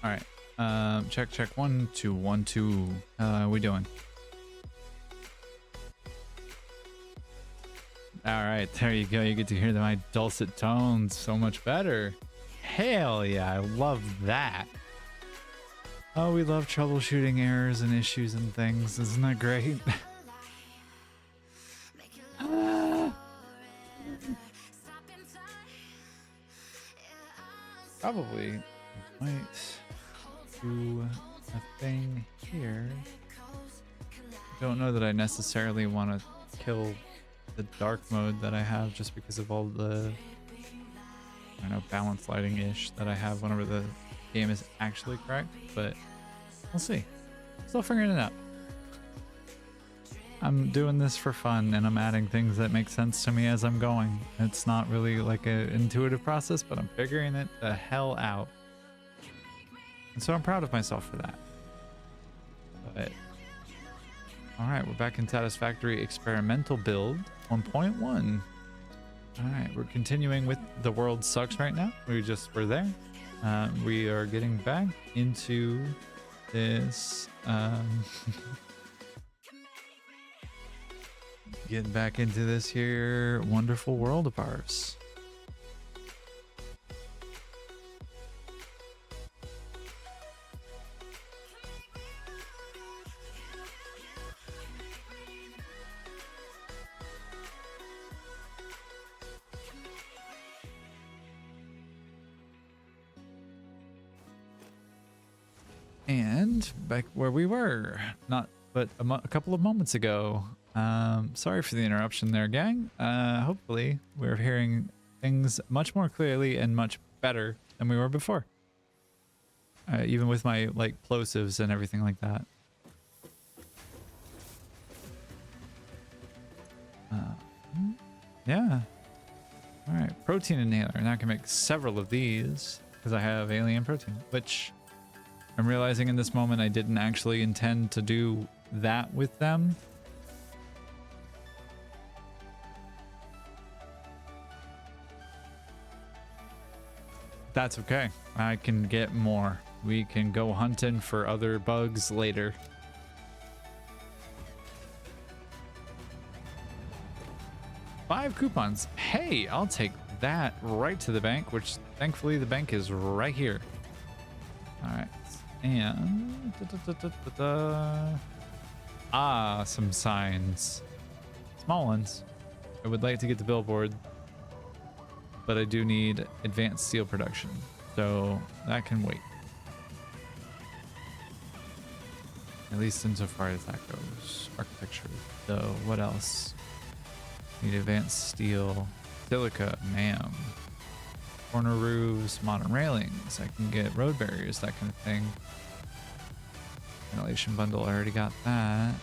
All right. Check, check. 1 2 1 2. We doing? All right, there you go. You get to hear my dulcet tones so much better. Hell yeah, I love that. Oh, we love troubleshooting errors and issues and things. Isn't that great? Probably might do a thing here. Don't know that I necessarily want to kill the dark mode that I have just because of all the, I don't know, balance lighting-ish that I have whenever the game is actually correct, but we'll see. Still figuring it out. I'm doing this for fun and I'm adding things that make sense to me as I'm going. It's not really like an intuitive process, but I'm figuring it the hell out. And so I'm proud of myself for that. But all right, we're back in Satisfactory experimental build 1.1. All right, we're continuing with the world sucks right now. We just were there. We are getting back into this. Getting back into this here wonderful world of ours. And back where we were, not but a couple of moments ago. Sorry for the interruption there, gang. Hopefully we're hearing things much more clearly and much better than we were before. Even with my like plosives and everything like that. Yeah. All right, protein inhaler. Now I can make several of these because I have alien protein, which I'm realizing in this moment I didn't actually intend to do that with them. That's okay. I can get more. We can go hunting for other bugs later. Five coupons. Hey, I'll take that right to the bank, which thankfully the bank is right here. All right. And some signs. Small ones. I would like to get the billboard, but I do need advanced steel production, so that can wait. At least insofar as that goes. Architecture. So what else? Need advanced steel, silica, ma'am. Corner roofs, modern railings. I can get road barriers, that kind of thing. Ventilation bundle, I already got that.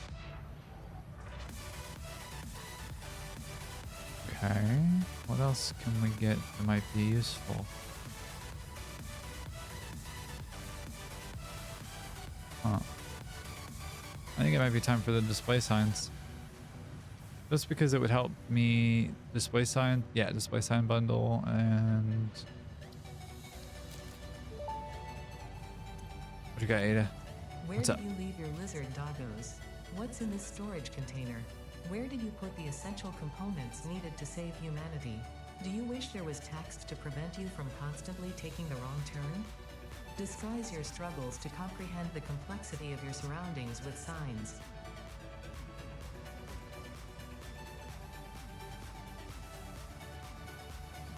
Okay, what else can we get that might be useful? Huh. I think it might be time for the display signs. Just because it would help me display sign. Yeah, display sign bundle and... What you got, Ada? Where What's did up? you leave your lizard doggos? What's in this storage container? Where did you put the essential components needed to save humanity? Do you wish there was text to prevent you from constantly taking the wrong turn? Disguise your struggles to comprehend the complexity of your surroundings with signs.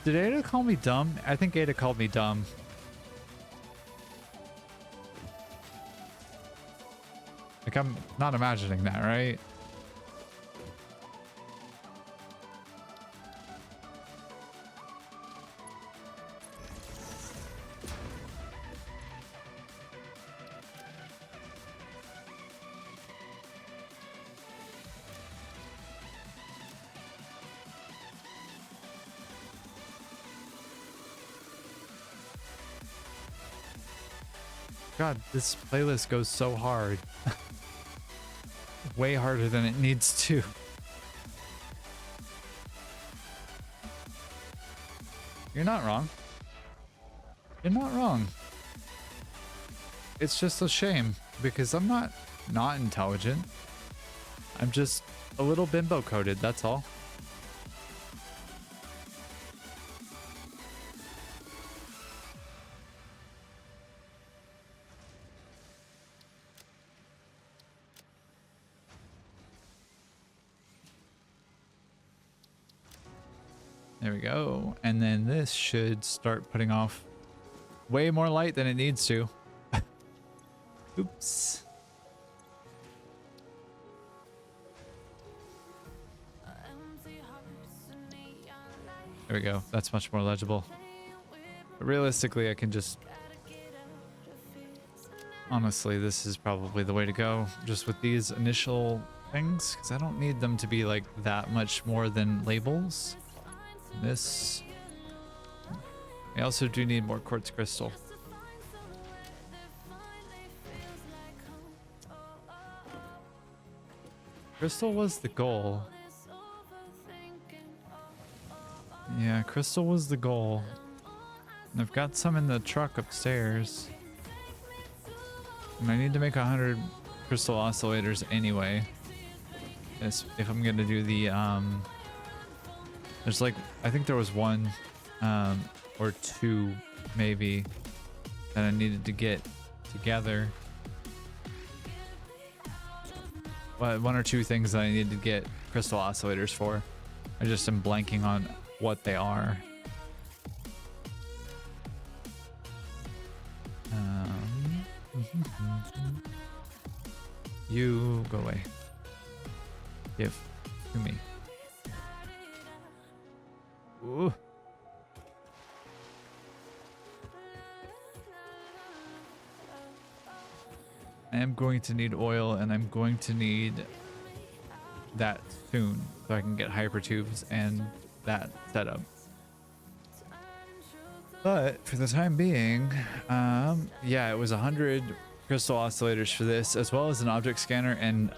Did Ada call me dumb? I think Ada called me dumb. Like, I'm not imagining that, right? God, this playlist goes so hard. Way harder than it needs to. You're not wrong. You're not wrong. it's just a shame because I'm not intelligent. I'm just a little bimbo coded, that's all. There we go. And then this should start putting off way more light than it needs to. Oops. There we go. That's much more legible. But realistically, I can just... Honestly, this is probably the way to go. Just with these initial things. Because I don't need them to be like that much more than labels. This... I also do need more quartz crystal. Crystal was the goal. Yeah, crystal was the goal. And I've got some in the truck upstairs. And I need to make 100 crystal oscillators anyway. If I'm gonna do the there's like, I think there was one or two maybe that I needed to get together. Well, one or two things that I needed to get crystal oscillators for. I just am blanking on what they are. You go away. Give to me. Ooh. I am going to need oil, and I'm going to need that soon so I can get hypertubes and that setup. But for the time being, yeah, it was 100 crystal oscillators for this, as well as an object scanner and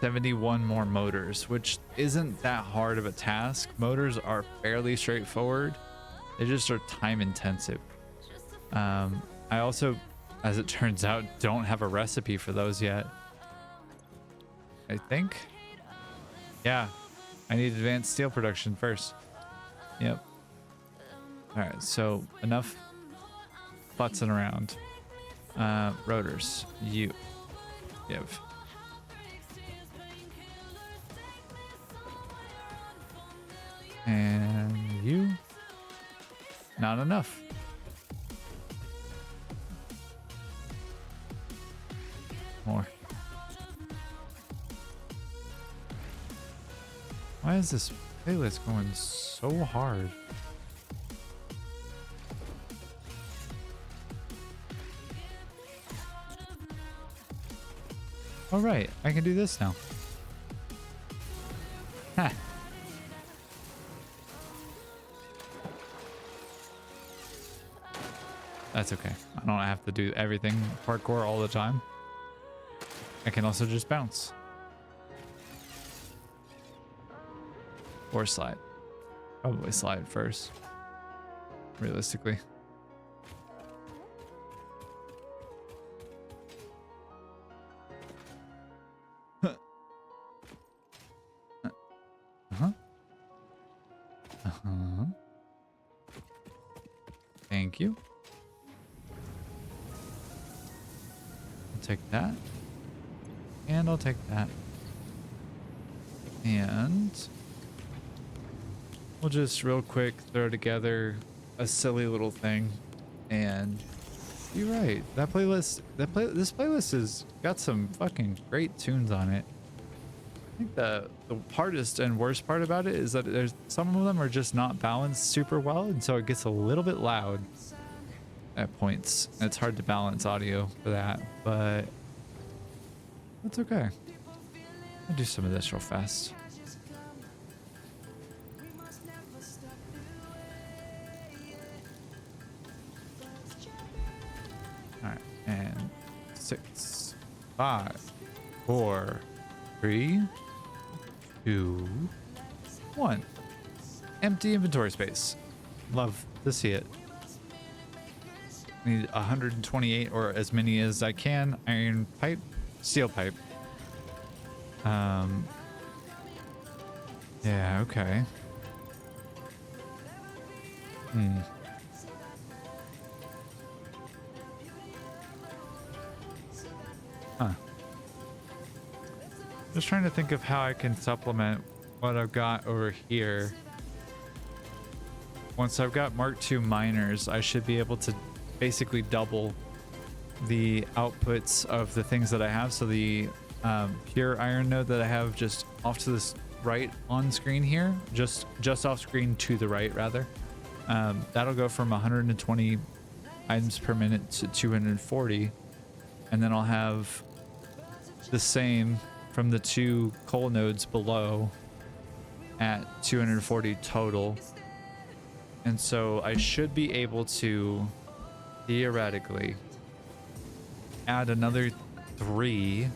71 more motors, which isn't that hard of a task. Motors are fairly straightforward. They just are time intensive. I also, as it turns out, don't have a recipe for those yet. I think. Yeah, I need advanced steel production first. Yep. All right, so enough futzing around. Rotors, you give. And you, not enough. More. Why is this playlist going so hard? All right, I can do this now. Ha. That's okay. I don't have to do everything parkour all the time. I can also just bounce. Or slide. Probably slide first. Realistically. Thank you. I'll take that. And I'll take that. And we'll just real quick throw together a silly little thing. And you're right. That playlist, this playlist has got some fucking great tunes on it. I think the hardest and worst part about it is that there's some of them are just not balanced super well, and so it gets a little bit loud at points. It's hard to balance audio for that, but that's okay. I'll do some of this real fast. All right, and 6, 5, 4, 3, 2, 1. Empty inventory space. Love to see it. Need 128 or as many as I can. Iron pipe, steel pipe. Yeah, okay. Huh. Just trying to think of how I can supplement what I've got over here. Once I've got Mark II miners, I should be able to basically double the outputs of the things that I have. So the pure iron node that I have just off to this right on screen here, just off screen to the right rather, that'll go from 120 items per minute to 240, and then I'll have the same from the two coal nodes below at 240 total. And so I should be able to theoretically add another 3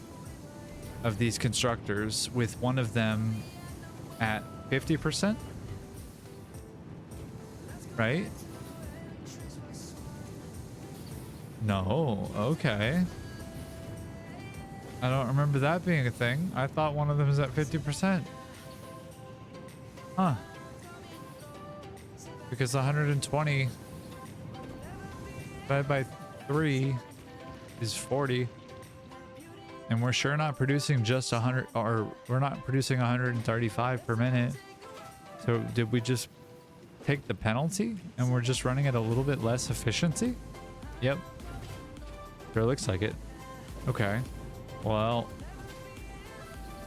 of these constructors, with one of them at 50%, right? No, okay. I don't remember that being a thing. I thought one of them was at 50%. Huh. Because 120 divided by 3 is 40. And we're sure not producing just 100, or we're not producing 135 per minute. So did we just take the penalty and we're just running at a little bit less efficiency? Yep. Sure looks like it. Okay. Well,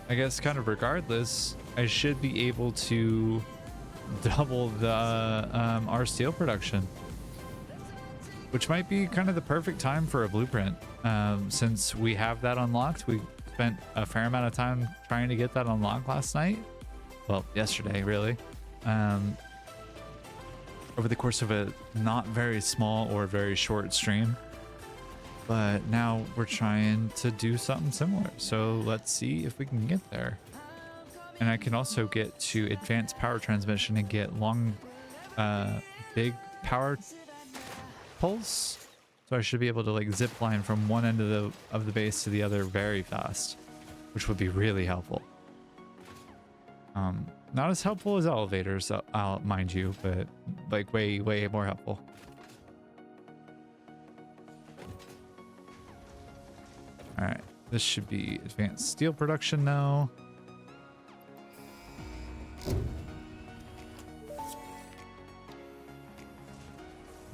I guess kind of regardless, I should be able to double the our steel production, which might be kind of the perfect time for a blueprint, since we have that unlocked. We spent a fair amount of time trying to get that unlocked last night. Well, yesterday, really. Over the course of a not very small or very short stream. But now we're trying to do something similar. So let's see if we can get there. And I can also get to advanced power transmission and get long, big power pulse. So I should be able to like zip line from one end of the base to the other very fast, which would be really helpful. Not as helpful as elevators, I'll mind you, but like way more helpful. All right, this should be advanced steel production now.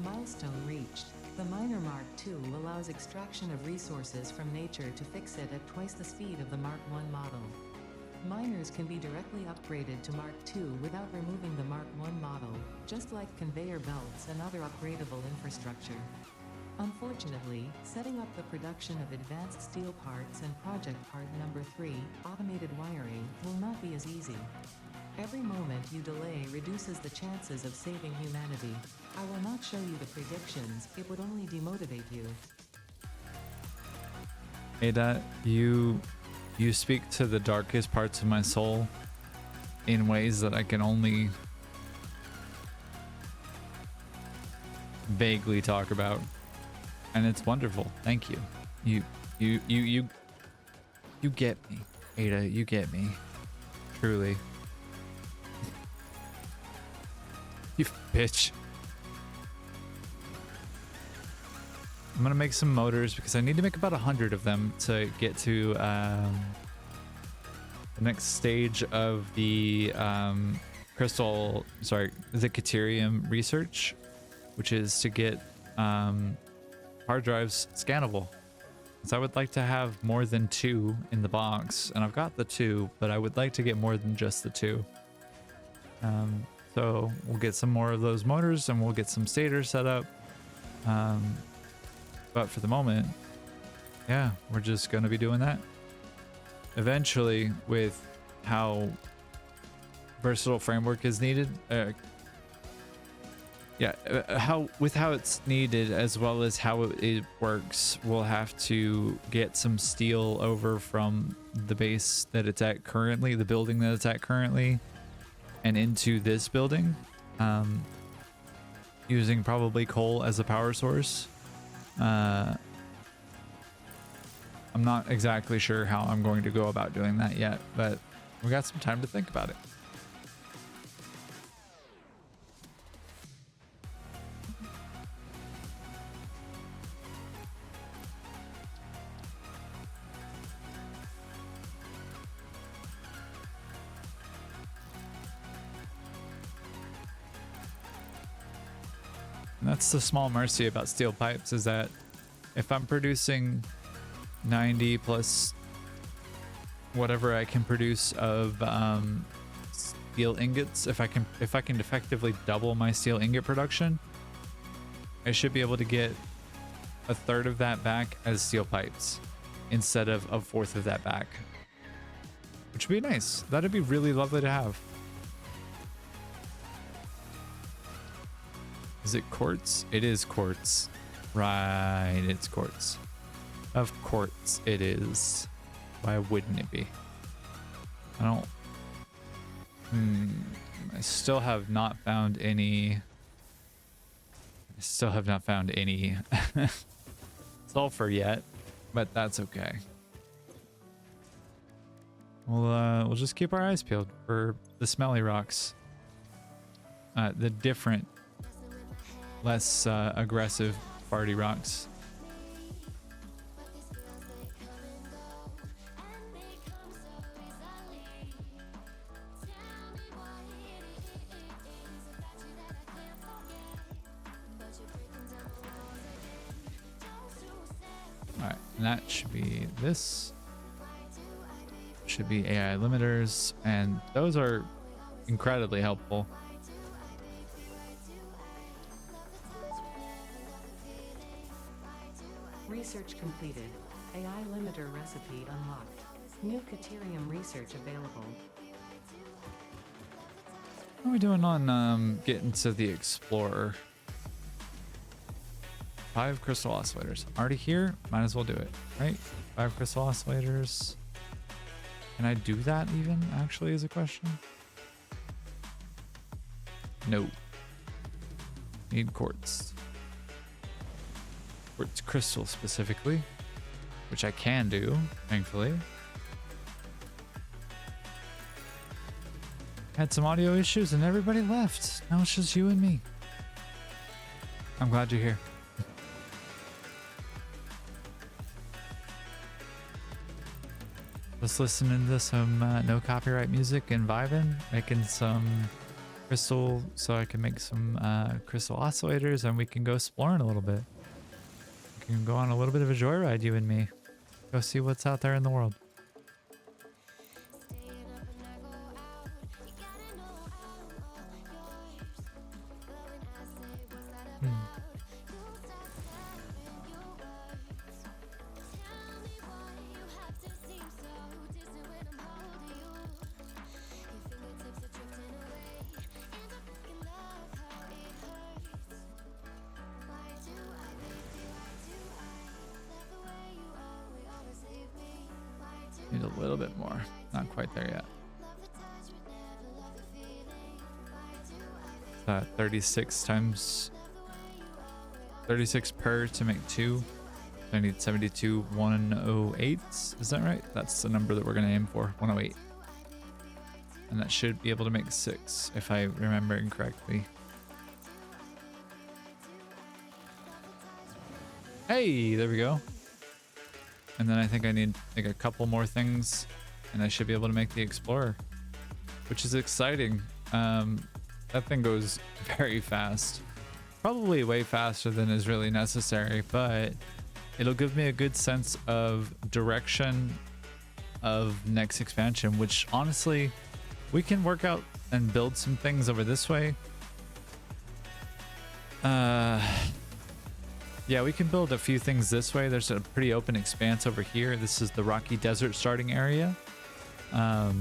Milestone reached. The Miner Mark II allows extraction of resources from nature to fix it at twice the speed of the Mark I model. Miners can be directly upgraded to Mark II without removing the Mark I model, just like conveyor belts and other upgradable infrastructure. Unfortunately, setting up the production of advanced steel parts and project part number 3, automated wiring, will not be as easy. Every moment you delay reduces the chances of saving humanity. I will not show you the predictions, it would only demotivate you. Ada, you speak to the darkest parts of my soul in ways that I can only vaguely talk about. And it's wonderful. Thank you. You get me, Ada. You get me. Truly. You bitch. I'm gonna make some motors because I need to make about 100 of them to get to the next stage of the crystal, sorry, the Caterium research, which is to get hard drives scannable. So I would like to have more than 2 in the box, and I've got the 2, but I would like to get more than just the 2. So we'll get some more of those motors and we'll get some stators set up. But for the moment, yeah, we're just going to be doing that. Eventually, with how versatile framework is needed, how it's needed as well as how it works, we'll have to get some steel over from the base that it's at currently, the building that it's at currently, and into this building, using probably coal as a power source. I'm not exactly sure how I'm going to go about doing that yet, but we got some time to think about it. And that's the small mercy about steel pipes, is that if I'm producing 90 plus whatever I can produce of steel ingots, if I can effectively double my steel ingot production, I should be able to get a third of that back as steel pipes instead of a fourth of that back, which would be nice. That'd be really lovely to have. Is it quartz? It is quartz. Right, it's quartz. Of course it is. Why wouldn't it be? I don't... I still have not found any... sulfur yet, but that's okay. We'll just keep our eyes peeled for the smelly rocks. The different, less aggressive farty rocks. Alright, and that should be this. Should be AI limiters, and those are incredibly helpful. Research completed. AI limiter recipe unlocked. New Caterium research available. How are we doing on getting to the Explorer? 5 crystal oscillators. Already here? Might as well do it, right? 5 crystal oscillators. Can I do that even, actually, is a question? No. Need quartz. Quartz crystal specifically, which I can do, thankfully. Had some audio issues and everybody left. Now it's just you and me. I'm glad you're here. Just listening to some no copyright music and vibing, making some crystal so I can make some crystal oscillators, and we can go exploring a little bit. We can go on a little bit of a joyride, you and me. Go see what's out there in the world. Need a little bit more. Not quite there yet. 36 times 36 per to make 2. I need 72 108s. Is that right? That's the number that we're going to aim for. 108. And that should be able to make 6 if I remember incorrectly. Hey, there we go. And then I think I need like a couple more things and I should be able to make the Explorer, which is exciting. That thing goes very fast, probably way faster than is really necessary, but it'll give me a good sense of direction of next expansion, which honestly, we can work out and build some things over this way. Yeah, we can build a few things this way. There's a pretty open expanse over here. This is the Rocky Desert starting area. The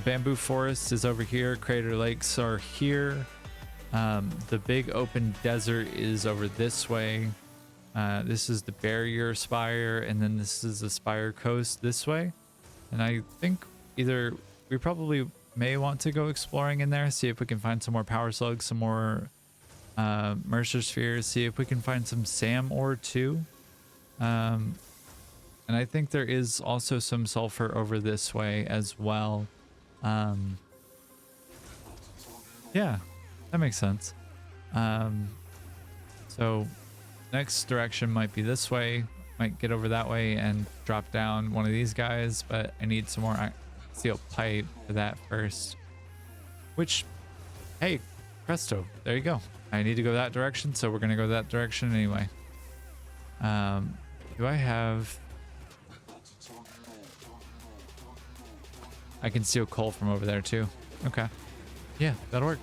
bamboo forest is over here. Crater Lakes are here. The big open desert is over this way. This is the Barrier Spire, and then this is the Spire Coast this way. And I think either we probably may want to go exploring in there, see if we can find some more power slugs, some more Mercer sphere, see if we can find some SAM ore too. And I think there is also some sulfur over this way as well. Yeah, that makes sense. So next direction might be this way. Might get over that way and drop down one of these guys, but I need some more steel pipe for that first. Which, hey, presto, there you go. I need to go that direction, so we're gonna go that direction anyway. Do I have... I can steal coal from over there too. Okay. Yeah, that'll work.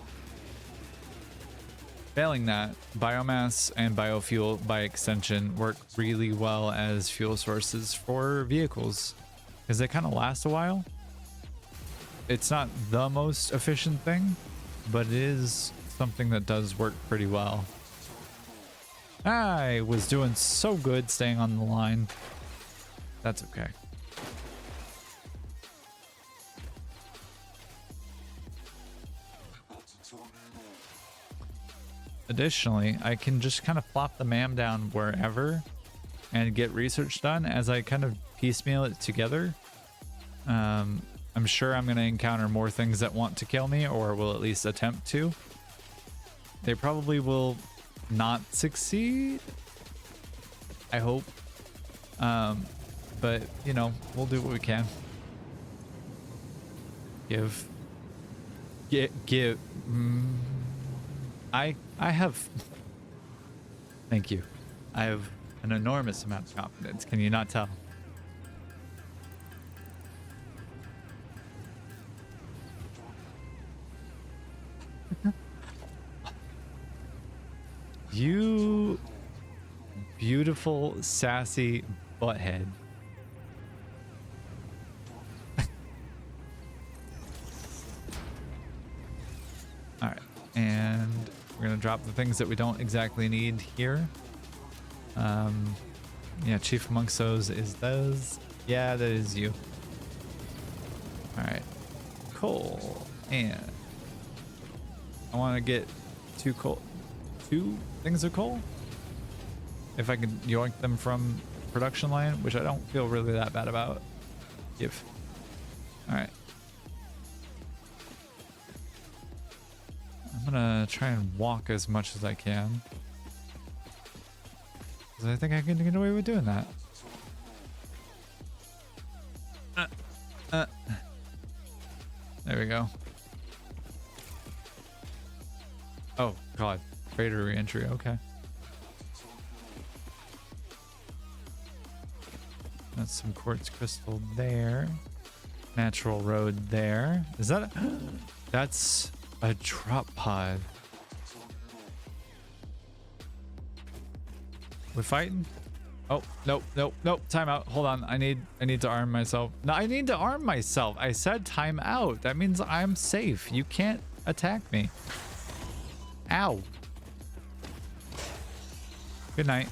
Failing that, biomass and biofuel by extension work really well as fuel sources for vehicles because they kind of last a while. It's not the most efficient thing, but it is something that does work pretty well. I was doing so good staying on the line. That's okay. Additionally, I can just kind of plop the MAM down wherever and get research done as I kind of piecemeal it together. I'm sure I'm going to encounter more things that want to kill me, or will at least attempt to. They probably will not succeed, I hope. But, you know, we'll do what we can. I have... Thank you. I have an enormous amount of confidence. Can you not tell? You beautiful, sassy butthead. All right, and we're gonna drop the things that we don't exactly need here. Yeah, chief amongst those is those. Yeah, that is you. All right, coal, and I want to get two things of coal. If I can yoink them from production line, which I don't feel really that bad about. Give. All right. I'm gonna try and walk as much as I can, because I think I can get away with doing that. There we go. Oh god, freighter re-entry. Okay. That's some quartz crystal there. Natural road there. Is that that's a drop pod. We're fighting? Oh, nope. Time out. Hold on. I need to arm myself. No, I need to arm myself. I said time out. That means I'm safe. You can't attack me. Ow. Good night.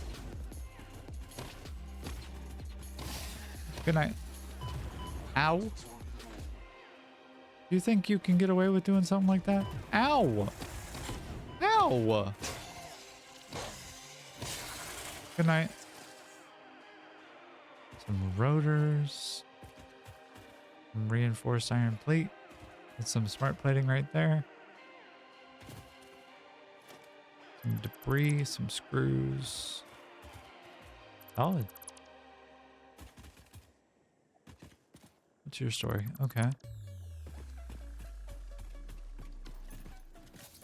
Good night. Ow. Do you think you can get away with doing something like that? Ow. Ow. Good night. Some rotors. Some reinforced iron plate. And some smart plating right there. Some debris, some screws. Solid. What's your story? Okay.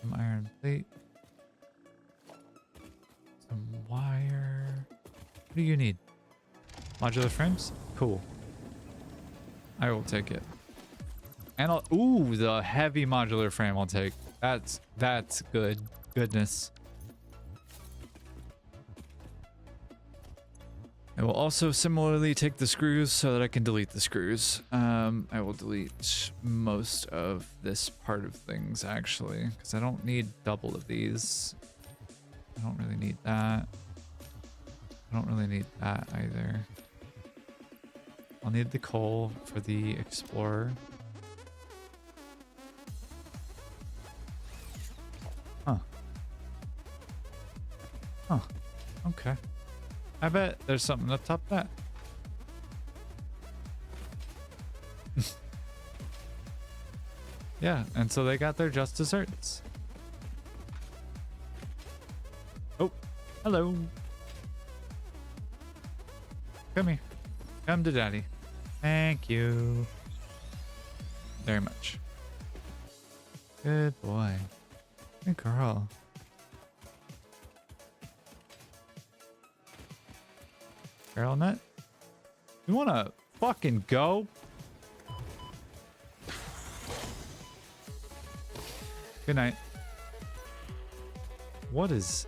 Some iron plate. Some wire. What do you need? Modular frames? Cool. I will take it. And I'll... Ooh, the heavy modular frame I'll take. That's good. Goodness. I will also similarly take the screws so that I can delete the screws. I will delete most of this part of things actually, because I don't need double of these. I don't really need that. I don't really need that either. I'll need the coal for the Explorer. Huh. Huh. Okay. I bet there's something up top of that. Yeah, and so they got their just desserts. Oh, hello. Come here. Come to daddy. Thank you very much. Good boy. Good girl. Carol Nut? You wanna fucking go? Good night. What is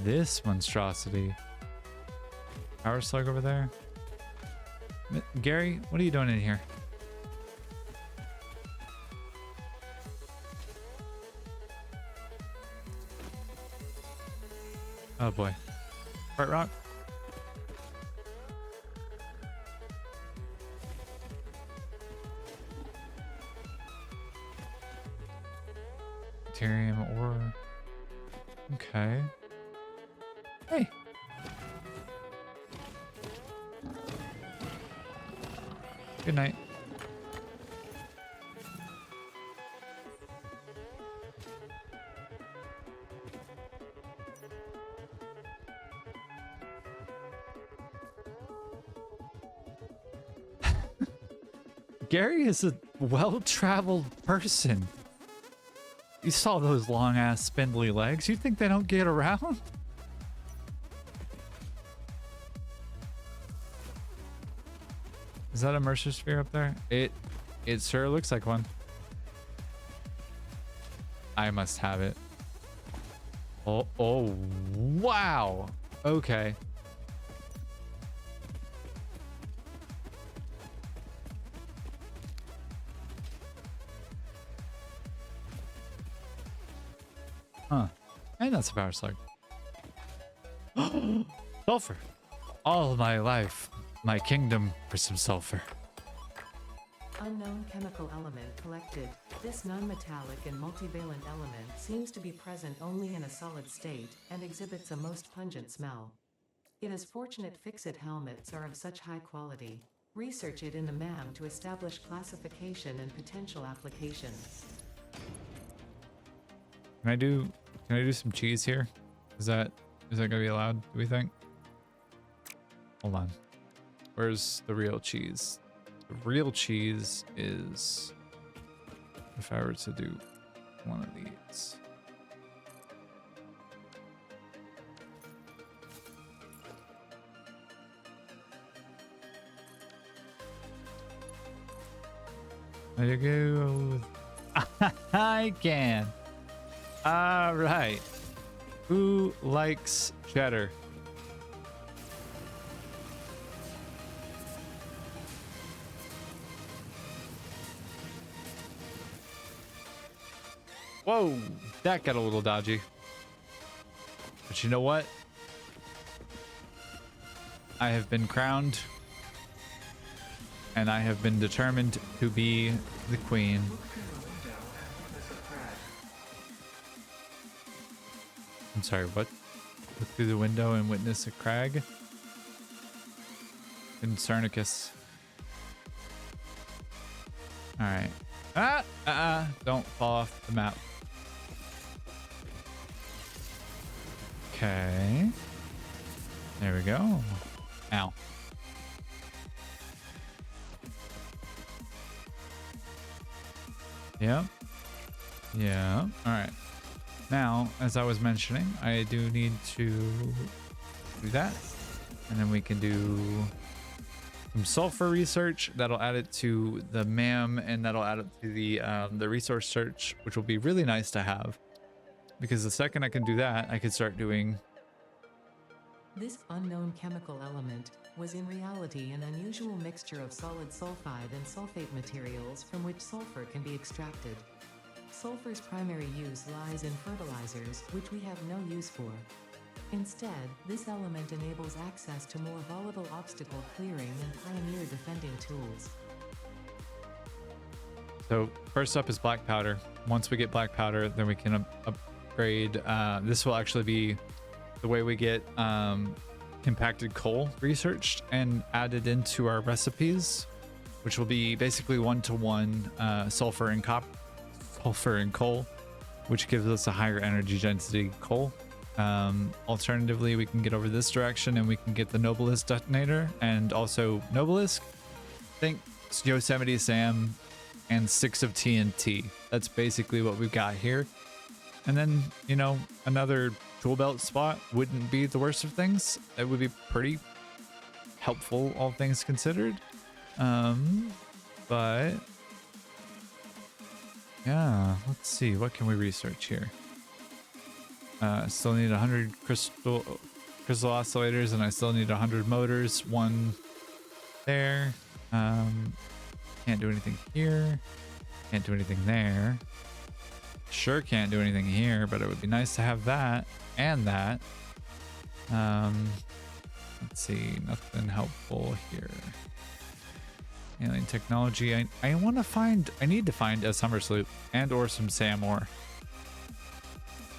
this monstrosity? Power slug over there? Gary, what are you doing in here? Oh boy. Right rock? Deuterium ore. Okay. Hey. Good night. Gary is a well-traveled person. You saw those long-ass spindly legs. You think they don't get around? Is that a Mercer sphere up there? It sure looks like one. I must have it. Oh, wow. Okay. Huh. And that's a power slug. Sulfur. All my life, my kingdom for some sulfur. Unknown chemical element collected. This non-metallic and multivalent element seems to be present only in a solid state and exhibits a most pungent smell. It is fortunate fixit helmets are of such high quality. Research it in the MAM to establish classification and potential applications. Can I do some cheese here? Is that gonna be allowed, do we think? Hold on. Where's the real cheese? The real cheese is if I were to do one of these. There you go. I can. All right. Who likes cheddar? Whoa, that got a little dodgy. But you know what? I have been crowned, and I have been determined to be the queen. I'm sorry, what? Look through the window and witness a crag? In Cernicus. Alright. Don't fall off the map. Okay. There we go. Ow. Yep. Yeah. Alright. Now, as I was mentioning, I do need to do that. And then we can do some sulfur research. That'll add it to the MAM, and that'll add it to the resource search, which will be really nice to have. Because the second I can do that, I can start doing... This unknown chemical element was in reality an unusual mixture of solid sulfide and sulfate materials from which sulfur can be extracted. Sulfur's primary use lies in fertilizers, which we have no use for. Instead, this element enables access to more volatile obstacle clearing and pioneer defending tools. So first up is black powder. Once we get black powder, then we can upgrade. This will actually be the way we get impacted coal researched and added into our recipes, which will be basically 1-to-1 sulfur and coal, which gives us a higher energy density coal. Alternatively, we can get over this direction and we can get the Noblisk detonator and also Noblisk. Think Yosemite Sam and 6 of TNT. That's basically what we've got here. And then, you know, another tool belt spot wouldn't be the worst of things. It would be pretty helpful, all things considered. But yeah, let's see, what can we research here? Still need 100 crystal oscillators, and I still need 100 motors. One there. Can't do anything here. Can't do anything there. Sure can't do anything here, but it would be nice to have that and that. Let's see, nothing helpful here. Alien technology. I need to find a summer sloop and or some SAM ore.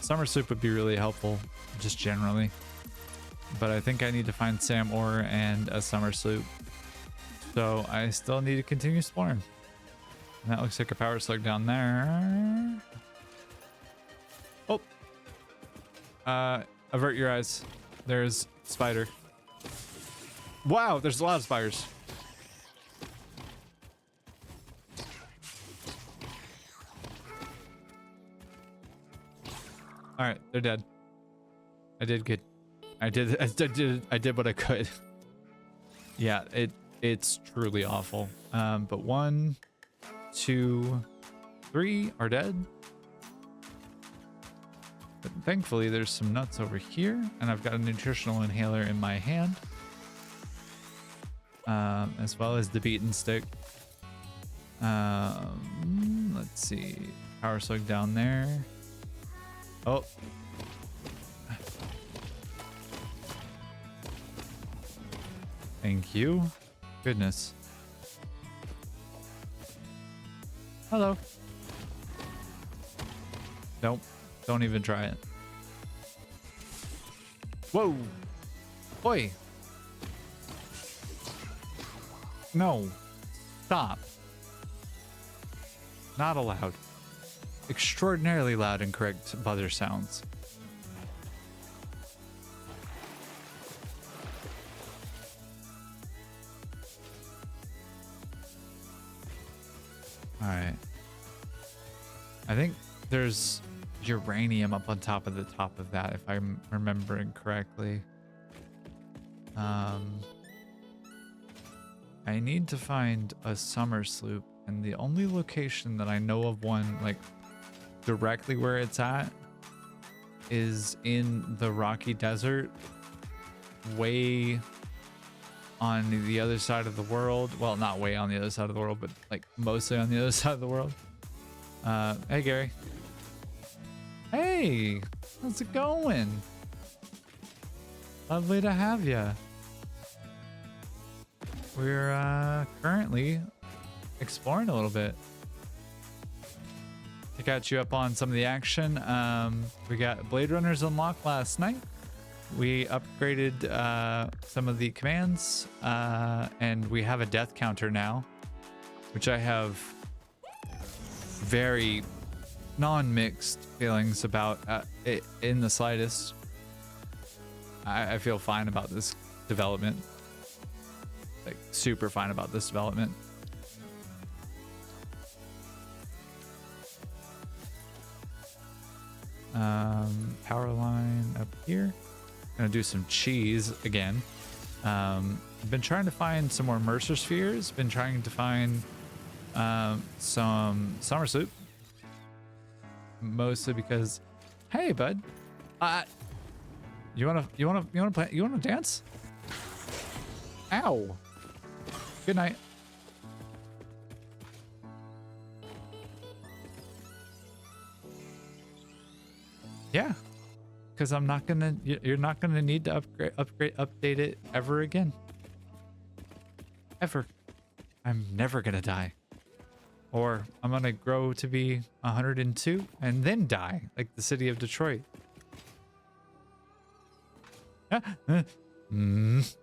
Summer sloop would be really helpful, just generally. But I think I need to find SAM ore and a summer sloop. So I still need to continue exploring. And that looks like a power slug down there. Oh. Avert your eyes. There's spider. Wow, there's a lot of spiders. All right, they're dead. I did good. I did what I could. Yeah, it's truly awful. But 1, 2, 3 are dead. But thankfully, there's some nuts over here, and I've got a nutritional inhaler in my hand, as well as the beaten stick. Let's see, power slug down there. Oh. Thank you. Goodness. Hello. Nope. Don't even try it. Whoa. Oi. No. Stop. Not allowed. Extraordinarily loud and correct buzzer sounds. All right. I think there's uranium up on top of that, if I'm remembering correctly. I need to find a summer sloop, and the only location that I know of one, like directly where it's at, is in the rocky desert, way on the other side of the world. Well, not way on the other side of the world, but like mostly on the other side of the world. Hey Gary. Hey, how's it going? Lovely to have you. We're currently exploring a little bit. To catch you up on some of the action, we got Blade Runners unlocked last night. We upgraded some of the commands, and we have a death counter now, which I have very non-mixed feelings about it in the slightest. I feel fine about this development, like super fine about this development. Power line up here. Gonna do some cheese again. I've been trying to find some more Mercer spheres. Been trying to find some summer sloop, mostly because, hey bud, you wanna dance? Ow. Good night. Yeah, because I'm not gonna, you're not gonna need to update it ever again. Ever. I'm never gonna die. Or I'm gonna grow to be 102 and then die, like the city of Detroit. Mm.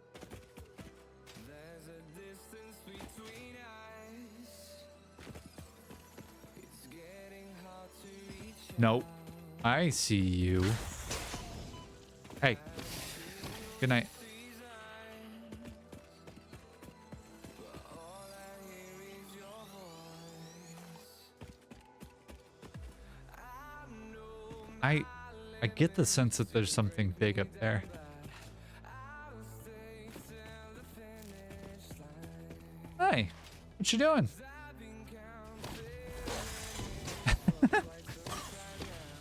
Nope. I see you. Hey. Good night. I get the sense that there's something big up there. Hey, what you doing?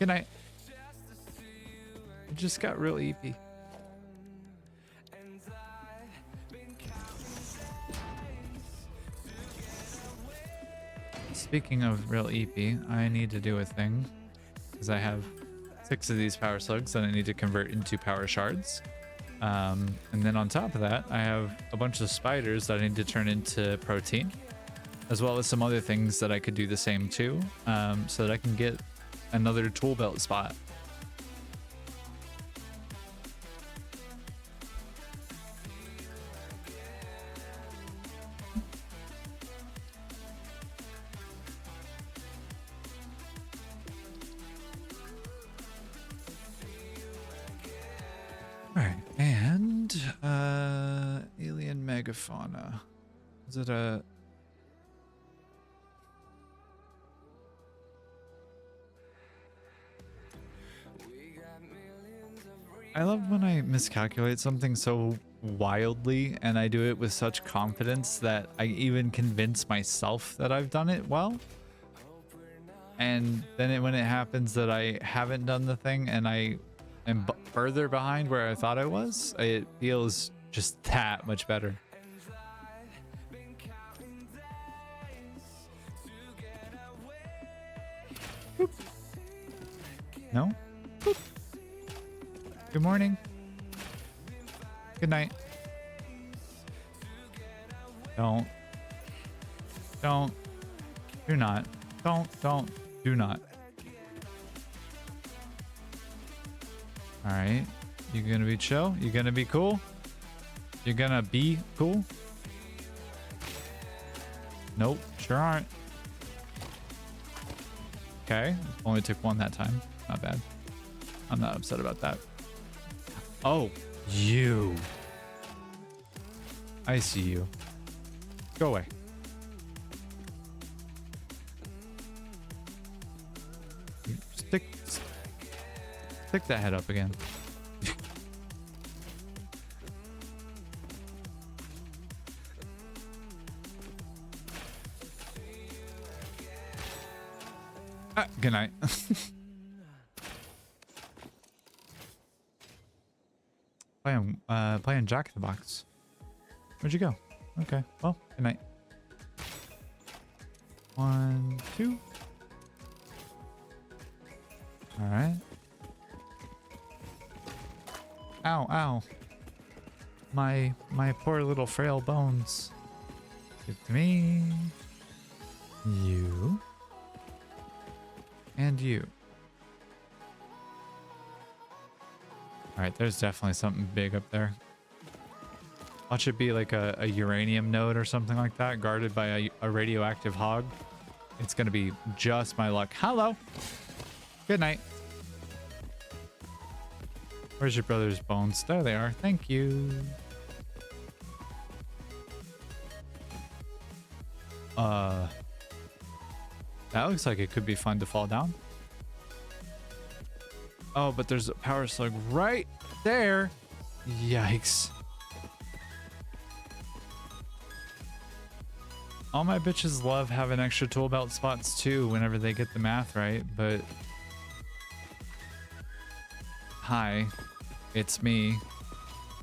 Good night. It just got real eepy. Speaking of real eepy, I need to do a thing because I have 6 of these power slugs that I need to convert into power shards. And then on top of that, I have a bunch of spiders that I need to turn into protein, as well as some other things that I could do the same too, so that I can get another tool belt spot. Alright, and alien megafauna. Is it a... I love when I miscalculate something so wildly and I do it with such confidence that I even convince myself that I've done it well. And then when it happens that I haven't done the thing and I am further behind where I thought I was, it feels just that much better. Boop. No? Boop. Good morning. Good night. Don't. Do not. Do not. All right. You gonna be chill? You gonna be cool? You're gonna be cool? Nope, sure aren't. Okay, only took one that time. Not bad. I'm not upset about that. Oh, you. I see you. Go away. Stick that head up again. Good night. Playing Jack in the Box. Where'd you go? Okay, well, good night. 1, 2. All right. Ow, ow. My poor little frail bones. Give it to me. You. And you. Alright, there's definitely something big up there. Watch it be like a uranium node or something like that, guarded by a radioactive hog. It's gonna be just my luck. Hello! Good night. Where's your brother's bones? There they are. Thank you. That looks like it could be fun to fall down. Oh, but there's a power slug right there. Yikes. All my bitches love having extra tool belt spots too whenever they get the math right, but... Hi. It's me.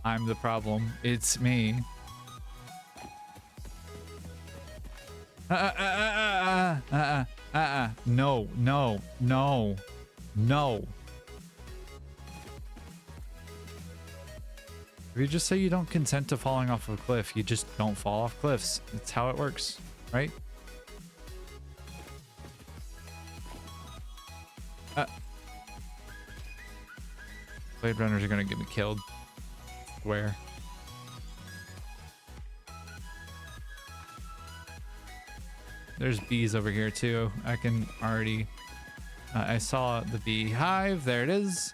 I'm the problem. It's me. No, no, no, no. If you just say you don't consent to falling off a cliff, you just don't fall off cliffs. That's how it works, right? Blade runners are gonna get me killed. square. There's bees over here too. I can already... I saw the beehive. There it is.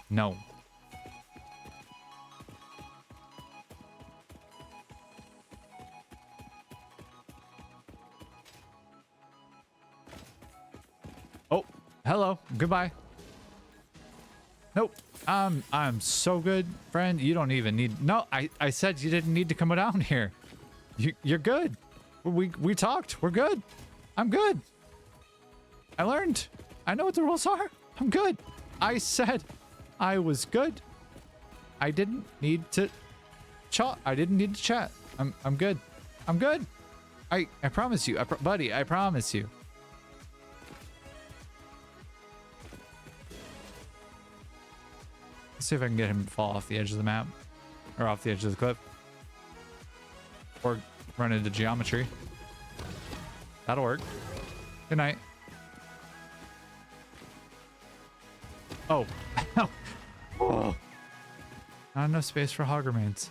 No. Oh, hello. Goodbye. Nope. I'm so good, friend. You don't even need... No, I said you didn't need to come down here. You're good. We talked. We're good. I'm good. I learned. I know what the rules are. I'm good. I said I was good. I didn't need to chat. I didn't need to chat. I'm good. I'm good. I promise you, buddy. I promise you. Let's see if I can get him to fall off the edge of the map, or off the edge of the cliff, or run into geometry. That'll work. Good night. Oh. Oh. Not enough space for hog remains.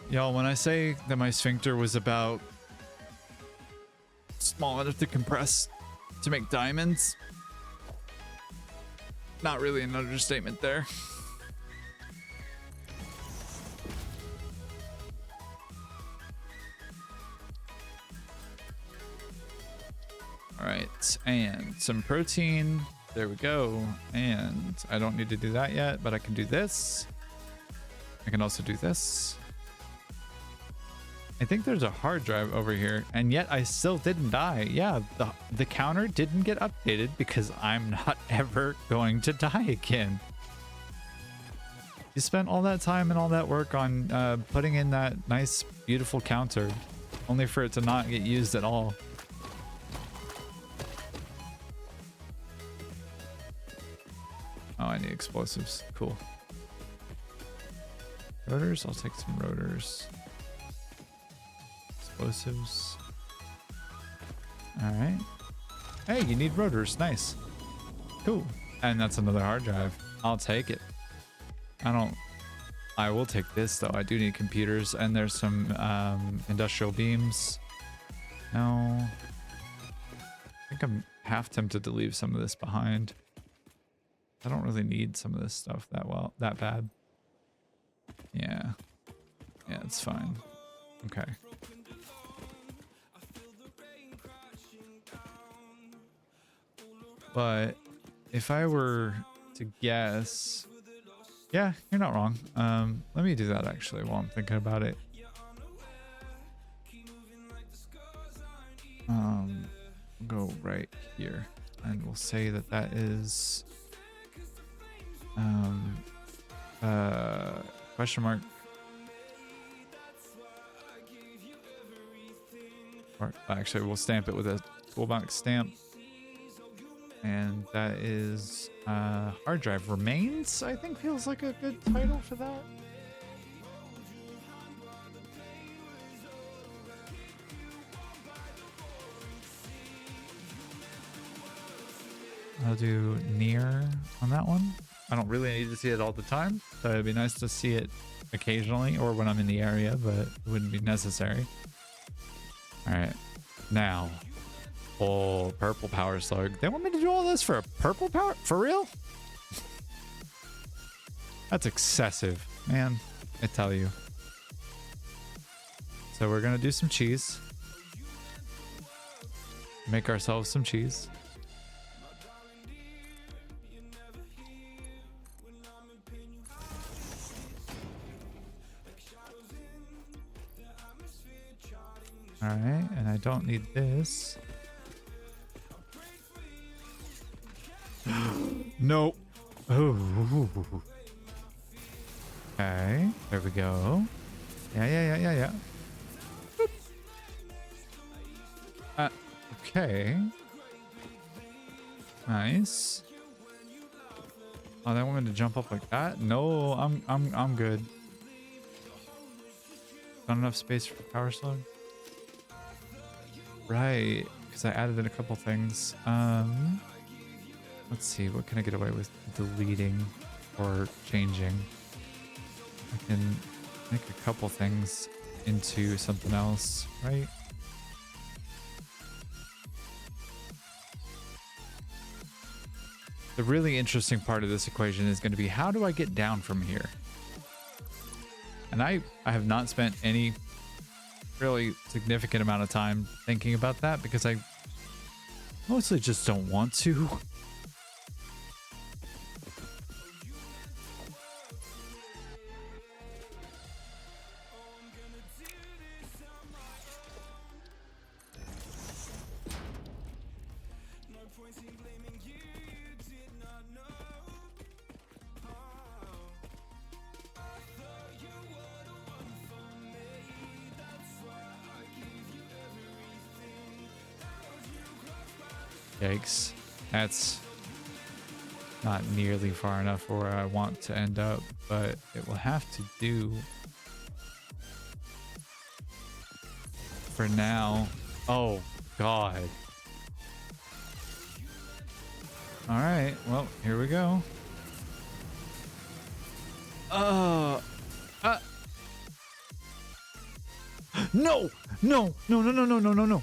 Y'all, when I say that my sphincter was about small enough to compress to make diamonds, not really an understatement there. All right, and some protein. There we go. And I don't need to do that yet, but I can do this. I can also do this. I think there's a hard drive over here, and yet I still didn't die. Yeah, the counter didn't get updated because I'm not ever going to die again. You spent all that time and all that work on putting in that nice, beautiful counter, only for it to not get used at all. Oh, I need explosives. Cool. Rotors? I'll take some rotors. Explosives. Alright. Hey, you need rotors. Nice. Cool. And that's another hard drive. I'll take it. I will take this, though. I do need computers. And there's some industrial beams. No. I think I'm half tempted to leave some of this behind. I don't really need some of this stuff that bad. Yeah. Yeah, it's fine. Okay. But if I were to guess, yeah, you're not wrong. Let me do that actually while I'm thinking about it. We'll go right here and we'll say that that is question mark, or actually we'll stamp it with a toolbox stamp, and that is hard drive remains. I think feels like a good title for that. I'll do near on that one. I don't really need to see it all the time, so it'd be nice to see it occasionally or when I'm in the area, but it wouldn't be necessary. All right, now, oh, purple power slug. They want me to do all this for a purple power? For real? That's excessive, man, I tell you. So we're gonna do some cheese. Make ourselves some cheese. All right, and I don't need this. Nope. Oh. Okay, there we go. Yeah. Okay. Nice. Oh, they want me to jump up like that? No, I'm good. Not enough space for power slug. Right. because I added in a couple things. Let's see, what can I get away with deleting or changing? I can make a couple things into something else, right? The really interesting part of this equation is going to be, how do I get down from here? And I have not spent any really significant amount of time thinking about that because I mostly just don't want to. Yikes. That's not nearly far enough for where I want to end up, but it will have to do for now. Oh, God. All right. Well, here we go. No, no, no, no, no, no, no, no, no.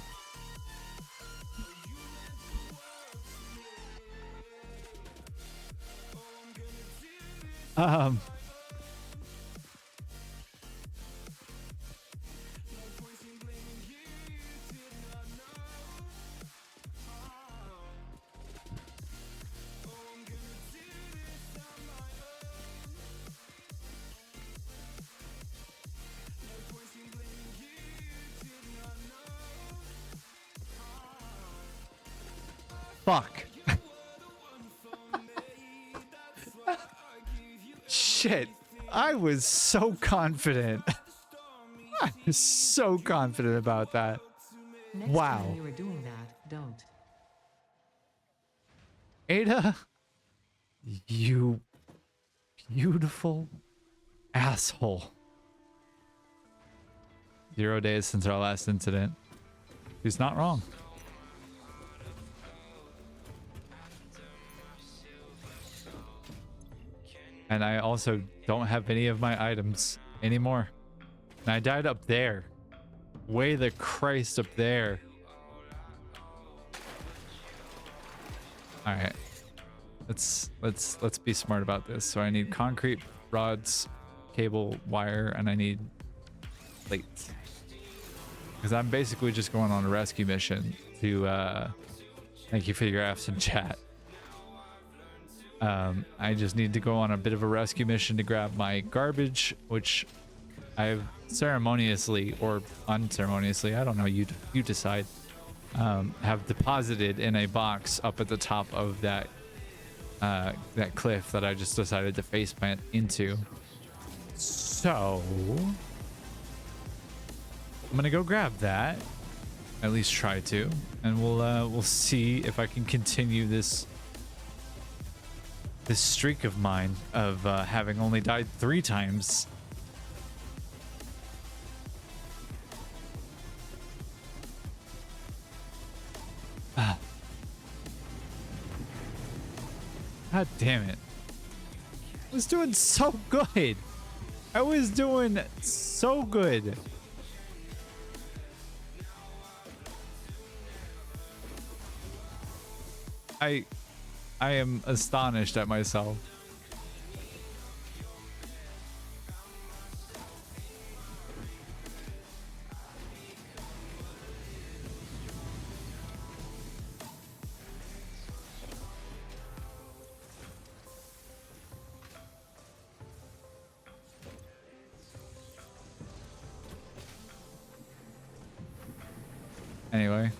Fuck. Shit. I was so confident. I was so confident about that. Next Wow. time you were doing that, don't. Ada, you beautiful asshole. 0 days since our last incident. He's not wrong. And I also don't have any of my items anymore. And I died up there. Way the Christ up there. All right. Let's be smart about this. So I need concrete rods, cable, wire, and I need plates. Because I'm basically just going on a rescue mission to thank you for your F's in chat. I just need to go on a bit of a rescue mission to grab my garbage, which I've ceremoniously or unceremoniously, I don't know, you decide, have deposited in a box up at the top of that cliff that I just decided to face plant into. So I'm gonna go grab that, at least try to, and we'll see if I can continue this streak of mine of having only died 3 times. God damn it. I was doing so good. I was doing so good. I am astonished at myself. Anyway.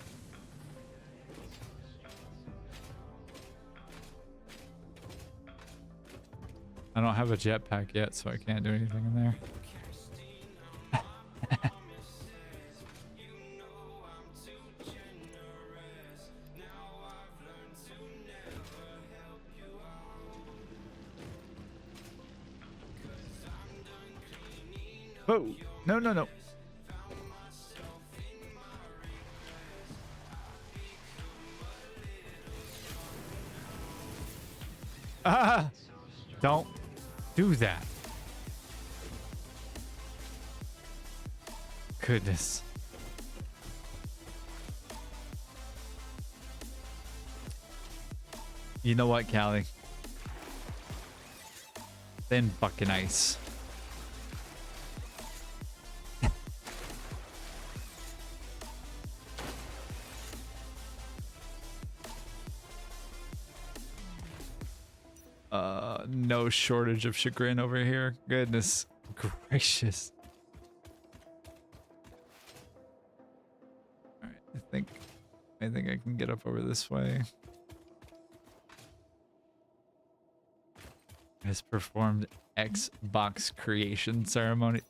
I don't have a jetpack yet, so I can't do anything in there. Oh, no, no, no. Ah! Don't do that. Goodness. You know what, Callie? Thin fucking ice. No shortage of chagrin over here. Goodness gracious. All right, I think I can get up over this way. Has performed Xbox creation ceremony.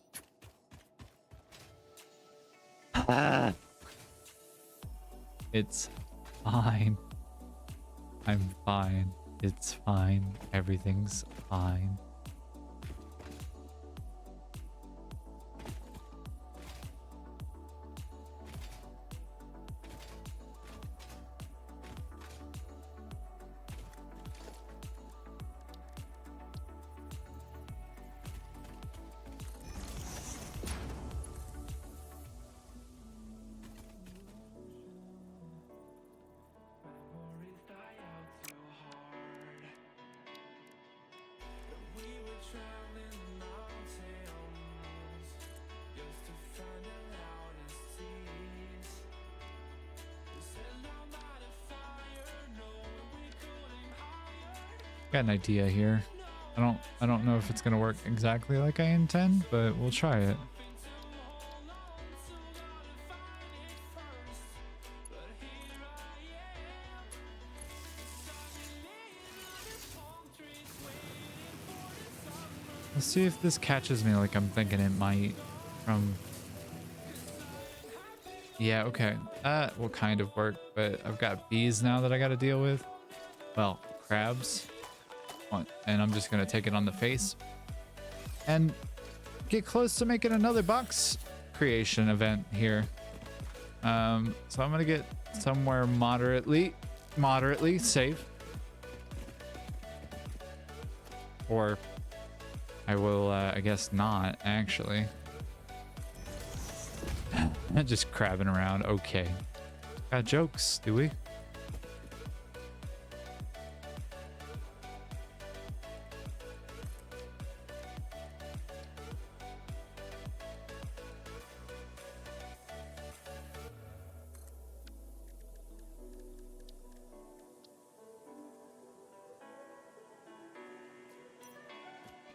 It's fine. I'm fine. It's fine. Everything's fine. Got an idea here. I don't know if it's gonna work exactly like I intend, but we'll try it. Let's see if this catches me like I'm thinking it might from... Yeah, okay. That will kind of work, but I've got bees now that I gotta deal with. Well, crabs. And I'm just gonna take it on the face and get close to making another box creation event here. So I'm gonna get somewhere moderately safe, or I will I guess not actually. Just crabbing around. Okay, got jokes, do we?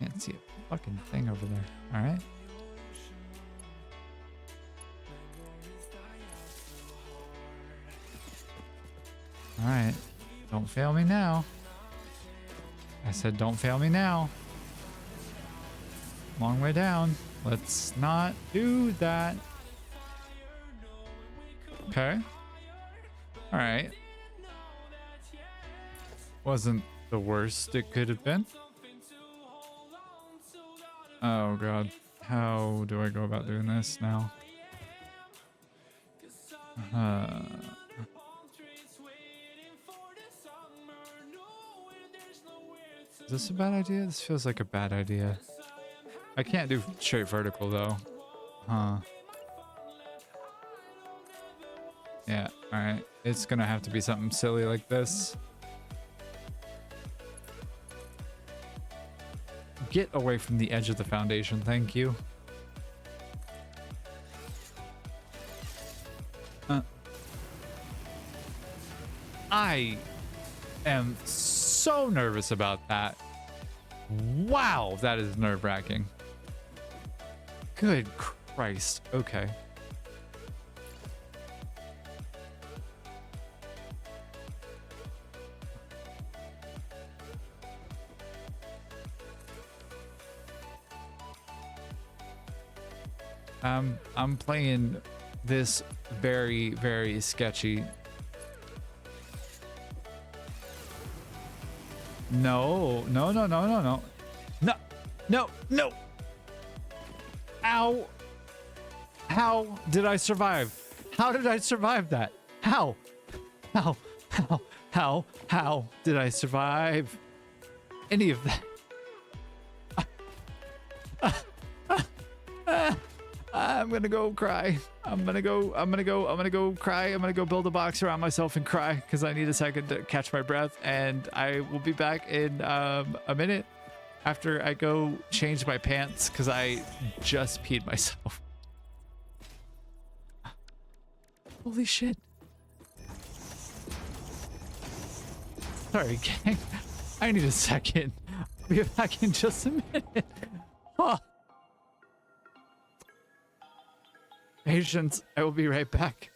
Can't see a fucking thing over there. All right. All right. Don't fail me now. I said don't fail me now. Long way down. Let's not do that. Okay. All right. Wasn't the worst it could have been. Oh god, how do I go about doing this now? Is this a bad idea? This feels like a bad idea. I can't do straight vertical though. Huh. Yeah, alright. It's gonna have to be something silly like this. Get away from the edge of the foundation, thank you. I am so nervous about that. Wow, that is nerve-wracking. Good Christ. Okay. I'm playing this very, very sketchy. No, no, no, no, no, no. No, no, no. Ow. How did I survive? How did I survive that? How did I survive? any of that. I'm gonna go cry. I'm gonna go cry. I'm gonna go build a box around myself and cry because I need a second to catch my breath. And I will be back in a minute after I go change my pants because I just peed myself. Holy shit. Sorry, gang. I need a second. I'll be back in just a minute. Oh. Patience, I will be right back.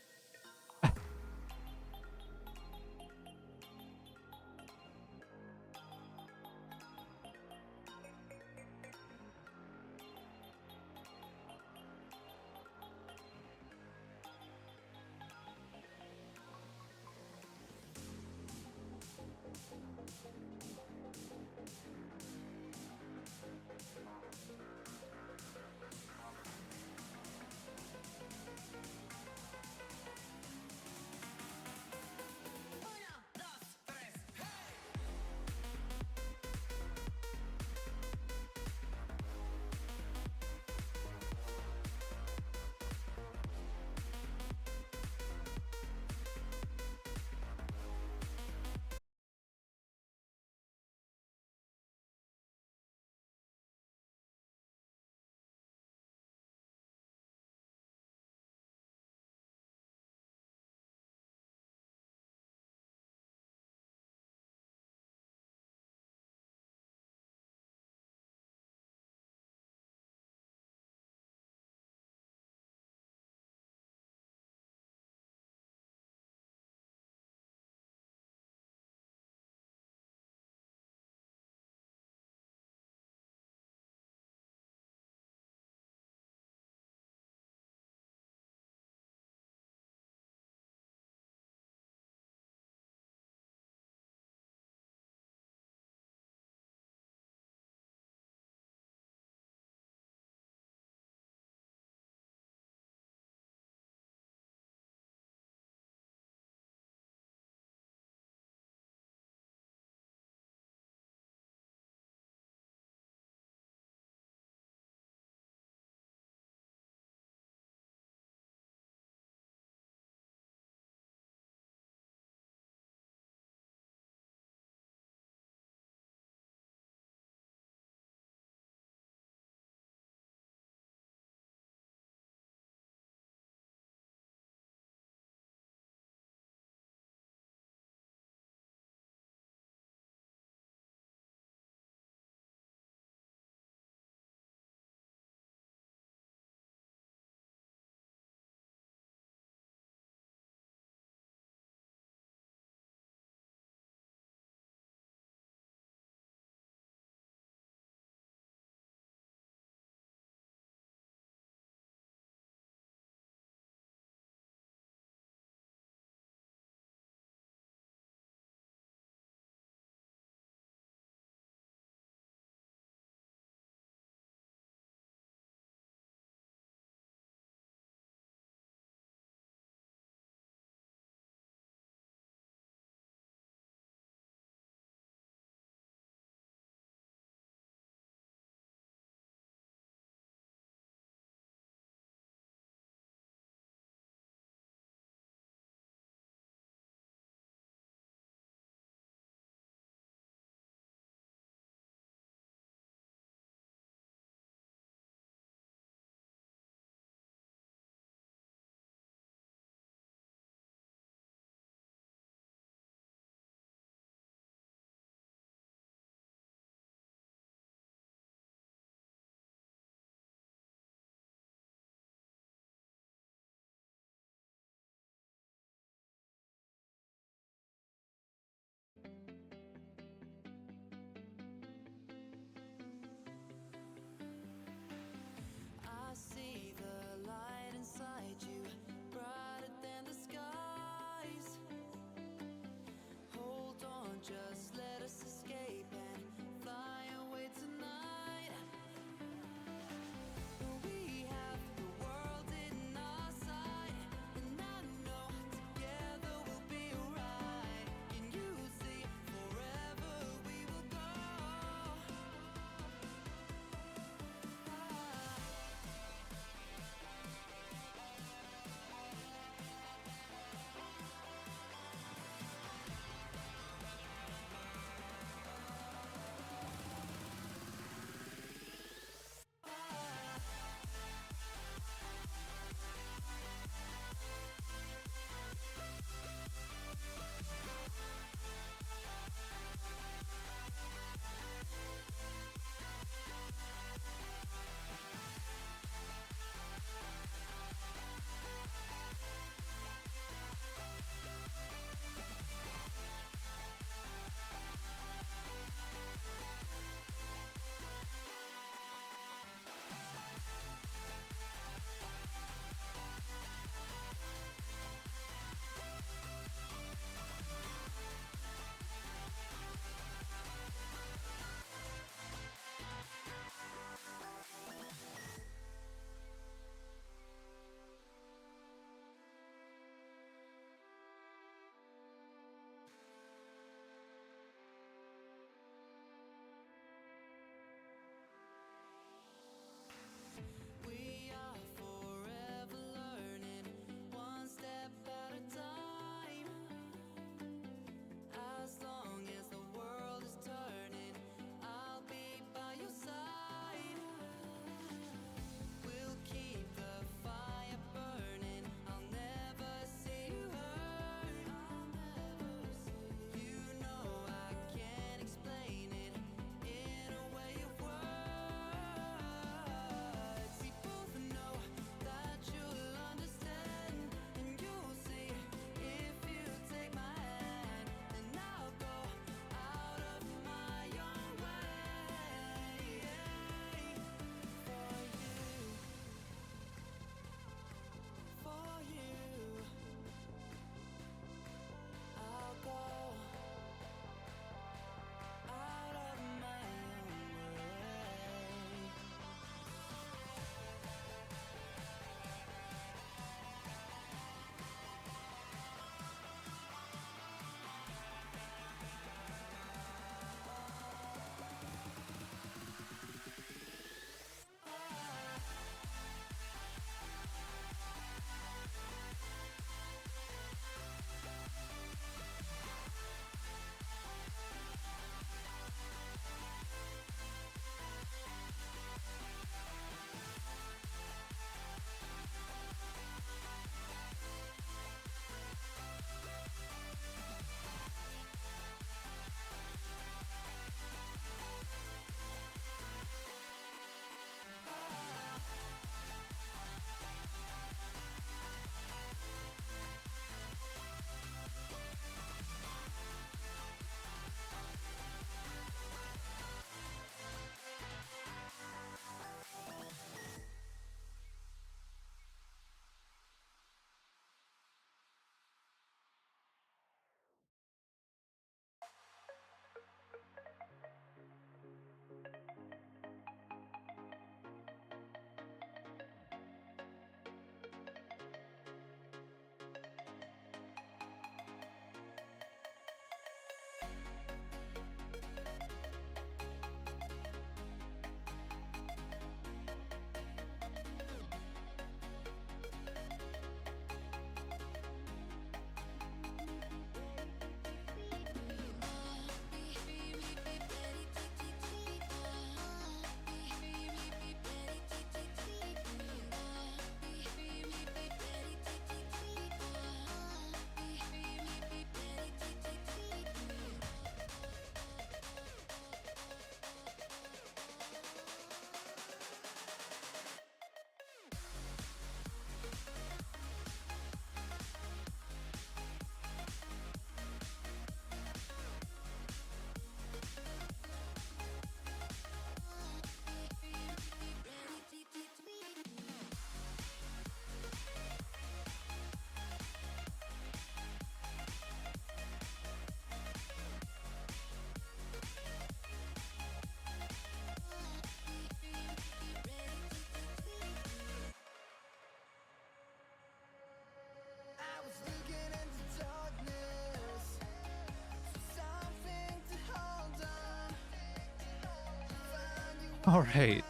All right.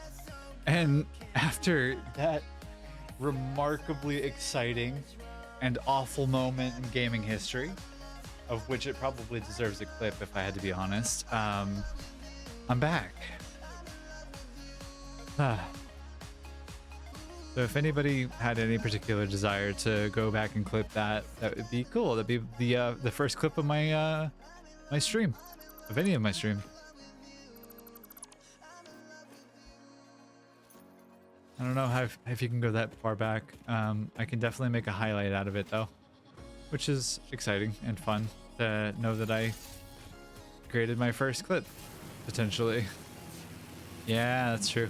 And after that remarkably exciting and awful moment in gaming history, of which it probably deserves a clip if I had to be honest, I'm back. So if anybody had any particular desire to go back and clip that, that would be cool. That'd be the first clip of my my stream, of any of my stream. I don't know how if you can go that far back. I can definitely make a highlight out of it though, which is exciting and fun to know that I created my first clip, potentially. Yeah, that's true.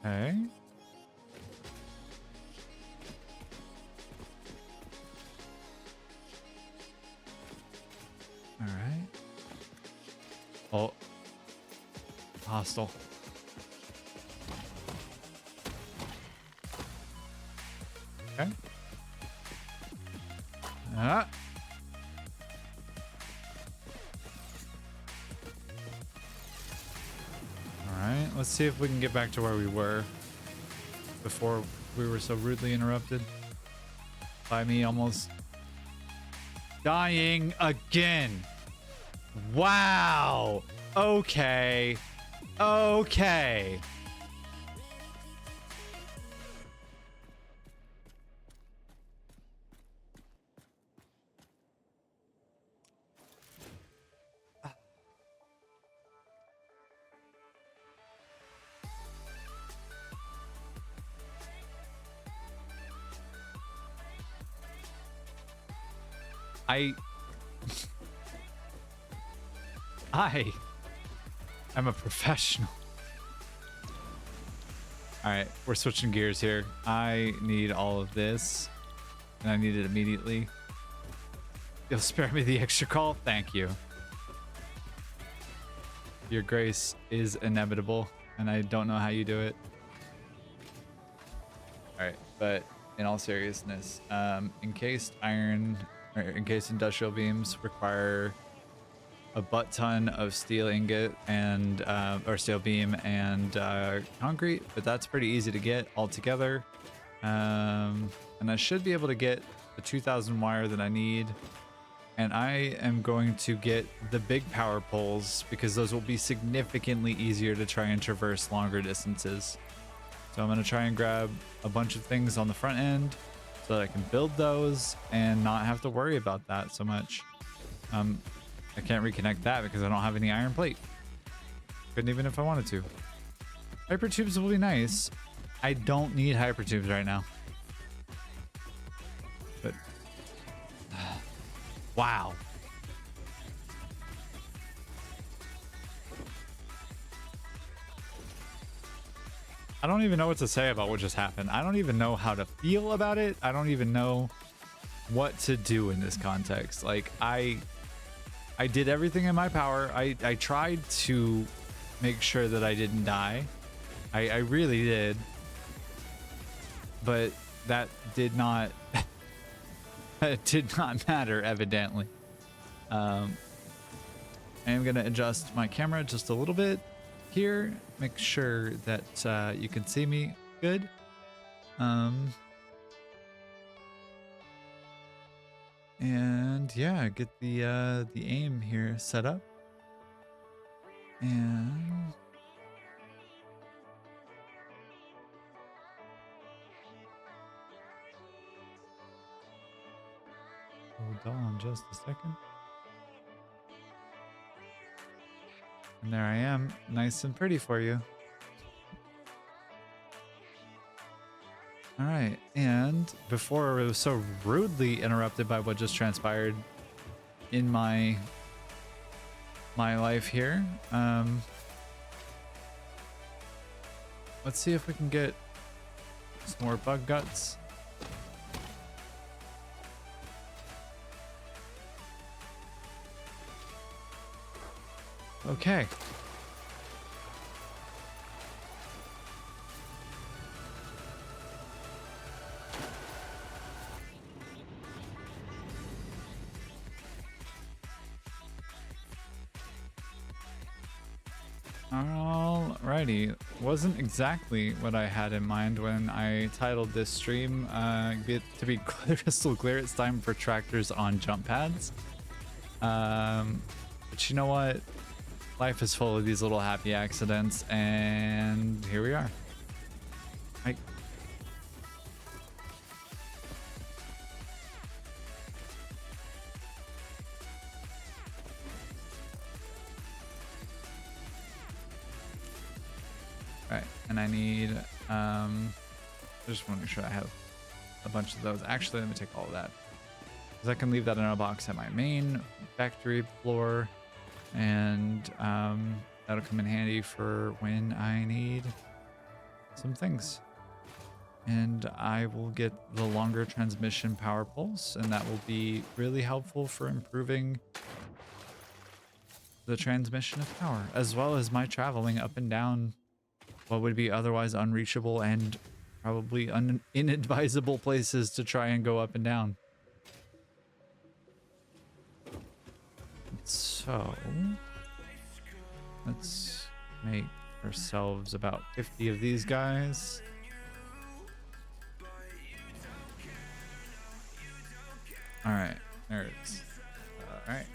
Okay. All right. Oh. Hostile. Okay. Ah. Alright, let's see if we can get back to where we were before we were so rudely interrupted by me almost dying again. Wow. Okay. Okay. I am a professional. All right, we're switching gears here. I need all of this, and I need it immediately. You'll spare me the extra call? Thank you. Your grace is inevitable, and I don't know how you do it. All right, but in all seriousness, encased iron or encased industrial beams require a butt ton of steel ingot and or steel beam and concrete, but that's pretty easy to get all together. And I should be able to get the 2000 wire that I need. And I am going to get the big power poles because those will be significantly easier to try and traverse longer distances. So I'm going to try and grab a bunch of things on the front end so that I can build those and not have to worry about that so much. I can't reconnect that because I don't have any iron plate. Couldn't even if I wanted to. Hyper tubes will be nice. I don't need hyper tubes right now. But wow. I don't even know what to say about what just happened. I don't even know how to feel about it. I don't even know what to do in this context. Like I did everything in my power. I tried to make sure that I didn't die. I really did. But that did not it did not matter, evidently. I am going to adjust my camera just a little bit here. Make sure that you can see me good. And yeah, get the aim here set up. And hold on just a second. And there I am, nice and pretty for you. All right, and before I was so rudely interrupted by what just transpired in my life here, let's see if we can get some more bug guts. Okay. Alrighty, wasn't exactly what I had in mind when I titled this stream. To be crystal clear, it's time for tractors on jump pads. But you know what? Life is full of these little happy accidents, and here we are. Right. Right, and I need I just want to make sure I have a bunch of those. Actually, let me take all of that, because I can leave that in a box at my main factory floor, and that'll come in handy for when I need some things. And I will get the longer transmission power poles, and that will be really helpful for improving the transmission of power, as well as my traveling up and down what would be otherwise unreachable and probably inadvisable places to try and go up and down. So let's make ourselves about 50 of these guys. All right, there it is. All right.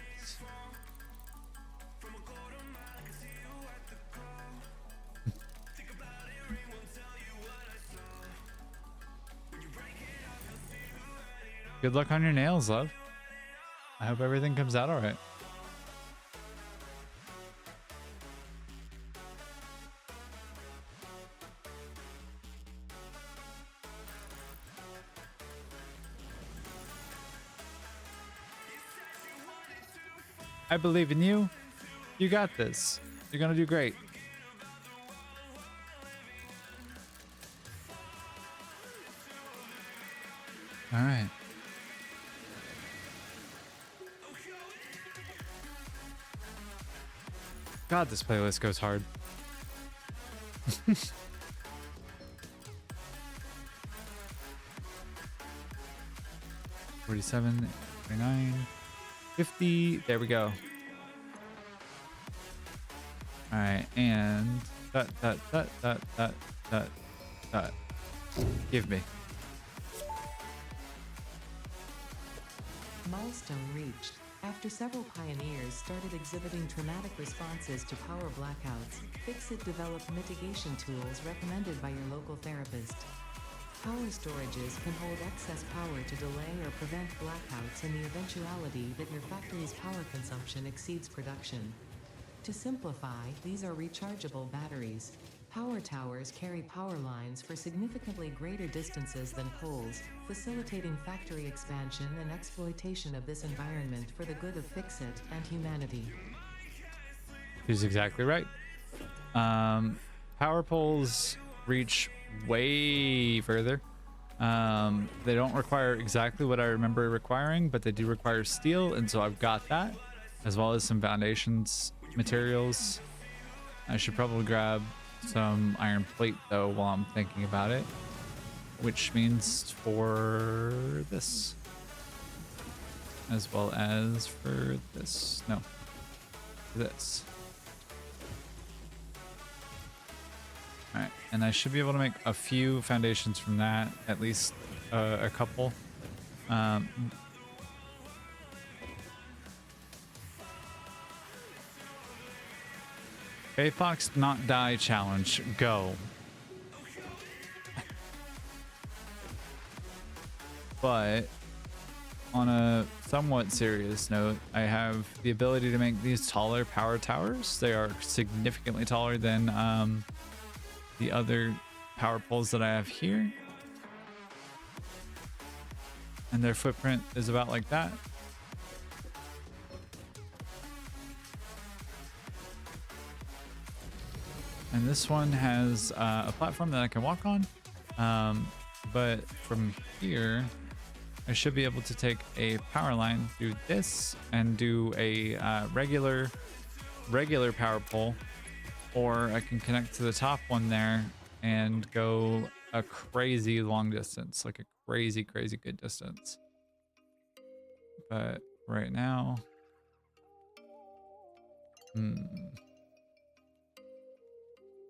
Good luck on your nails, love. I hope everything comes out all right. I believe in you. You got this. You're gonna do great. All right. God, this playlist goes hard. 47, 49, 50. There we go. All right, and that. Give me. Milestone reached. After several pioneers started exhibiting traumatic responses to power blackouts, Fixit developed mitigation tools recommended by your local therapist. Power storages can hold excess power to delay or prevent blackouts in the eventuality that your factory's power consumption exceeds production. To simplify, these are rechargeable batteries. Power towers carry power lines for significantly greater distances than poles, facilitating factory expansion and exploitation of this environment for the good of Fixit and humanity. He's exactly right. Power poles reach way further. They don't require exactly what I remember requiring, but they do require steel, and so I've got that, as well as some foundations materials. I should probably grab some iron plate though while I'm thinking about it, which means for this as well as for this. No, for this. All right, and I should be able to make a few foundations from that, at least a couple. Bayfox not die challenge, go. But on a somewhat serious note, I have the ability to make these taller power towers. They are significantly taller than the other power poles that I have here. And their footprint is about like that. And this one has a platform that I can walk on. But from here, I should be able to take a power line, do this, and do a regular power pole. Or I can connect to the top one there and go a crazy long distance, like a crazy good distance. But right now,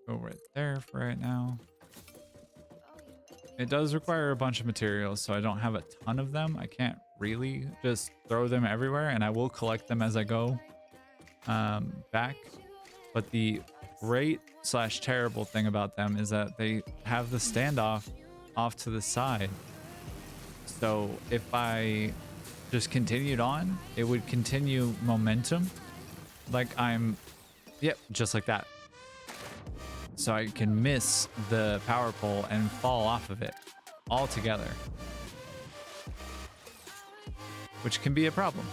Go right there for right now. It does require a bunch of materials, so I don't have a ton of them. I can't really just throw them everywhere, and I will collect them as I go back. But the great slash terrible thing about them is that they have the standoff off to the side. So if I just continued on, it would continue momentum. Like yep, just like that. So I can miss the power pole and fall off of it altogether, which can be a problem.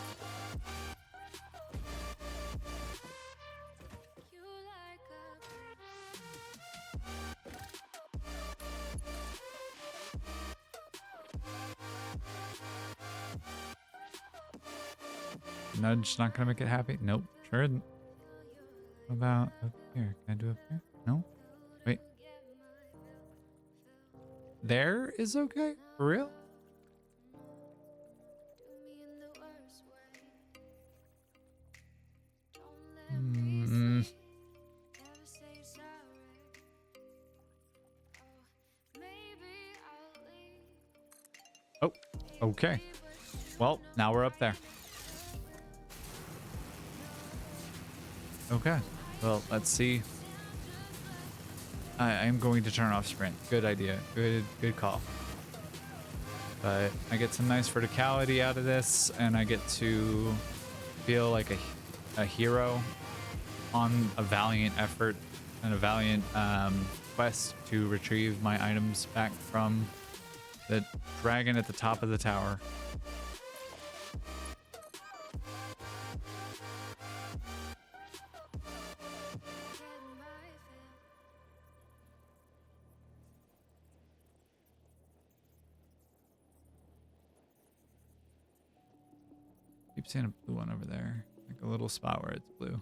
Nudge not gonna make it happy? Nope, sure isn't. What about up here? Can I do up here? No? Wait. There is okay? For real? Oh, okay. Well, now we're up there. Okay. Well, let's see. I am going to turn off sprint. Good idea. Good call. But I get some nice verticality out of this, and I get to feel like a hero on a valiant effort and a valiant quest to retrieve my items back from the dragon at the top of the tower. Keep seeing a blue one over there, like a little spot where it's blue.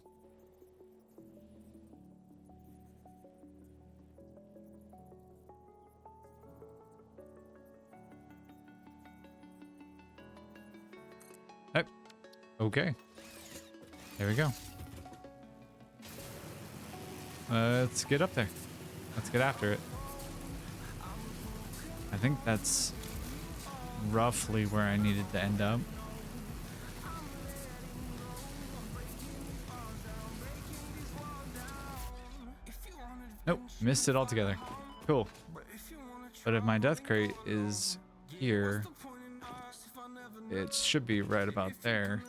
Hey. Okay. There we go. Let's get up there. Let's get after it. I think that's roughly where I needed to end up. Nope, missed it altogether. Cool. But if my death crate is here, it should be right about there.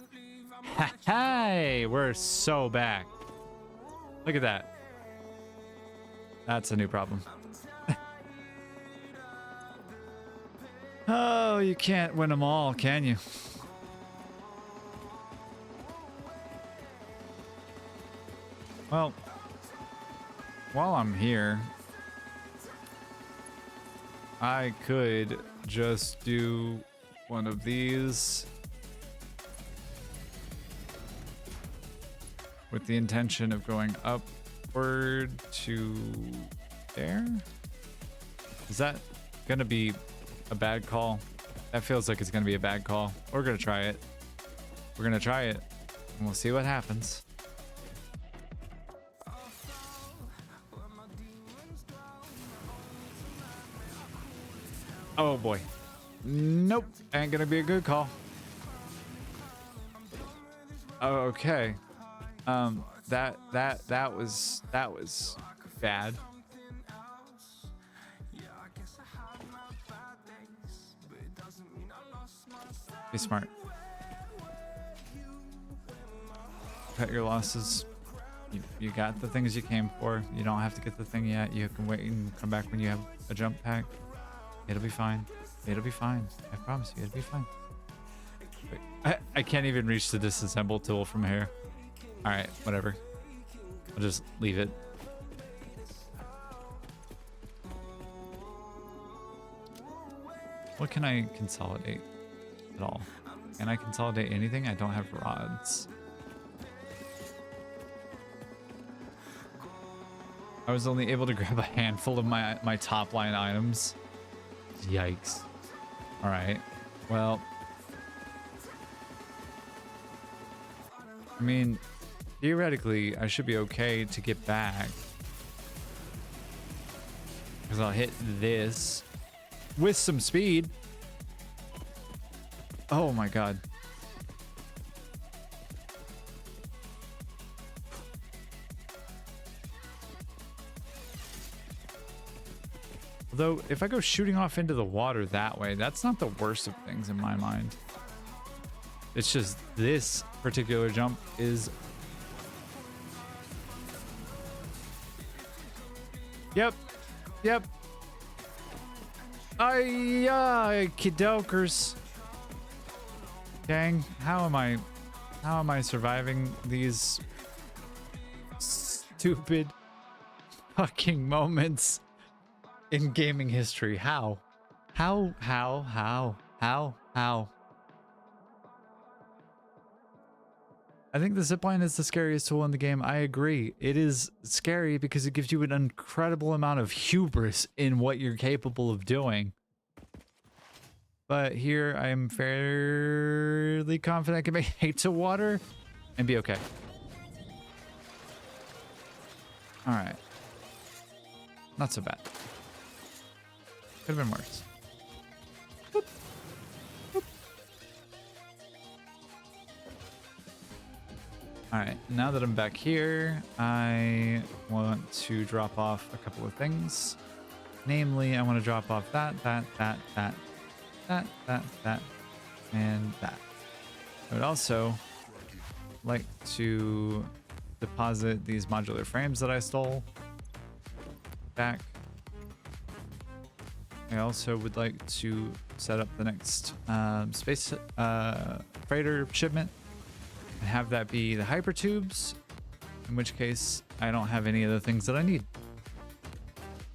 Hey, we're so back. Look at that. That's a new problem. Oh, you can't win them all, can you? Well, while I'm here, I could just do one of these with the intention of going upward to there. Is that gonna be a bad call? That feels like it's gonna be a bad call. We're gonna try it. We're gonna try it, and we'll see what happens. Oh boy. Nope. Ain't gonna be a good call. Okay. That was bad. Be smart. Cut your losses. You got the things you came for. You don't have to get the thing yet. You can wait and come back when you have a jump pack. It'll be fine. It'll be fine. I promise you, it'll be fine. Wait, I can't even reach the disassemble tool from here. Alright, whatever. I'll just leave it. What can I consolidate at all? Can I consolidate anything? I don't have rods. I was only able to grab a handful of my top line items. Yikes. All right. Well, I mean, theoretically, I should be okay to get back. Because I'll hit this with some speed. Oh my god. Although, if I go shooting off into the water that way, that's not the worst of things in my mind. It's just this particular jump is... Yep. Yep. Kidokers. Dang, how am I surviving these stupid fucking moments in gaming history? How? I think the zipline is the scariest tool in the game. I agree. It is scary because it gives you an incredible amount of hubris in what you're capable of doing. But here I am fairly confident I can make it to water and be okay. All right. Not so bad. Could have been worse. Boop. Boop. All right, now that I'm back here, I want to drop off a couple of things. Namely, I want to drop off that, and that. I would also like to deposit these modular frames that I stole back. I also would like to set up the next space freighter shipment and have that be the hypertubes, in which case I don't have any of the things that I need.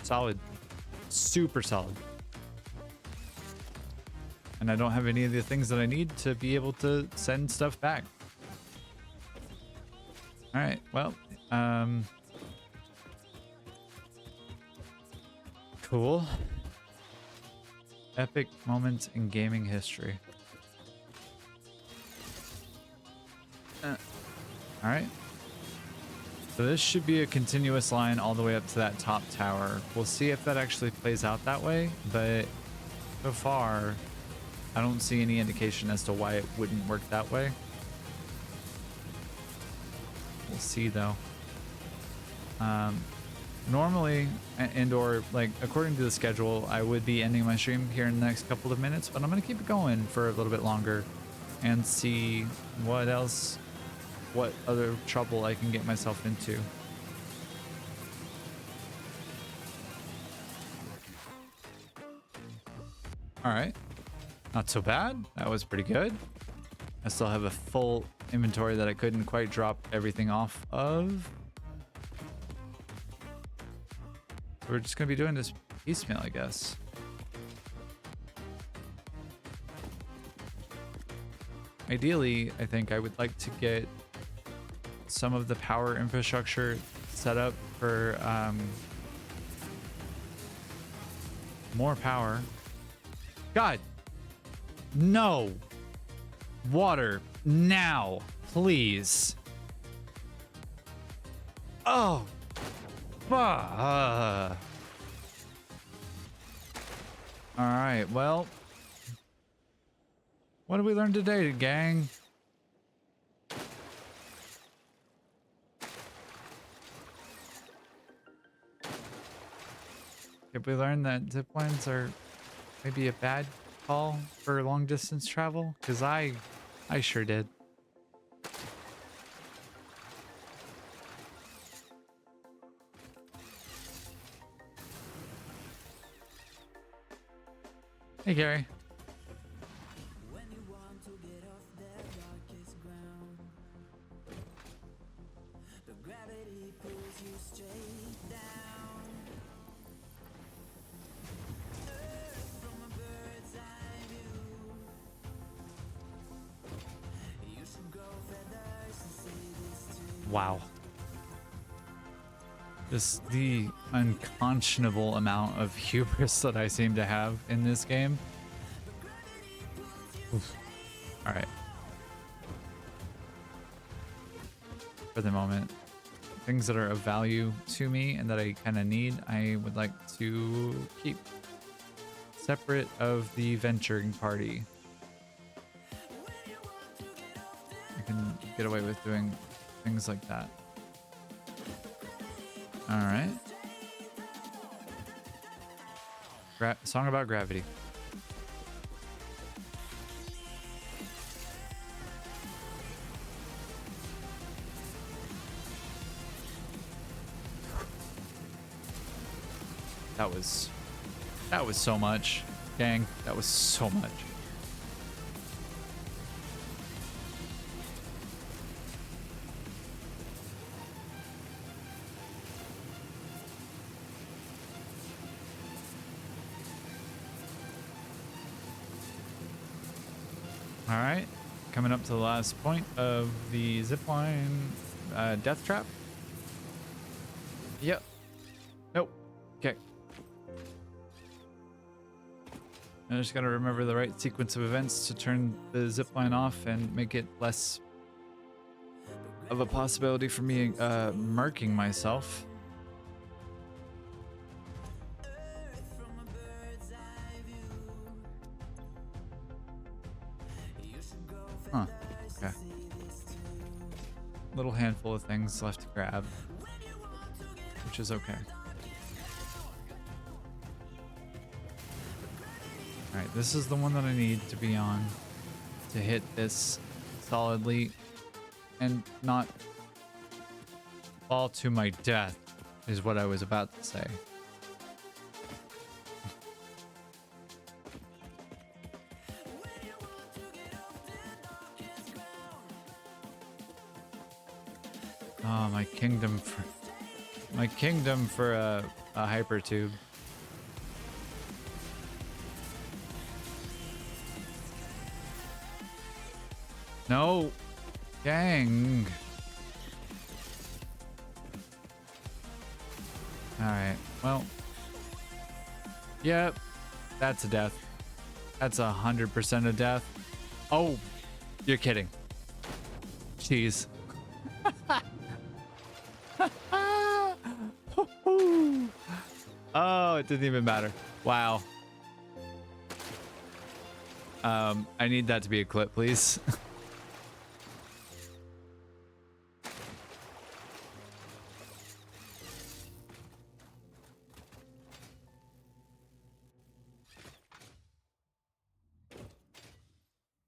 Solid. Super solid. And I don't have any of the things that I need to be able to send stuff back. All right, well, cool. Epic moments in gaming history. All right. So this should be a continuous line all the way up to that top tower. We'll see if that actually plays out that way, but so far, I don't see any indication as to why it wouldn't work that way. We'll see though. Normally, and/or like according to the schedule, I would be ending my stream here in the next couple of minutes, but I'm gonna keep it going for a little bit longer and see what else, what other trouble I can get myself into. All right, not so bad. That was pretty good. I still have a full inventory that I couldn't quite drop everything off of. We're just gonna be doing this piecemeal, I guess. Ideally, I think I would like to get some of the power infrastructure set up for more power. God, no. Water now, please. Oh. All right, well, what did we learn today, gang? Did we learn that zip lines are maybe a bad call for long distance travel? Because I sure did. Hey, Gary. Wow. Just the unconscionable amount of hubris that I seem to have in this game. Oof. All right. For the moment, things that are of value to me and that I kind of need, I would like to keep separate of the venturing party. I can get away with doing things like that. All right. Song about gravity. That was so much, gang. That was so much. All right, coming up to the last point of the zipline death trap. Yep. Nope. Okay. I just gotta remember the right sequence of events to turn the zipline off and make it less of a possibility for me marking myself. Huh. Okay. Little handful of things left to grab, which is okay. Alright, this is the one that I need to be on to hit this solidly and not fall to my death, is what I was about to say. Oh, my kingdom for a hyper tube. No, gang. All right, well, yep, that's a death. That's 100% a death. Oh, you're kidding. Jeez. Oh, it didn't even matter. Wow. I need that to be a clip, please.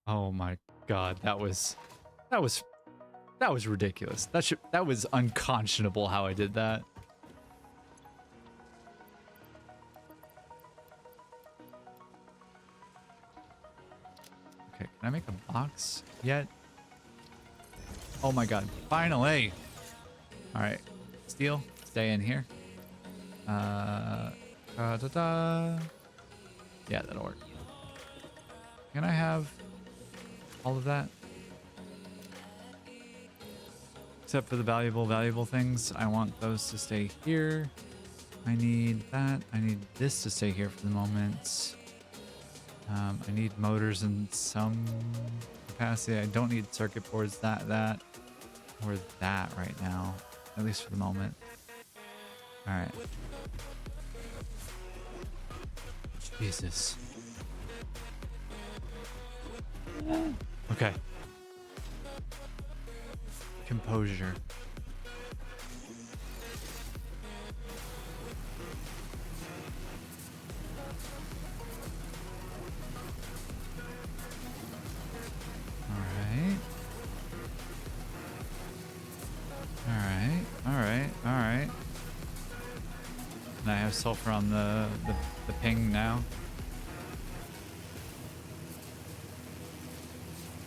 Oh my god, that was ridiculous. That was unconscionable how I did that. Okay, can I make a box yet? Oh my god, finally! Alright, steel, stay in here. Da-da-da. Yeah, that'll work. Can I have all of that? Except for the valuable things. I want those to stay here. I need that. I need this to stay here for the moment. I need motors in some capacity. I don't need circuit boards, that, or that right now. At least for the moment. Alright. Jesus. Okay. Composure. Alright. And I have sulfur on the ping now.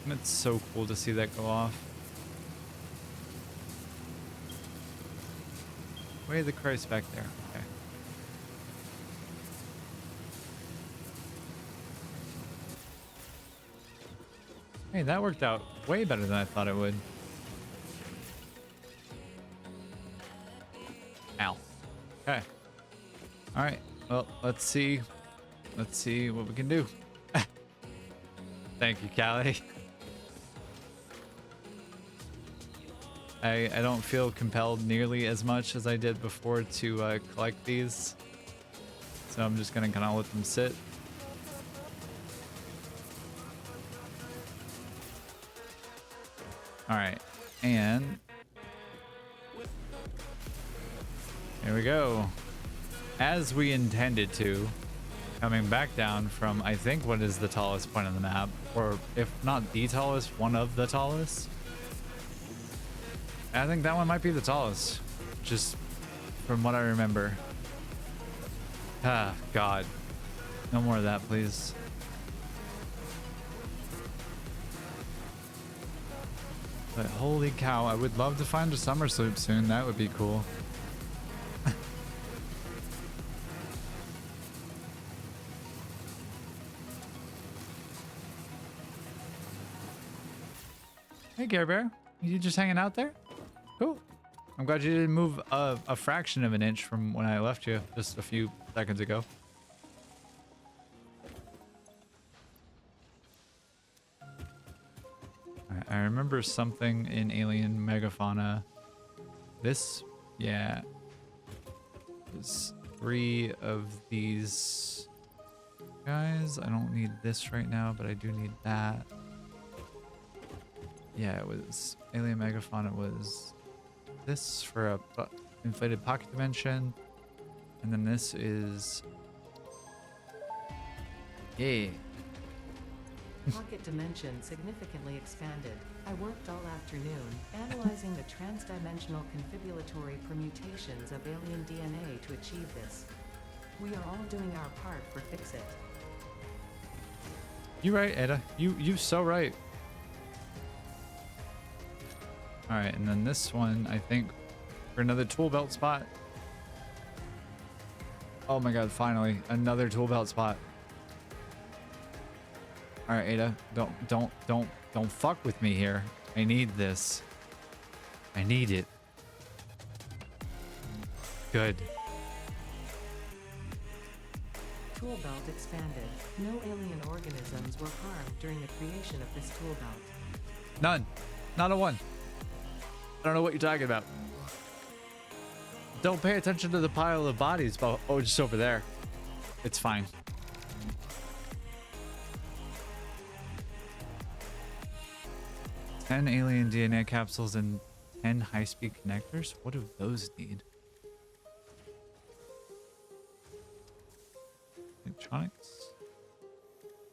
And it's so cool to see that go off. Way the Christ back there. Okay. Hey, that worked out way better than I thought it would. Ow. Okay. All right. Well, let's see. Let's see what we can do. Thank you, Callie. I don't feel compelled nearly as much as I did before to collect these. So I'm just gonna kind of let them sit. All right, and here we go. As we intended to, coming back down from, I think, what is the tallest point on the map, or if not the tallest, one of the tallest. I think that one might be the tallest, just from what I remember. Ah, God. No more of that, please. But holy cow, I would love to find a summer sloop soon. That would be cool. Hey, Care Bear. You just hanging out there? Cool. I'm glad you didn't move a fraction of an inch from when I left you just a few seconds ago. I remember something in Alien Megafauna. This, yeah. There's 3 of these guys. I don't need this right now, but I do need that. Yeah, it was Alien Megafauna was this for a inflated pocket dimension. And then this is... Yay. Pocket dimension significantly expanded. I worked all afternoon, analyzing the transdimensional confibulatory permutations of alien DNA to achieve this. We are all doing our part for Fix-It. You right, Ada. You so right. All right, and then this one, I think, for another tool belt spot. Oh my God! Finally, another tool belt spot. All right, Ada, don't fuck with me here. I need this. I need it. Good. Tool belt expanded. No alien organisms were harmed during the creation of this tool belt. None. Not a one. I don't know what you're talking about. Don't pay attention to the pile of bodies. Oh, just over there. It's fine. Ten alien DNA capsules and 10 high-speed connectors. What do those need? Electronics.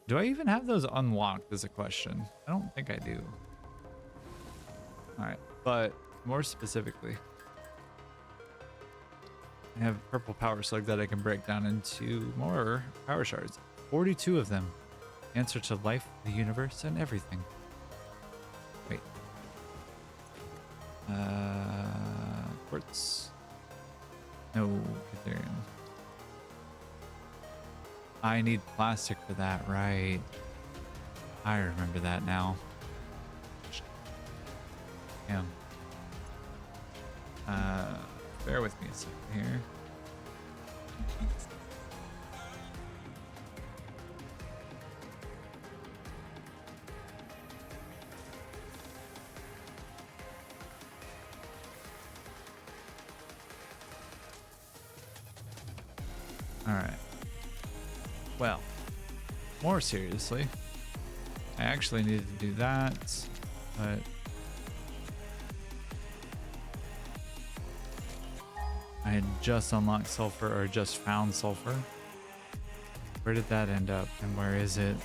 Do I even have those unlocked is a question. I don't think I do. All right, but more specifically, I have a purple power slug that I can break down into more power shards. 42 of them. Answer to life, the universe, and everything. Wait. Quartz. No, Ethereum. I need plastic for that, right? I remember that now. Damn. Bear with me a second here. All right. Well, more seriously, I actually needed to do that, but I had just unlocked sulfur, or just found sulfur. Where did that end up, and where is it?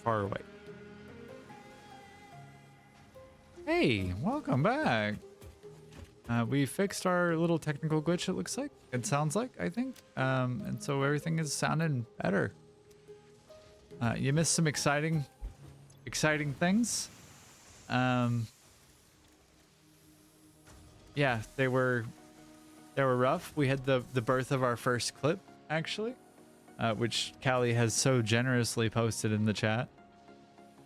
Far away. Hey, welcome back. We fixed our little technical glitch, it looks like. It sounds like, I think. And so everything is sounding better. You missed some exciting things. Yeah, they were rough. We had the birth of our first clip, actually. Which Callie has so generously posted in the chat.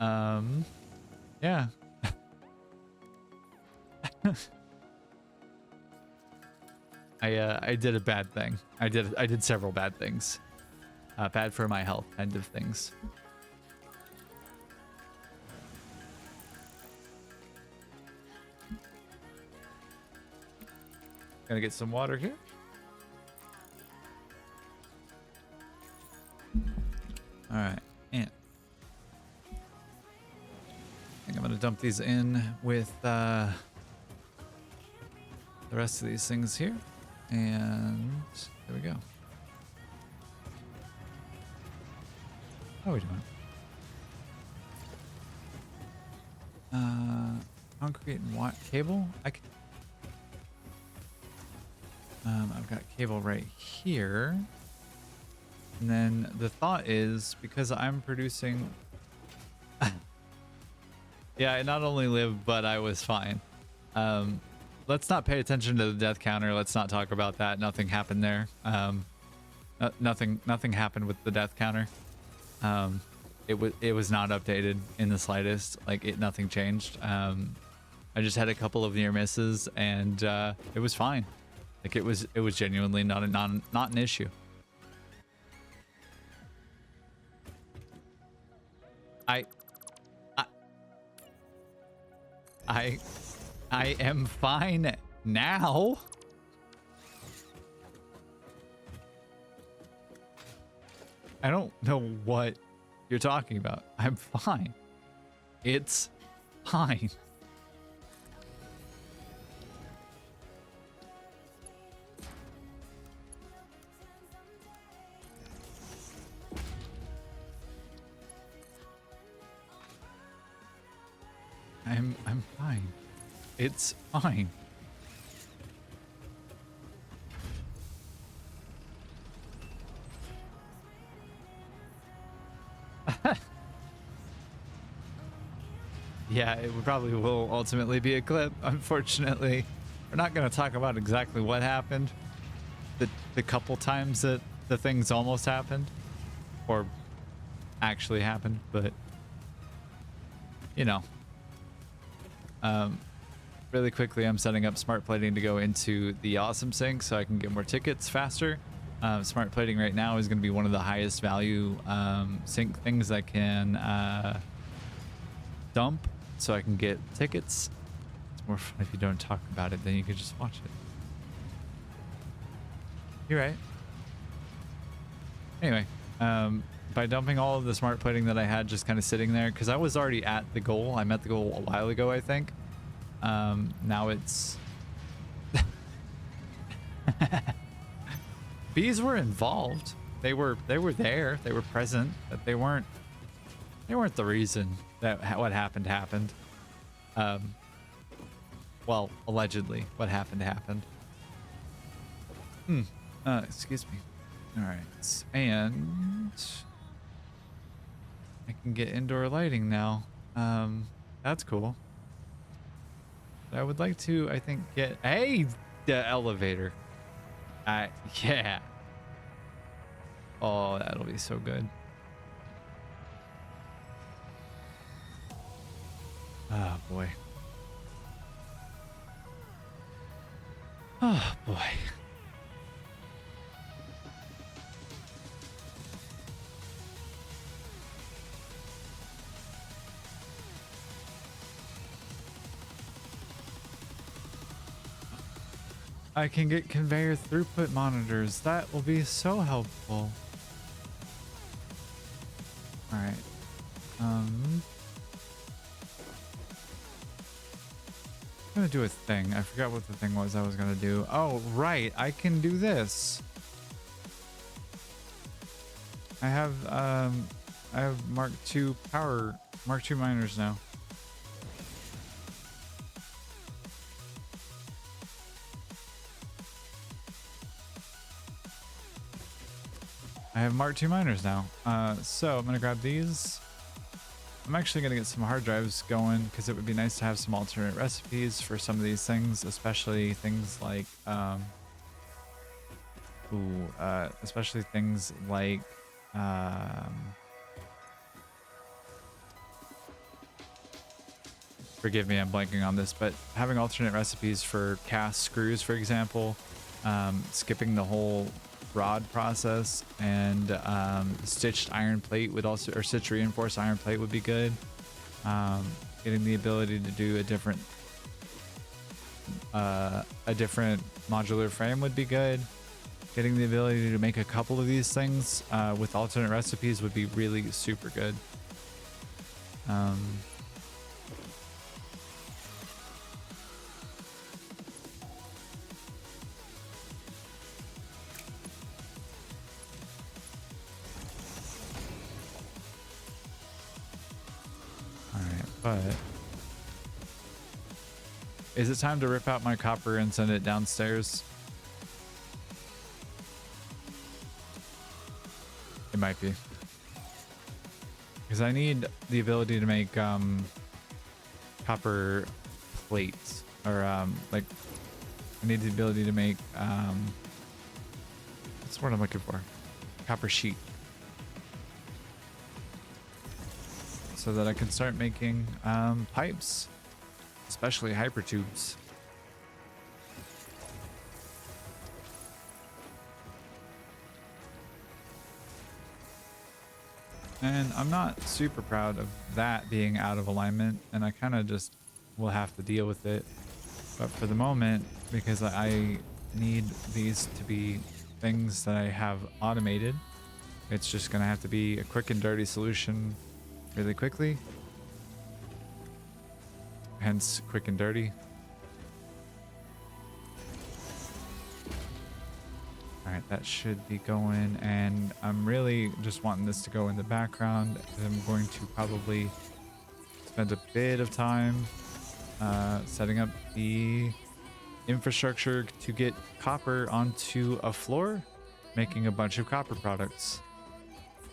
Yeah, I did a bad thing. I did several bad things. Bad for my health kind of things. Gonna get some water here. All right, and I think I'm gonna dump these in with the rest of these things here, and there we go. How are we doing? Concrete and watt cable. I can. I've got cable right here. And then the thought is, because I'm producing... yeah, I not only lived, but I was fine. Let's not pay attention to the death counter. Let's not talk about that. Nothing happened there. Nothing happened with the death counter. It was not updated in the slightest. Like, nothing changed. I just had a couple of near misses, and it was fine. Like, it was genuinely not an issue. I am fine now. I don't know what you're talking about. I'm fine. It's fine. I'm fine. It's fine. Yeah, it probably will ultimately be a clip. Unfortunately, we're not going to talk about exactly what happened. The couple times that the things almost happened, or actually happened, but you know. Really quickly, I'm setting up smart plating to go into the awesome sink so I can get more tickets faster. Smart plating right now is going to be one of the highest value sink things I can dump so I can get tickets. It's more fun if you don't talk about it, then you can just watch it. You're right. Anyway, by dumping all of the smart plating that I had just kind of sitting there, because I was already at the goal. I met the goal a while ago, I think. Now it's... Bees were involved. They were there. They were present, but they weren't the reason that what happened. Well, allegedly, what happened. Excuse me. All right, and I can get indoor lighting now. That's cool. But I would like to, I think, get the elevator. Yeah. Oh, that'll be so good. Oh boy. Oh boy. I can get conveyor throughput monitors. That will be so helpful. All right. I'm gonna do a thing. I forgot what the thing was I was gonna do. Oh, right. I can do this. I have Mark II miners now. I have Mark II miners now. So I'm gonna grab these. I'm actually gonna get some hard drives going because it would be nice to have some alternate recipes for some of these things, especially things like especially things like forgive me, I'm blanking on this, but having alternate recipes for cast screws, for example, skipping the whole rod process, and stitched iron plate would also, or stitch reinforced iron plate would be good. Getting the ability to do a different modular frame would be good. Getting the ability to make a couple of these things with alternate recipes would be really super good. But is it time to rip out my copper and send it downstairs? It might be, because I need the ability to make copper plates, or like I need the ability to make what's the word I'm looking for? Copper sheet. So that I can start making pipes, especially hypertubes. And I'm not super proud of that being out of alignment, and I kind of just will have to deal with it. But for the moment, because I need these to be things that I have automated, it's just gonna have to be a quick and dirty solution really quickly, hence quick and dirty. All right, that should be going, and I'm really just wanting this to go in the background. I'm going to probably spend a bit of time setting up the infrastructure to get copper onto a floor, making a bunch of copper products.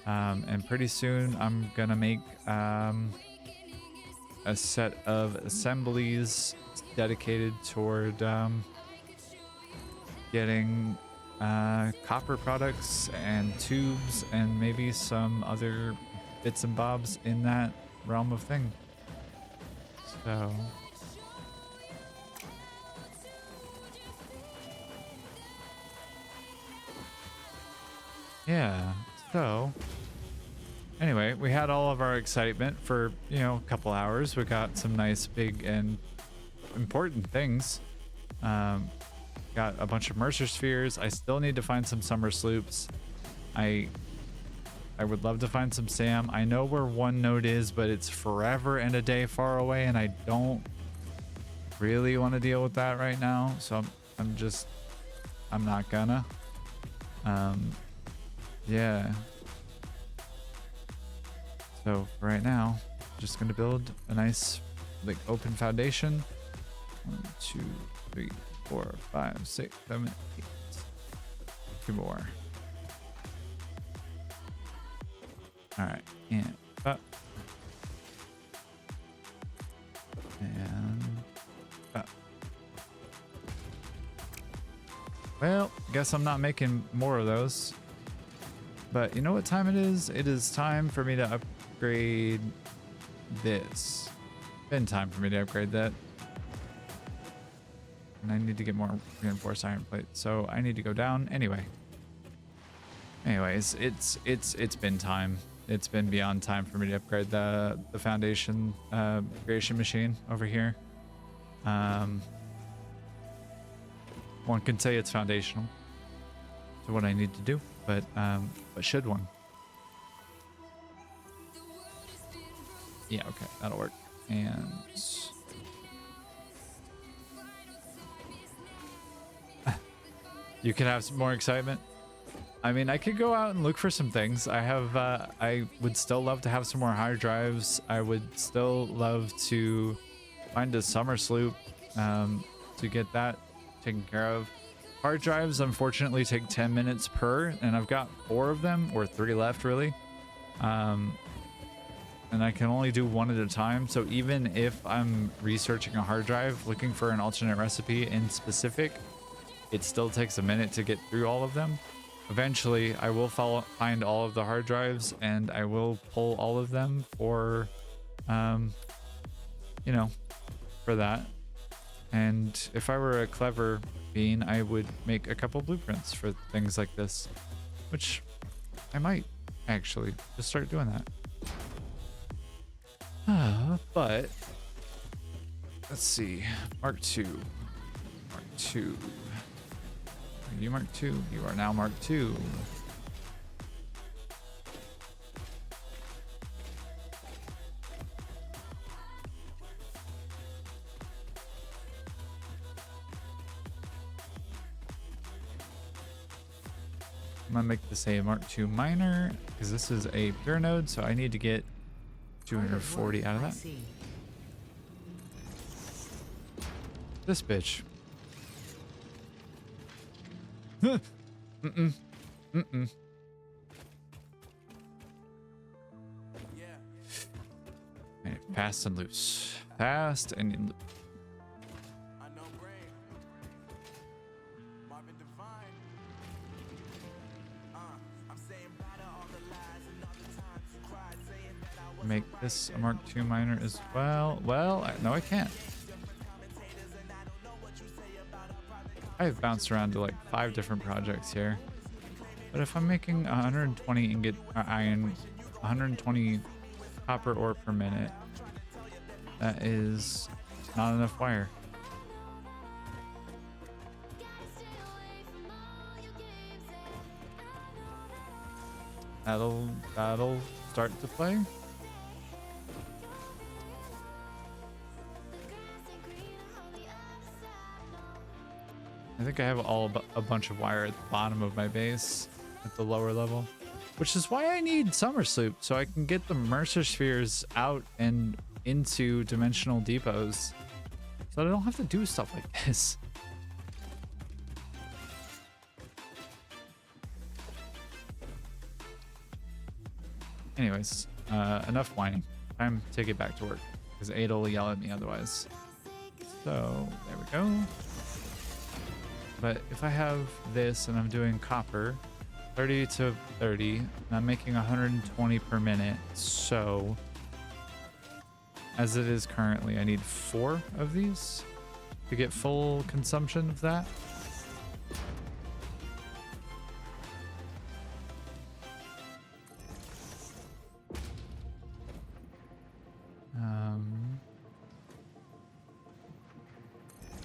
And pretty soon I'm gonna make a set of assemblies dedicated toward getting copper products and tubes and maybe some other bits and bobs in that realm of thing. So yeah, so anyway, we had all of our excitement for, you know, a couple hours. We got some nice big and important things. Got a bunch of Mercer spheres. I still need to find some summer sloops. I would love to find some SAM. I know where one node is, but it's forever and a day far away, and I don't really want to deal with that right now. So I'm not gonna. Yeah. So for right now, just gonna build a nice like open foundation. 1, 2, 3, 4, 5, 6, 7, 8. 2 more. All right, and up, and up. Well, guess I'm not making more of those. But you know what time it is? It is time for me to upgrade this. Been time for me to upgrade that. And I need to get more reinforced iron plate, so I need to go down anyway. Anyways, it's been time. It's been beyond time for me to upgrade the foundation creation machine over here. One can say it's foundational to what I need to do, but should one? Yeah, okay, that'll work. And you can have some more excitement. I mean, I could go out and look for some things. I would still love to have some more hard drives. I would still love to find a summer sloop to get that taken care of. Hard drives, unfortunately, take 10 minutes per, and I've got 4 of them, or 3 left, really. And I can only do one at a time. So even if I'm researching a hard drive, looking for an alternate recipe in specific, it still takes a minute to get through all of them. Eventually, I will find all of the hard drives, and I will pull all of them for, you know, for that. And if I were a clever being, I would make a couple blueprints for things like this, which I might actually just start doing that. But let's see. Mark II. Mark II. Are you Mark II? You are now Mark II. I'm gonna make this a Mark II minor because this is a pure node, so I need to get 240 out of that. This bitch. Mm-mm. Mm-mm. Okay, fast and loose. Fast and loose. Make this a Mark II minor as well. Well, no, I can't. I've bounced around to like 5 different projects here. But if I'm making 120 ingot iron, 120 copper ore per minute, that is not enough wire. That'll start to play. I think I have a bunch of wire at the bottom of my base at the lower level, which is why I need Summer Sloop, so I can get the Mercer spheres out and into dimensional depots so that I don't have to do stuff like this. Anyways, enough whining. Time to get back to work because Ada will yell at me otherwise. So there we go. But if I have this and I'm doing copper, 30 to 30, and I'm making 120 per minute, so as it is currently, I need 4 of these to get full consumption of that.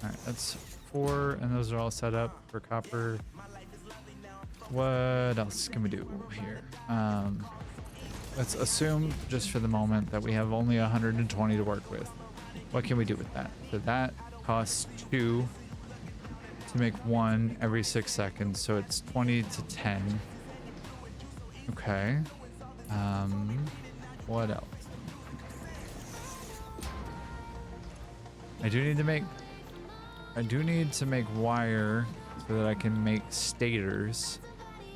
All right, that's 4, and those are all set up for copper. What else can we do here? Let's assume just for the moment that we have only 120 to work with. What can we do with that? So that costs 2 to make 1 every 6 seconds, so it's 20 to 10. Okay. What else? I do need to make wire so that I can make stators,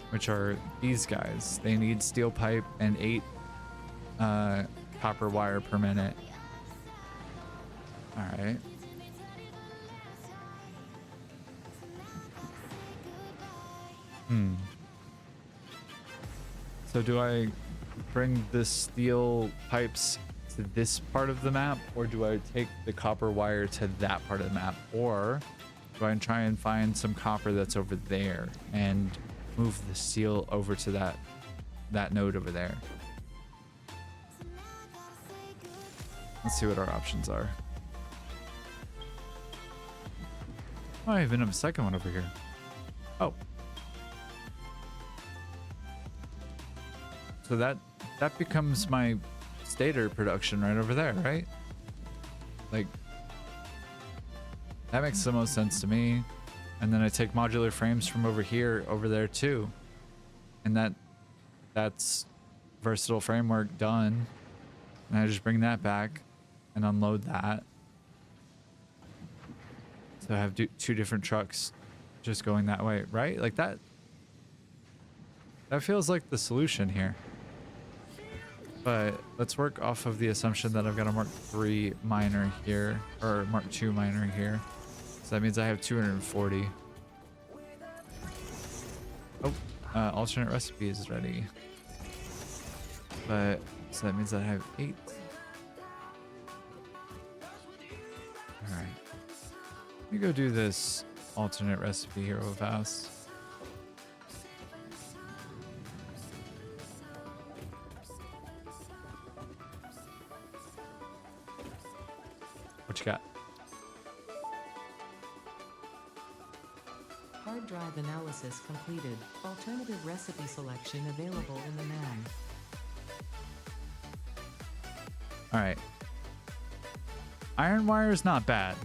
which are these guys. They need steel pipe and 8 copper wire per minute. All right. So do I bring the steel pipes to this part of the map, or do I take the copper wire to that part of the map, or do I try and find some copper that's over there and move the steel over to that node over there? Let's see what our options are. Oh, I even have a second one over here. Oh, so that becomes my stator production right over there, right? Like, that makes the most sense to me. And then I take modular frames from over here over there too, and that's versatile framework done. And I just bring that back and unload that, so I have 2 different trucks just going that way, right? Like that feels like the solution here. But let's work off of the assumption that I've got a Mark III miner here, or Mark II miner here. So that means I have 240. Oh, alternate recipes is ready. But, so that means I have 8. Let me go do this alternate recipe here real fast. What you got? Hard drive analysis completed. Alternative recipe selection available in the man. All right. Iron wire is not bad.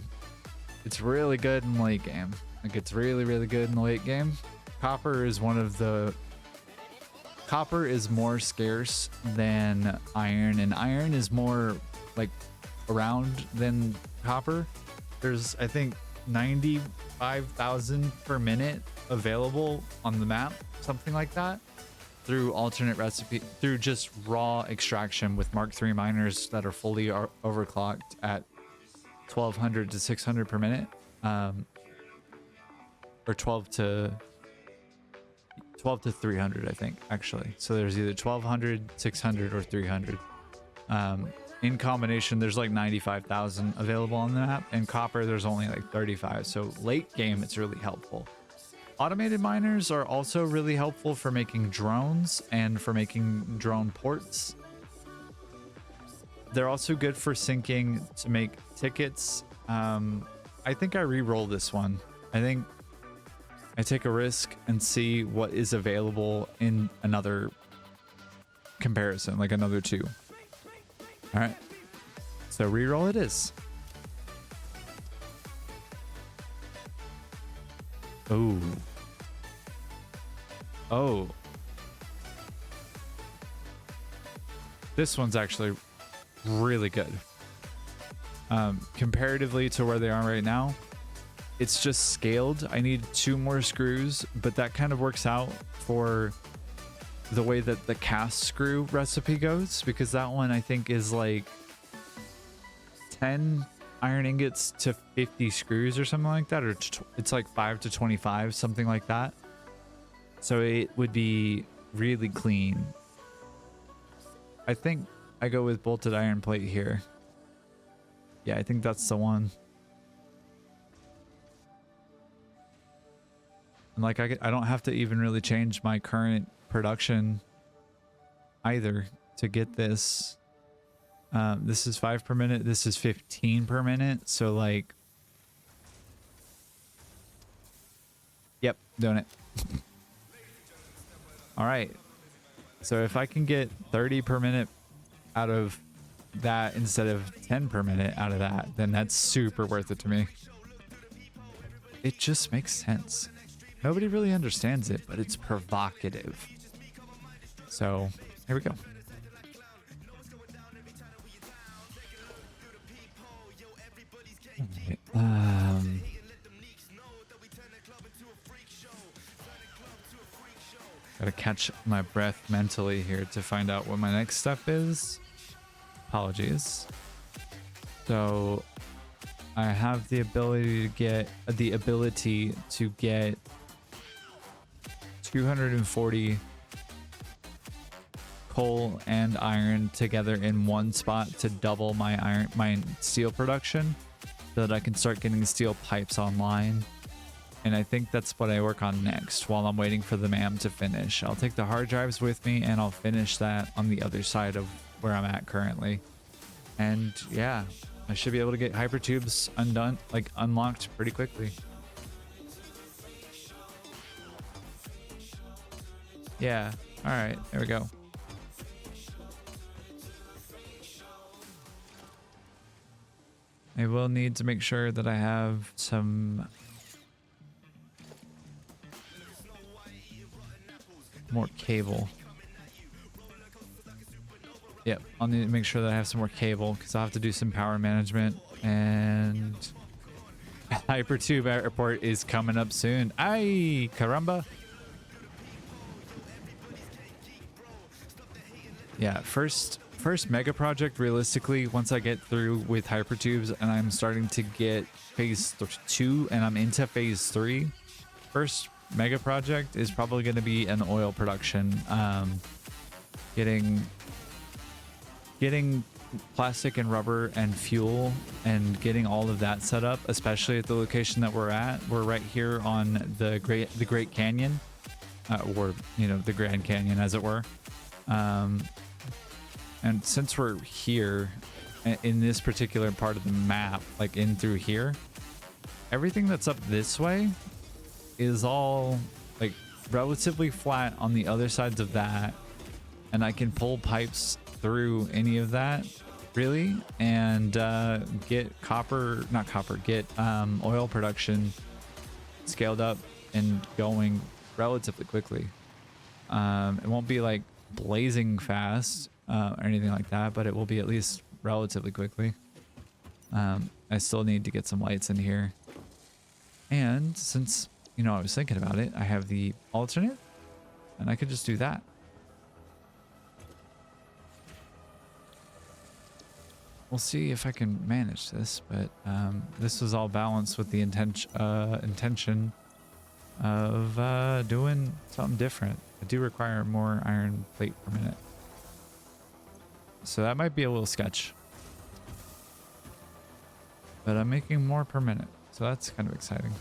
It's really good in the late game. Like, it's really, really good in the late game. Copper is one of the... Copper is more scarce than iron, and iron is more, like, around than copper. There's, I think, 95,000 per minute available on the map, something like that, through alternate recipe, through just raw extraction with Mark III miners that are fully overclocked at 1200 to 600 per minute, or 12 to 300, I think, actually. So there's either 1200, 600, or 300. In combination, there's like 95,000 available on the map, and copper there's only like 35. So late game, it's really helpful. Automated miners are also really helpful for making drones and for making drone ports. They're also good for syncing to make tickets. I think I re-roll this one. I think I take a risk and see what is available in another comparison, like another two. All right, so re-roll it is. Oh. Oh. This one's actually really good. Comparatively to where they are right now, it's just scaled. I need 2 more screws, but that kind of works out for the way that the cast screw recipe goes, because that one I think is like 10 iron ingots to 50 screws or something like that, or it's like 5 to 25, something like that. So it would be really clean. I think I go with bolted iron plate here. Yeah, I think that's the one. And like I don't have to even really change my current production either to get this. This is 5 per minute. This is 15 per minute. So like, yep, doing it. All right. So if I can get 30 per minute out of that instead of 10 per minute out of that, then that's super worth it to me. It just makes sense. Nobody really understands it, but it's provocative. So here we go. Okay. Gotta catch my breath mentally here to find out what my next step is. Apologies. So I have the ability to get 240 coal and iron together in one spot to double my steel production, so that I can start getting steel pipes online. And I think that's what I work on next while I'm waiting for the MAM to finish. I'll take the hard drives with me and I'll finish that on the other side of where I'm at currently. And yeah, I should be able to get hypertubes unlocked pretty quickly. Yeah, all right, there we go. I will need to make sure that I have some more cable. Yep, I'll need to make sure that I have some more cable because I'll have to do some power management, and Hypertube Airport is coming up soon. Ay, caramba. Yeah, first mega project realistically, once I get through with hypertubes and I'm starting to get phase 2 and I'm into phase 3, first mega project is probably going to be an oil production. Getting plastic and rubber and fuel and getting all of that set up, especially at the location that we're at. We're right here on the Great Canyon, or you know, the Grand Canyon, as it were. And since we're here in this particular part of the map, like in through here, everything that's up this way is all like relatively flat on the other sides of that, and I can pull pipes through any of that really, and get oil production scaled up and going relatively quickly. It won't be like blazing fast or anything like that, but it will be at least relatively quickly. I still need to get some lights in here, and since, you know, I was thinking about it, I have the alternate and I could just do that. We'll see if I can manage this, but this was all balanced with the intention of doing something different. I do require more iron plate per minute, so that might be a little sketch, but I'm making more per minute, so that's kind of exciting.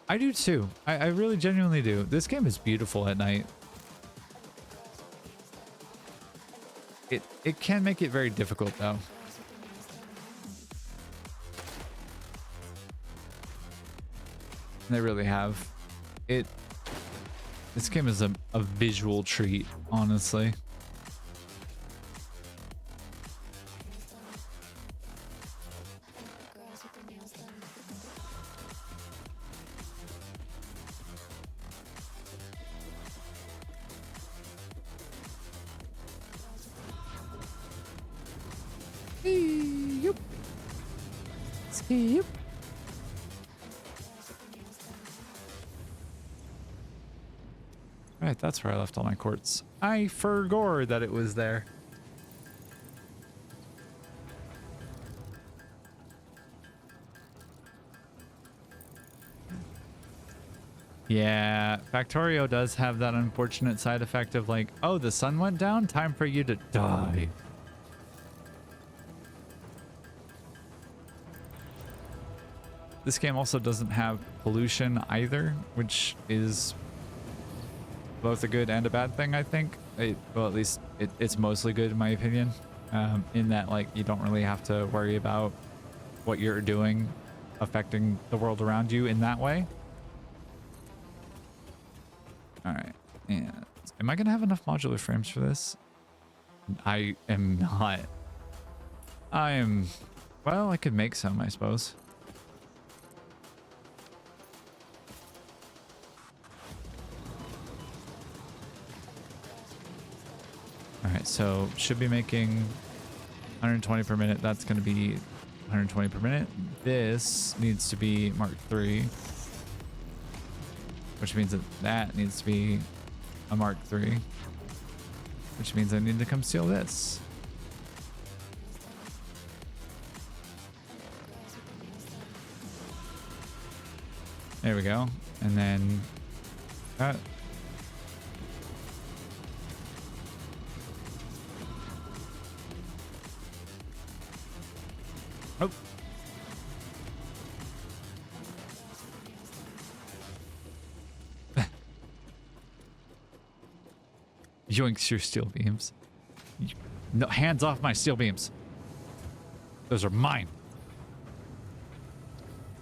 I do too. I really genuinely do. This game is beautiful at night. It can make it very difficult though. They really have. This game is a visual treat, honestly. Yep. Right, that's where I left all my quartz. I forgot that it was there. Yeah, Factorio does have that unfortunate side effect of like, oh, the sun went down, time for you to die. This game also doesn't have pollution either, which is both a good and a bad thing, I think. Well, at least it's mostly good in my opinion, in that like you don't really have to worry about what you're doing affecting the world around you in that way. All right, and am I gonna have enough modular frames for this? I am not. Well, I could make some, I suppose. All right, so should be making 120 per minute. That's going to be 120 per minute. This needs to be Mark III, which means that that needs to be a Mark III, which means I need to come steal this. There we go. And then that. Oh. Yoinks your steel beams. No, hands off my steel beams. Those are mine.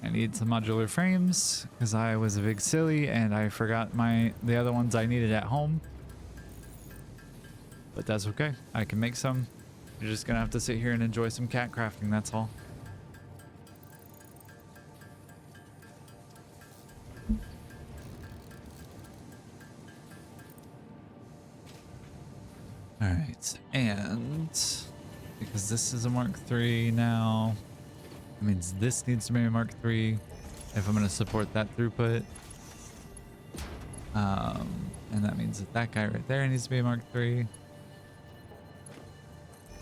I need some modular frames because I was a big silly and I forgot the other ones I needed at home. But that's okay. I can make some. You're just gonna have to sit here and enjoy some cat crafting, that's all. Alright, and because this is a Mark III now, it means this needs to be a Mark III if I'm going to support that throughput. And that means that that guy right there needs to be a Mark III.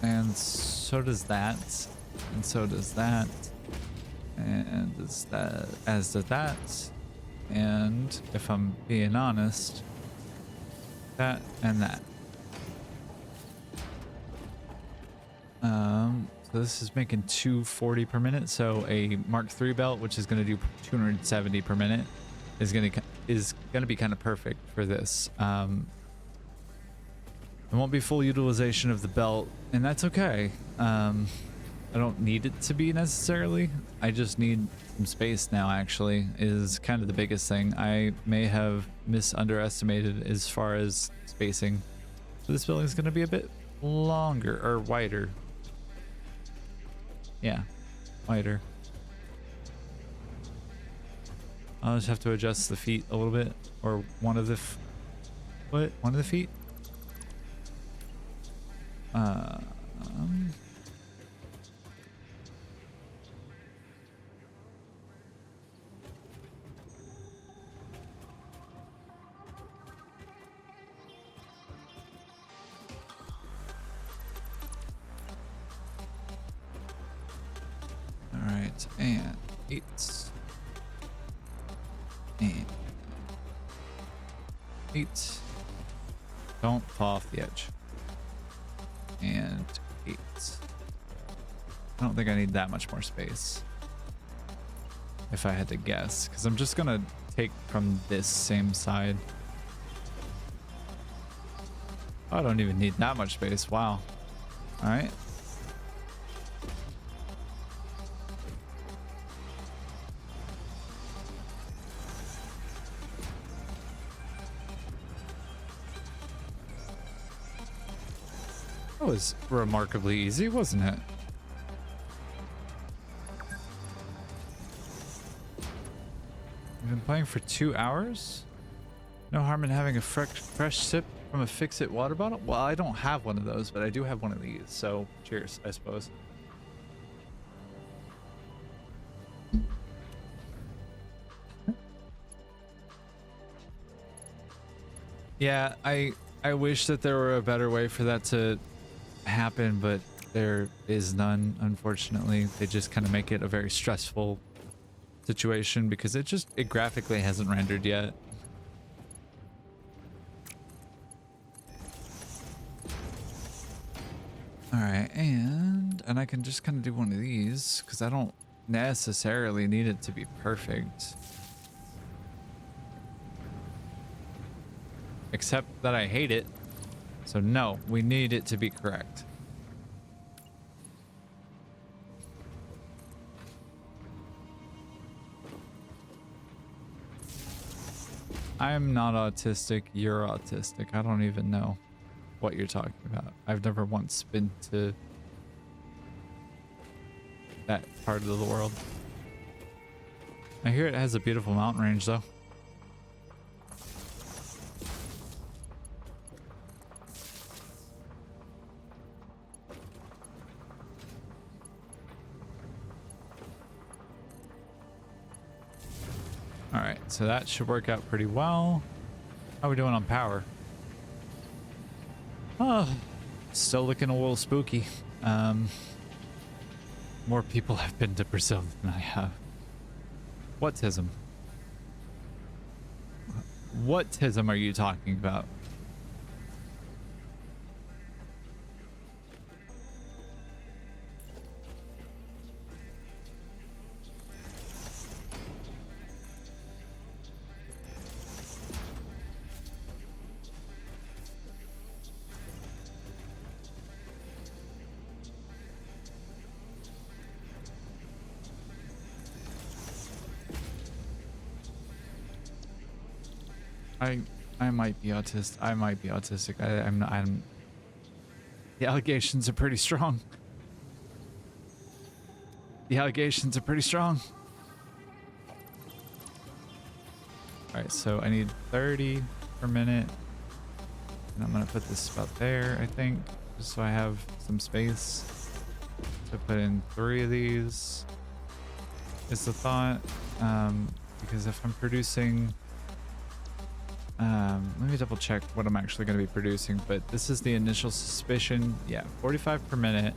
And so does that. And so does that. And does that, as does that. And if I'm being honest, That and that. So this is making 240 per minute. So a Mark III belt, which is going to do 270 per minute, is going to be kind of perfect for this. It won't be full utilization of the belt, and that's okay. I don't need it to be necessarily. I just need some space now, actually, is kind of the biggest thing. I may have underestimated as far as spacing. So this building is going to be a bit longer or wider. Yeah, wider. I'll just have to adjust the feet a little bit, or one of the one of the feet. All right, and 8. And 8. Don't fall off the edge. And 8. I don't think I need that much more space, if I had to guess, because I'm just gonna take from this same side. I don't even need that much space. Wow. All right. That was remarkably easy, wasn't it? We've been playing for 2 hours? No harm in having a fresh sip from a fix-it water bottle? Well, I don't have one of those, but I do have one of these, so cheers, I suppose. Yeah, I wish that there were a better way for that to happen, but there is none, unfortunately. They just kind of make it a very stressful situation because it graphically hasn't rendered yet. All right, and I can just kind of do one of these because I don't necessarily need it to be perfect. Except that I hate it. So no, we need it to be correct. I'm not autistic, you're autistic. I don't even know what you're talking about. I've never once been to that part of the world. I hear it has a beautiful mountain range though. All right, so that should work out pretty well. How are we doing on power? Oh, still looking a little spooky. More people have been to Brazil than I have. What tism? What tism are you talking about? I might be autistic. I might be autistic. I'm. The allegations are pretty strong. The allegations are pretty strong. All right, so I need 30 per minute, and I'm gonna put this about there, I think, just so I have some space to put in 3 of these. Is the thought, because if I'm producing. Let me double check what I'm actually going to be producing, but this is the initial suspicion. Yeah, 45 per minute.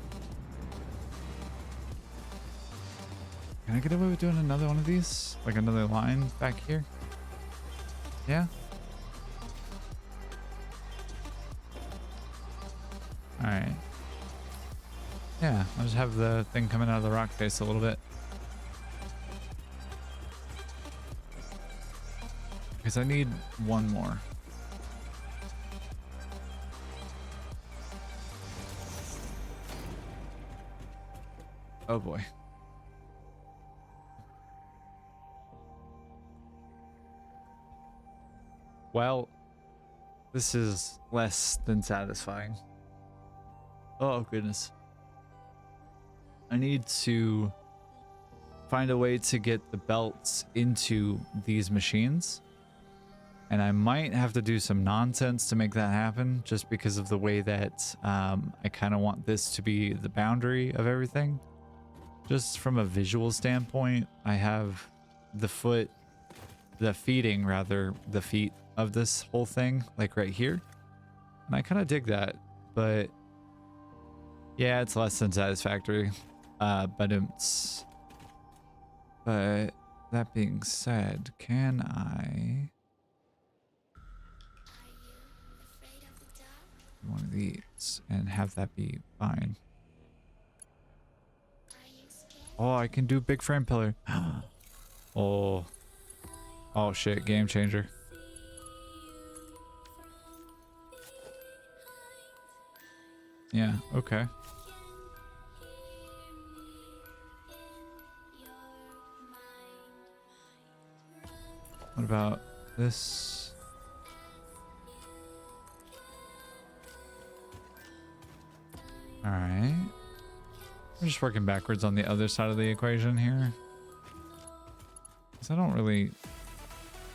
Can I get away with doing another one of these? Like another line back here? Yeah? All right. Yeah, I'll just have the thing coming out of the rock face a little bit. Because I need one more. Oh boy. Well, this is less than satisfying. Oh goodness. I need to find a way to get the belts into these machines. And I might have to do some nonsense to make that happen, just because of the way that I kind of want this to be the boundary of everything. Just from a visual standpoint, I have the feet of this whole thing, like right here. And I kind of dig that, but yeah, it's less than satisfactory. But that being said, can I... one of these and have that be fine. Oh, I can do big frame pillar. Oh shit, game changer. Yeah, okay. What about this? All right. We're just working backwards on the other side of the equation here. Because I don't really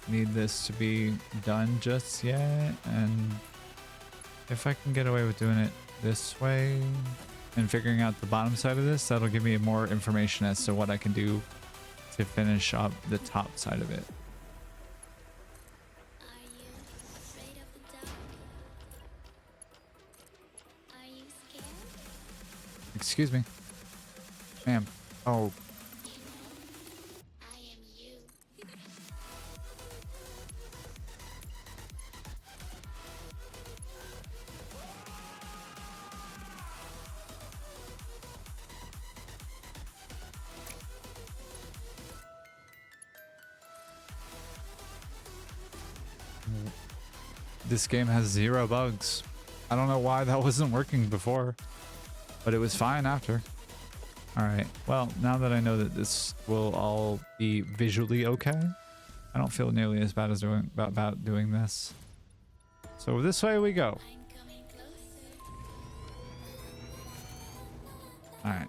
need this to be done just yet. And if I can get away with doing it this way and figuring out the bottom side of this, that'll give me more information as to what I can do to finish up the top side of it. Excuse me. Ma'am. Oh. This game has 0 bugs. I don't know why that wasn't working before, but it was fine after. All right, well, now that I know that this will all be visually okay, I don't feel nearly as bad as about doing this. So this way we go. All right.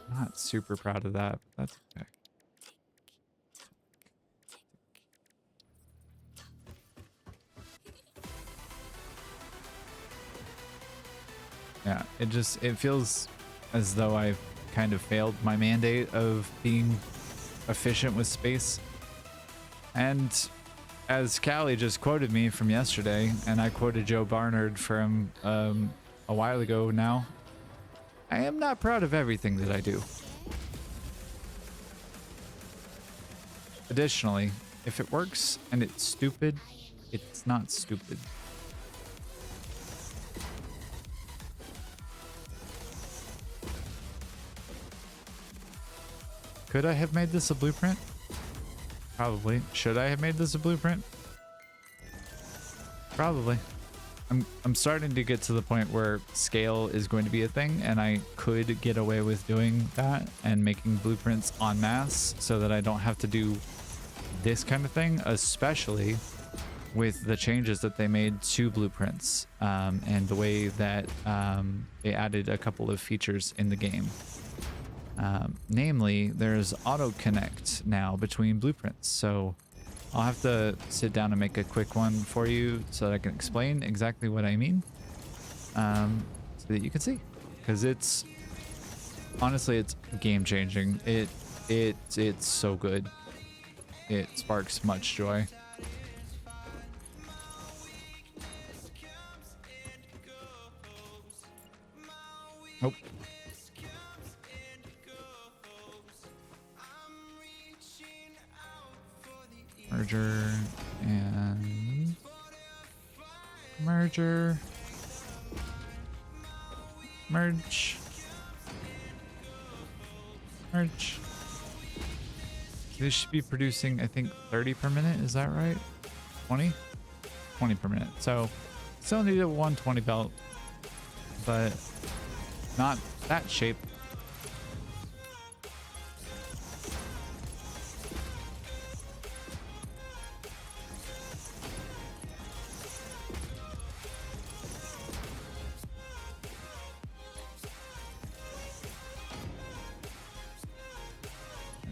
Not super proud of that, but that's okay. Yeah, it feels as though I've kind of failed my mandate of being efficient with space. And as Callie just quoted me from yesterday, and I quoted Joe Barnard from a while ago now, I am not proud of everything that I do. Additionally, if it works and it's stupid, it's not stupid. Could I have made this a blueprint? Probably. Should I have made this a blueprint? Probably. I'm starting to get to the point where scale is going to be a thing, and I could get away with doing that and making blueprints en masse so that I don't have to do this kind of thing, especially with the changes that they made to blueprints and the way that they added a couple of features in the game. Namely, there's auto connect now between blueprints, so I'll have to sit down and make a quick one for you so that I can explain exactly what I mean, so that you can see, because it's honestly, it's game changing. It's so good. It sparks much joy. Nope. merger and merger, merge, merge. This should be producing, I think, 30 per minute. Is that right? 20? 20 per minute. So still need a 120 belt, but not that shape.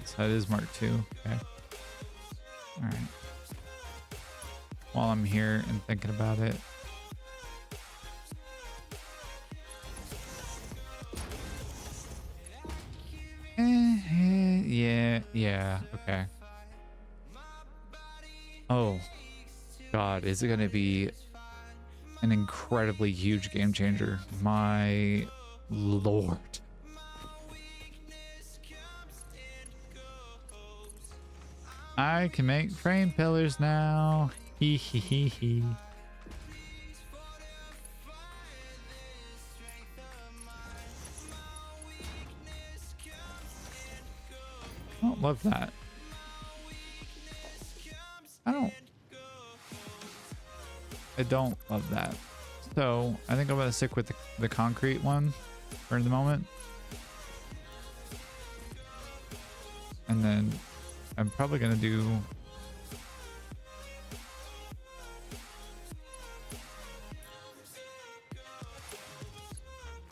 So that is Mark II. Okay. All right. While I'm here and thinking about it, yeah, okay. Oh God, is it gonna be an incredibly huge game changer? My Lord. I can make frame pillars now. Hee hee hee hee. I don't love that. I don't love that. So I think I'm gonna stick with the concrete one for the moment. And then I'm probably gonna do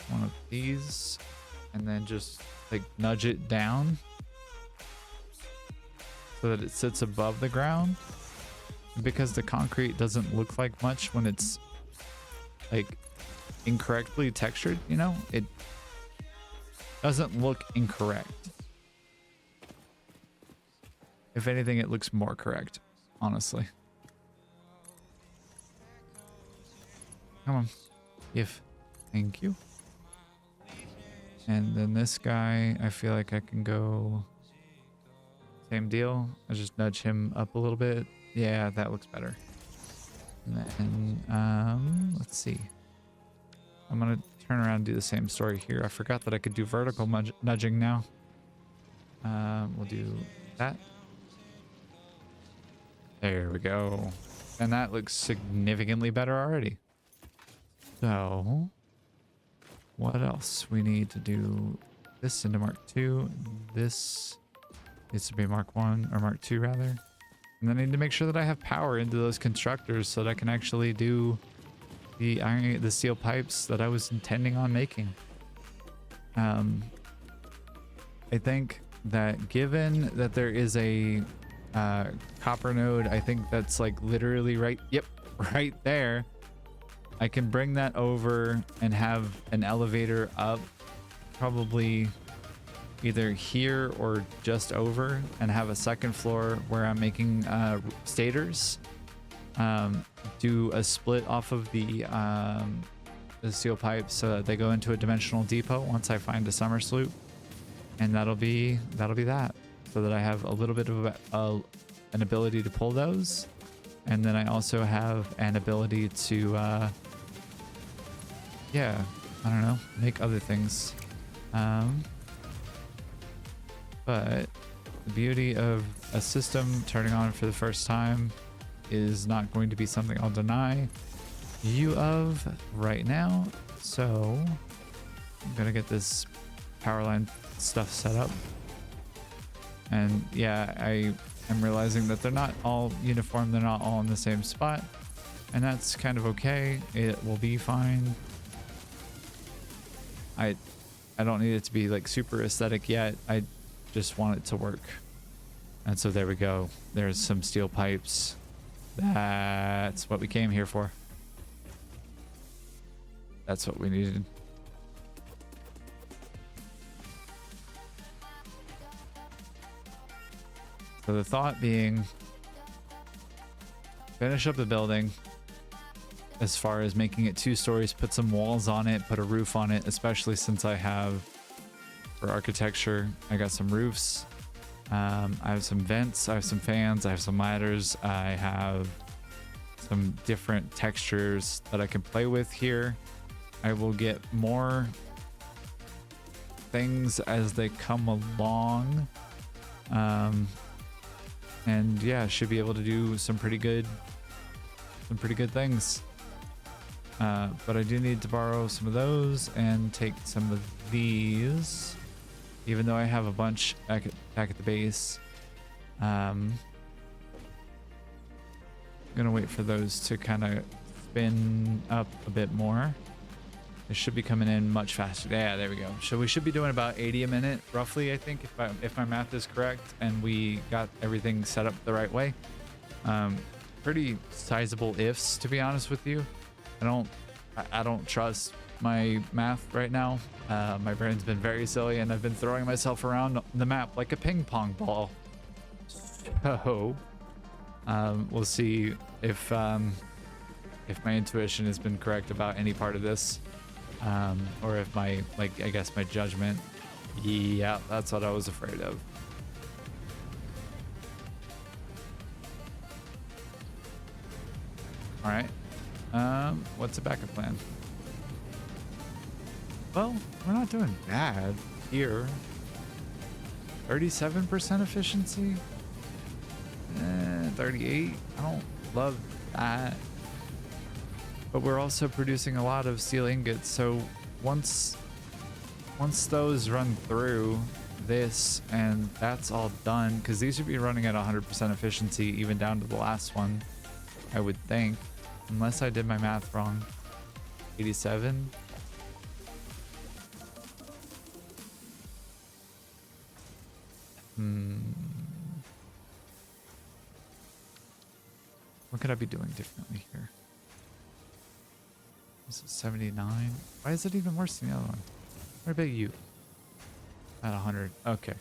one of these and then just like nudge it down so that it sits above the ground. Because the concrete doesn't look like much when it's like incorrectly textured, you know, it doesn't look incorrect. If anything, it looks more correct, honestly. Come on. Thank you. And then this guy, I feel like I can go same deal. I just nudge him up a little bit. Yeah, that looks better. And then, let's see. I'm gonna turn around and do the same story here. I forgot that I could do vertical nudging now. We'll do that. There we go. And that looks significantly better already. So, what else? We need to do this into Mark II. This needs to be Mark 1 or Mark 2 rather. And then I need to make sure that I have power into those constructors so that I can actually do the steel pipes that I was intending on making. I think that given that there is a copper node, I think that's like literally right there. I can bring that over and have an elevator up probably either here or just over and have a second floor where I'm making stators. Do a split off of the steel pipes so that they go into a dimensional depot once I find a summer sloop, and that'll be that, so that I have a little bit of an ability to pull those, and then I also have an ability to I don't know, make other things. But the beauty of a system turning on for the first time is not going to be something I'll deny you of right now. So I'm gonna get this power line stuff set up. And yeah, I am realizing that they're not all uniform, they're not all in the same spot. And that's kind of okay. It will be fine. I don't need it to be like super aesthetic yet. I just want it to work. And so there we go. There's some steel pipes. That's what we came here for. That's what we needed. So the thought being, finish up the building as far as making it 2 stories, put some walls on it, put a roof on it, especially since I have, for architecture, I got some roofs. I have some vents, I have some fans, I have some ladders, I have some different textures that I can play with here. I will get more things as they come along. And yeah, should be able to do some pretty good things. But I do need to borrow some of those and take some of these, even though I have a bunch back at the base. I'm gonna wait for those to kind of spin up a bit more. It should be coming in much faster. Yeah, there we go. So we should be doing about 80 a minute, roughly, I think, if my math is correct, and we got everything set up the right way. Pretty sizable ifs, to be honest with you. I don't trust my math right now. My brain's been very silly, and I've been throwing myself around the map like a ping pong ball. So we'll see if my intuition has been correct about any part of this. Or if my, I guess my judgment. Yeah, that's what I was afraid of. All right. What's the backup plan? Well, we're not doing bad here. 37% efficiency? 38? I don't love that. But we're also producing a lot of steel ingots, so once those run through this and that's all done, because these should be running at 100% efficiency even down to the last one, I would think, unless I did my math wrong. 87. What could I be doing differently here? This is 79. Why is it even worse than the other one? What about you? At 100. Okay.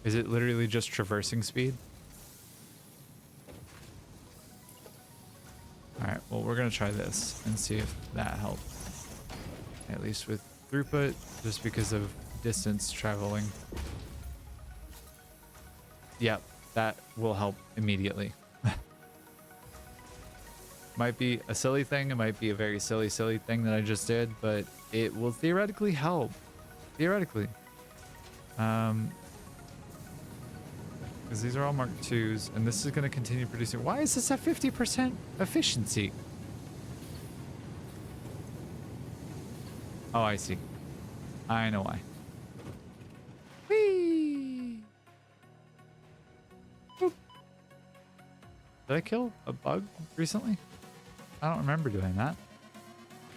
Is it literally just traversing speed? Alright, well, we're going to try this and see if that helps. At least with throughput, just because of distance traveling. Yep, that will help immediately. Might be a silly thing, it might be a very silly thing that I just did, but it will theoretically help. Theoretically. Because these are all Mark IIs, and this is going to continue producing. Why is this at 50% efficiency? Oh, I see. I know why. Whee! Boop. Did I kill a bug recently? I don't remember doing that.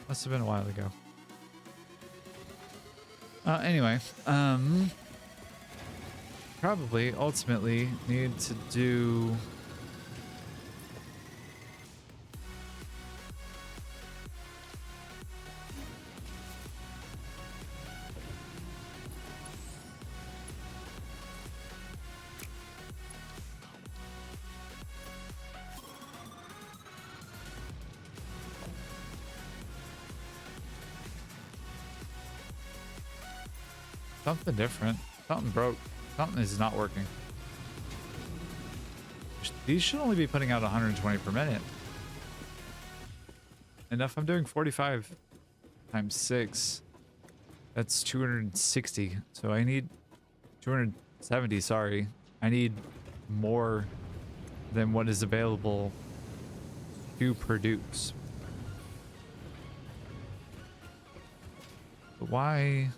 Must have been a while ago. Anyway, probably ultimately need to do something different. Something broke. Something is not working. These should only be putting out 120 per minute. And if I'm doing 45 times 6, that's 260. So I need 270, sorry. I need more than what is available to produce. But why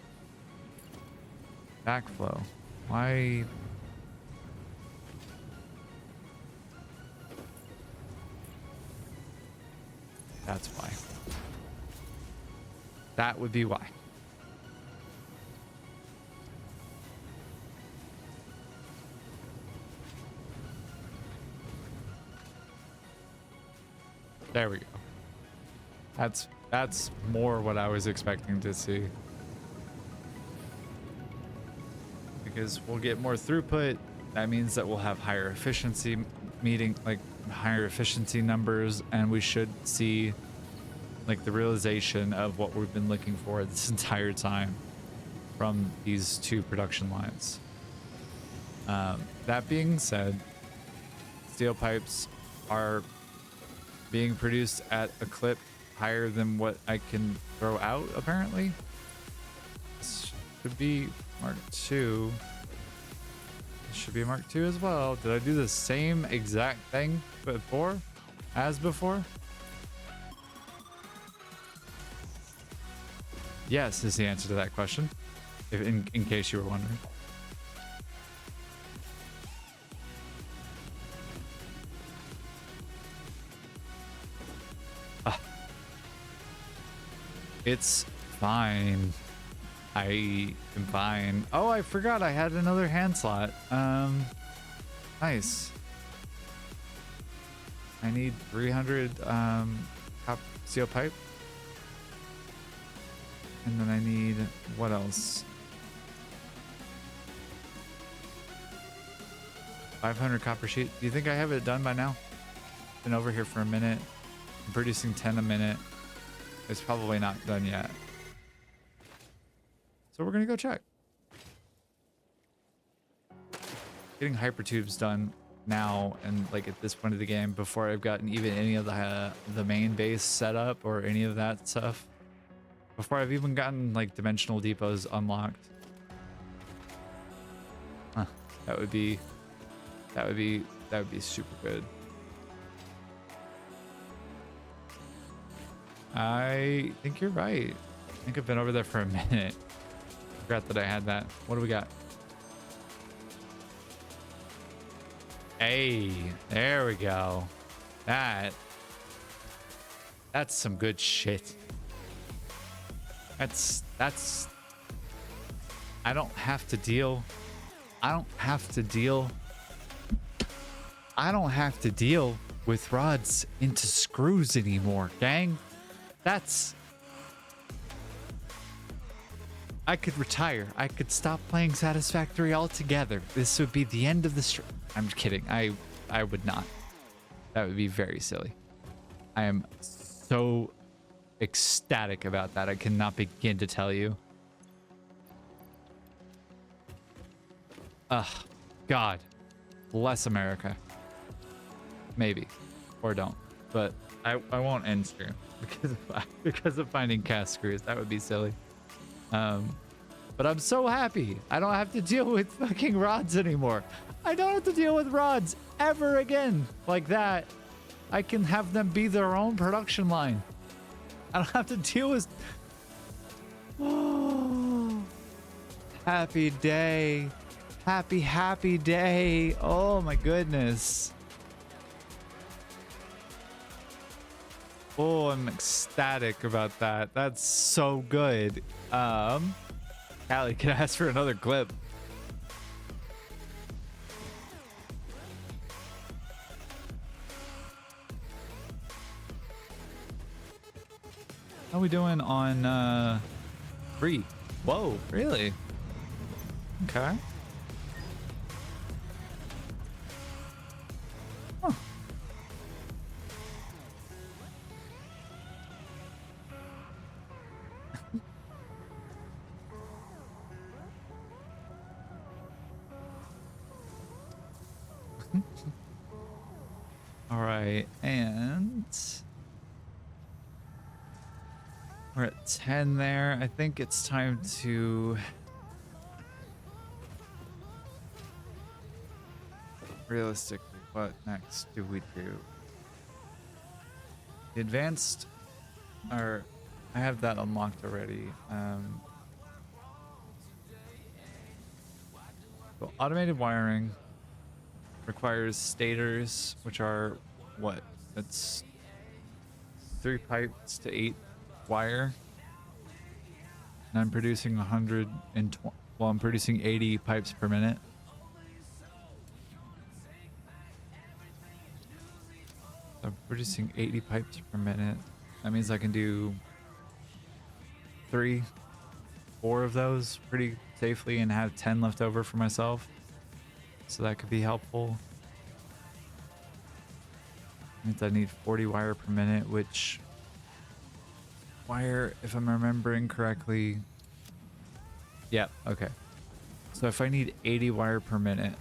backflow? Why? That's why. That would be why. There we go. That's more what I was expecting to see. Because we'll get more throughput. That means that we'll have higher efficiency higher efficiency numbers, and we should see like the realization of what we've been looking for this entire time. from these two production lines. That being said, steel pipes are being produced at a clip higher than what I can throw out, apparently. This should be Mark II. This should be Mark II as well. Did I do the same exact thing before? As before? Yes is the answer to that question, if in case you were wondering. It's fine. I am fine. Oh, I forgot I had another hand slot. Nice. I need 300 steel pipe. And then I need, what else? 500 copper sheet. Do you think I have it done by now? Been over here for a minute. I'm producing 10 a minute. It's probably not done yet. So we're gonna go check. Getting hypertubes done now and like at this point of the game before I've gotten even any of the main base set up or any of that stuff. Before I've even gotten like dimensional depots unlocked. Huh, that would be super good. I think you're right. I think I've been over there for a minute. Forgot that I had that. What do we got? Hey, there we go. That's some good shit. That's I don't have to deal with rods into screws anymore, gang. I could retire. I could stop playing Satisfactory altogether. This would be the end of the stream. I'm kidding. I would not. That would be very silly. I am so ecstatic about that. I cannot begin to tell you. Ugh. God. Bless America. Maybe. Or don't. But I won't end stream because of finding cast screws. That would be silly. But I'm so happy. I don't have to deal with fucking rods anymore. I don't have to deal with rods ever again like that. I can have them be their own production line. I don't have to deal with... Oh, happy day. Happy day. Oh my goodness. Oh, I'm ecstatic about that. That's so good. Callie, can I ask for another clip? How are we doing on 3? Whoa, really? Okay. Huh. All right, and we're at 10 there. I think it's time to realistically, what next do we do? The advanced, or I have that unlocked already. So automated wiring requires stators, which are what? It's 3 pipes to 8 wire. And I'm producing 120. Well, I'm producing 80 pipes per minute. I'm producing 80 pipes per minute. That means I can do 3, 4 of those pretty safely and have 10 left over for myself. So that could be helpful. Means I need 40 wire per minute, which wire, if I'm remembering correctly, Yeah, okay. So if I need 80 wire per minute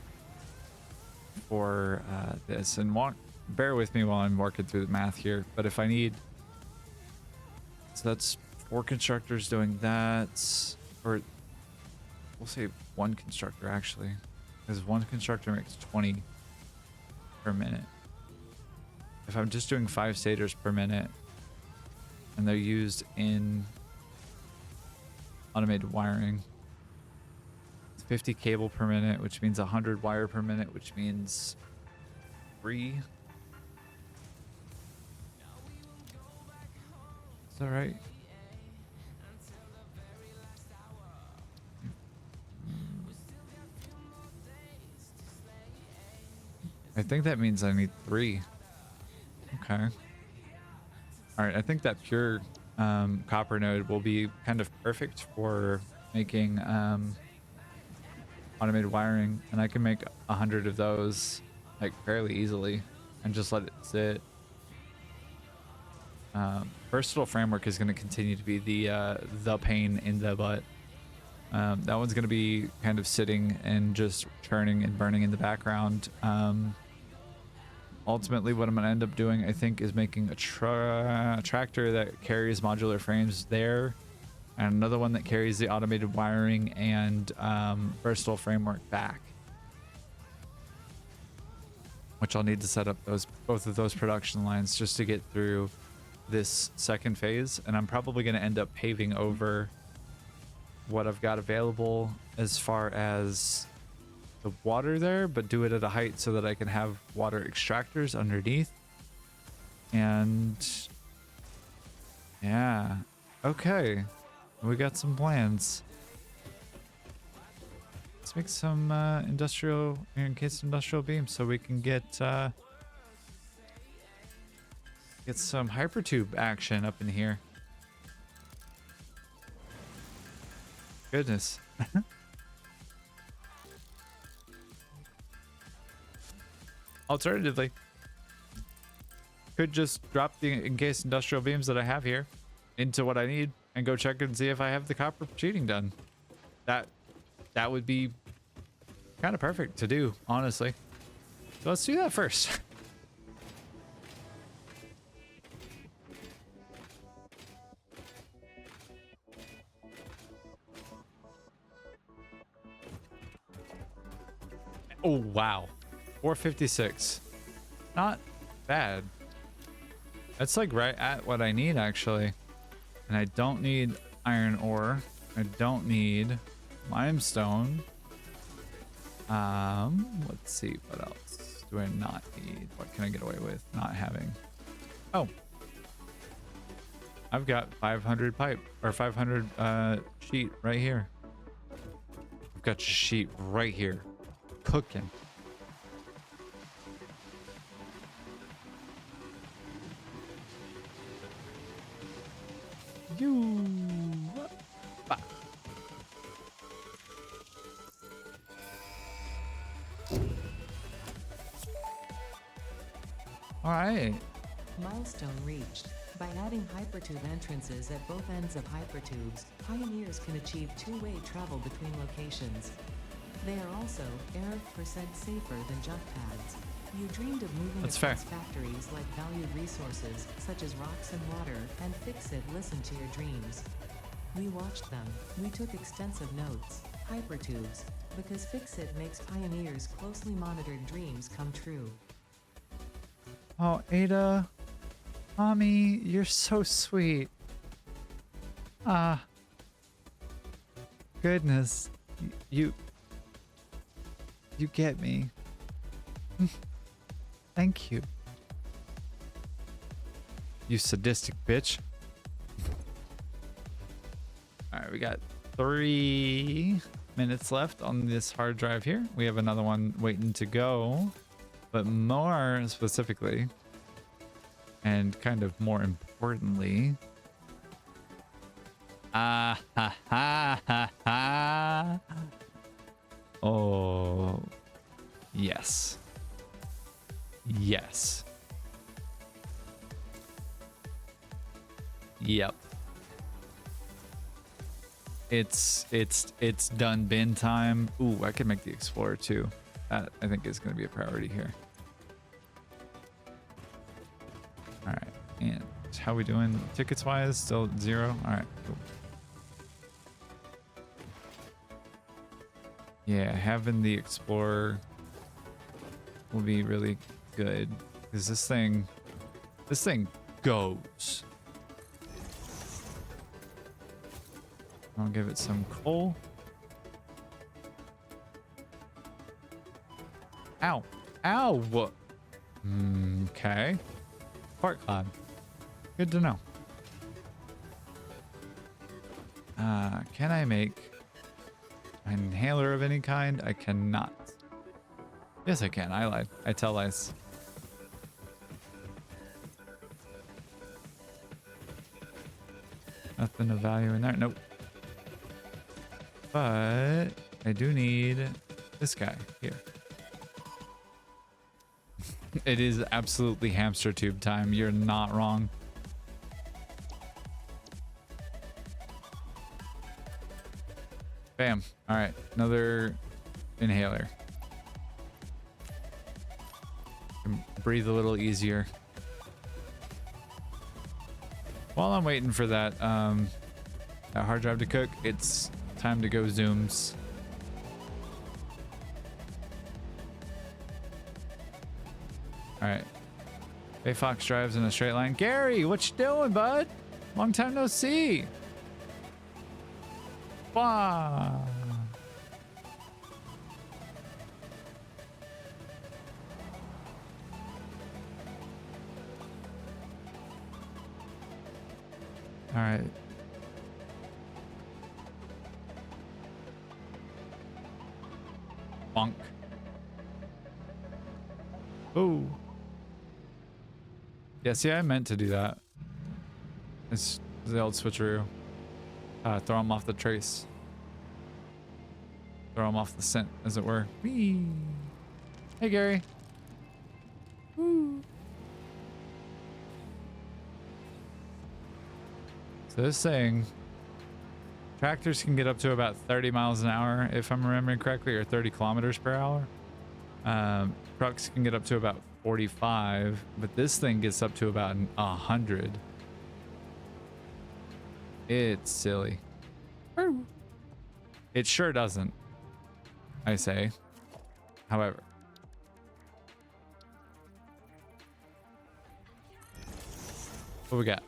for this, and bear with me while I'm working through the math here, but if I need, so that's 4 constructors doing that, or we'll say 1 constructor actually, because 1 constructor makes 20 per minute. If I'm just doing 5 stators per minute and they're used in automated wiring, 50 cable per minute, which means 100 wire per minute, which means 3. Is that right? I think that means I need 3. Okay. All right. I think that pure copper node will be kind of perfect for making automated wiring, and I can make 100 of those like fairly easily and just let it sit. Versatile framework is going to continue to be the pain in the butt. That one's going to be kind of sitting and just churning and burning in the background. Ultimately, what I'm going to end up doing, I think, is making a tractor that carries modular frames there, and another one that carries the automated wiring and versatile framework back, which I'll need to set up both of those production lines just to get through this second phase. And I'm probably going to end up paving over what I've got available as far as the water there, but do it at a height so that I can have water extractors underneath. And yeah, okay, we got some plans. Let's make some encased industrial beams so we can get some hypertube action up in here. Goodness. Alternatively, could just drop the encased industrial beams that I have here into what I need and go check and see if I have the copper cheating done. That would be kind of perfect to do, honestly. So let's do that first. Oh, wow. 456. Not bad. That's like right at what I need, actually. And I don't need iron ore. I don't need limestone. Let's see, what else do I not need? What can I get away with not having? Oh, I've got 500 pipe, or 500 sheet right here. I've got sheet right here, cooking. All right. Milestone reached. By adding hypertube entrances at both ends of hypertubes, pioneers can achieve two-way travel between locations. They are also error% safer than jump pads. You dreamed of moving That's across fair. factories like valued resources, such as rocks and water, and Fixit listened to your dreams. We watched them. We took extensive notes. Hypertubes. Because Fixit makes pioneers' closely monitored dreams come true. Oh, Ada. Mommy, you're so sweet. Ah. Goodness. You get me. Thank you. You sadistic bitch. Alright, we got 3 minutes left on this hard drive here. We have another one waiting to go. But more specifically, and kind of more importantly, oh, yes. Yes. Yep. It's done bin time. Ooh, I can make the Explorer too. That I think is going to be a priority here. All right, and how we doing tickets wise? Still 0. All right, cool. Yeah, having the Explorer will be really good because this thing goes. I'll give it some coal. Ow. Ow. Okay. Fart cloud. Good to know. Can I make an inhaler of any kind? I cannot. Yes, I can. I lied. I tell lies. Nothing of value in there. Nope. But I do need this guy here. It is absolutely hamster tube time. You're not wrong. Bam. All right. Another inhaler. Can breathe a little easier. While I'm waiting for that hard drive to cook, it's time to go zooms. All right. Hey, Fox drives in a straight line. Gary, what you doing, bud? Long time no see. Wow. All right. Bonk. Oh. Yeah, see, I meant to do that. It's the old switcheroo. Throw him off the trace. Throw him off the scent, as it were. Whee. Hey, Gary. Woo. So this thing, tractors can get up to about 30 miles an hour, if I'm remembering correctly, or 30 kilometers per hour. Trucks can get up to about 45, but this thing gets up to about 100. It's silly. It sure doesn't, I say. However, what we got?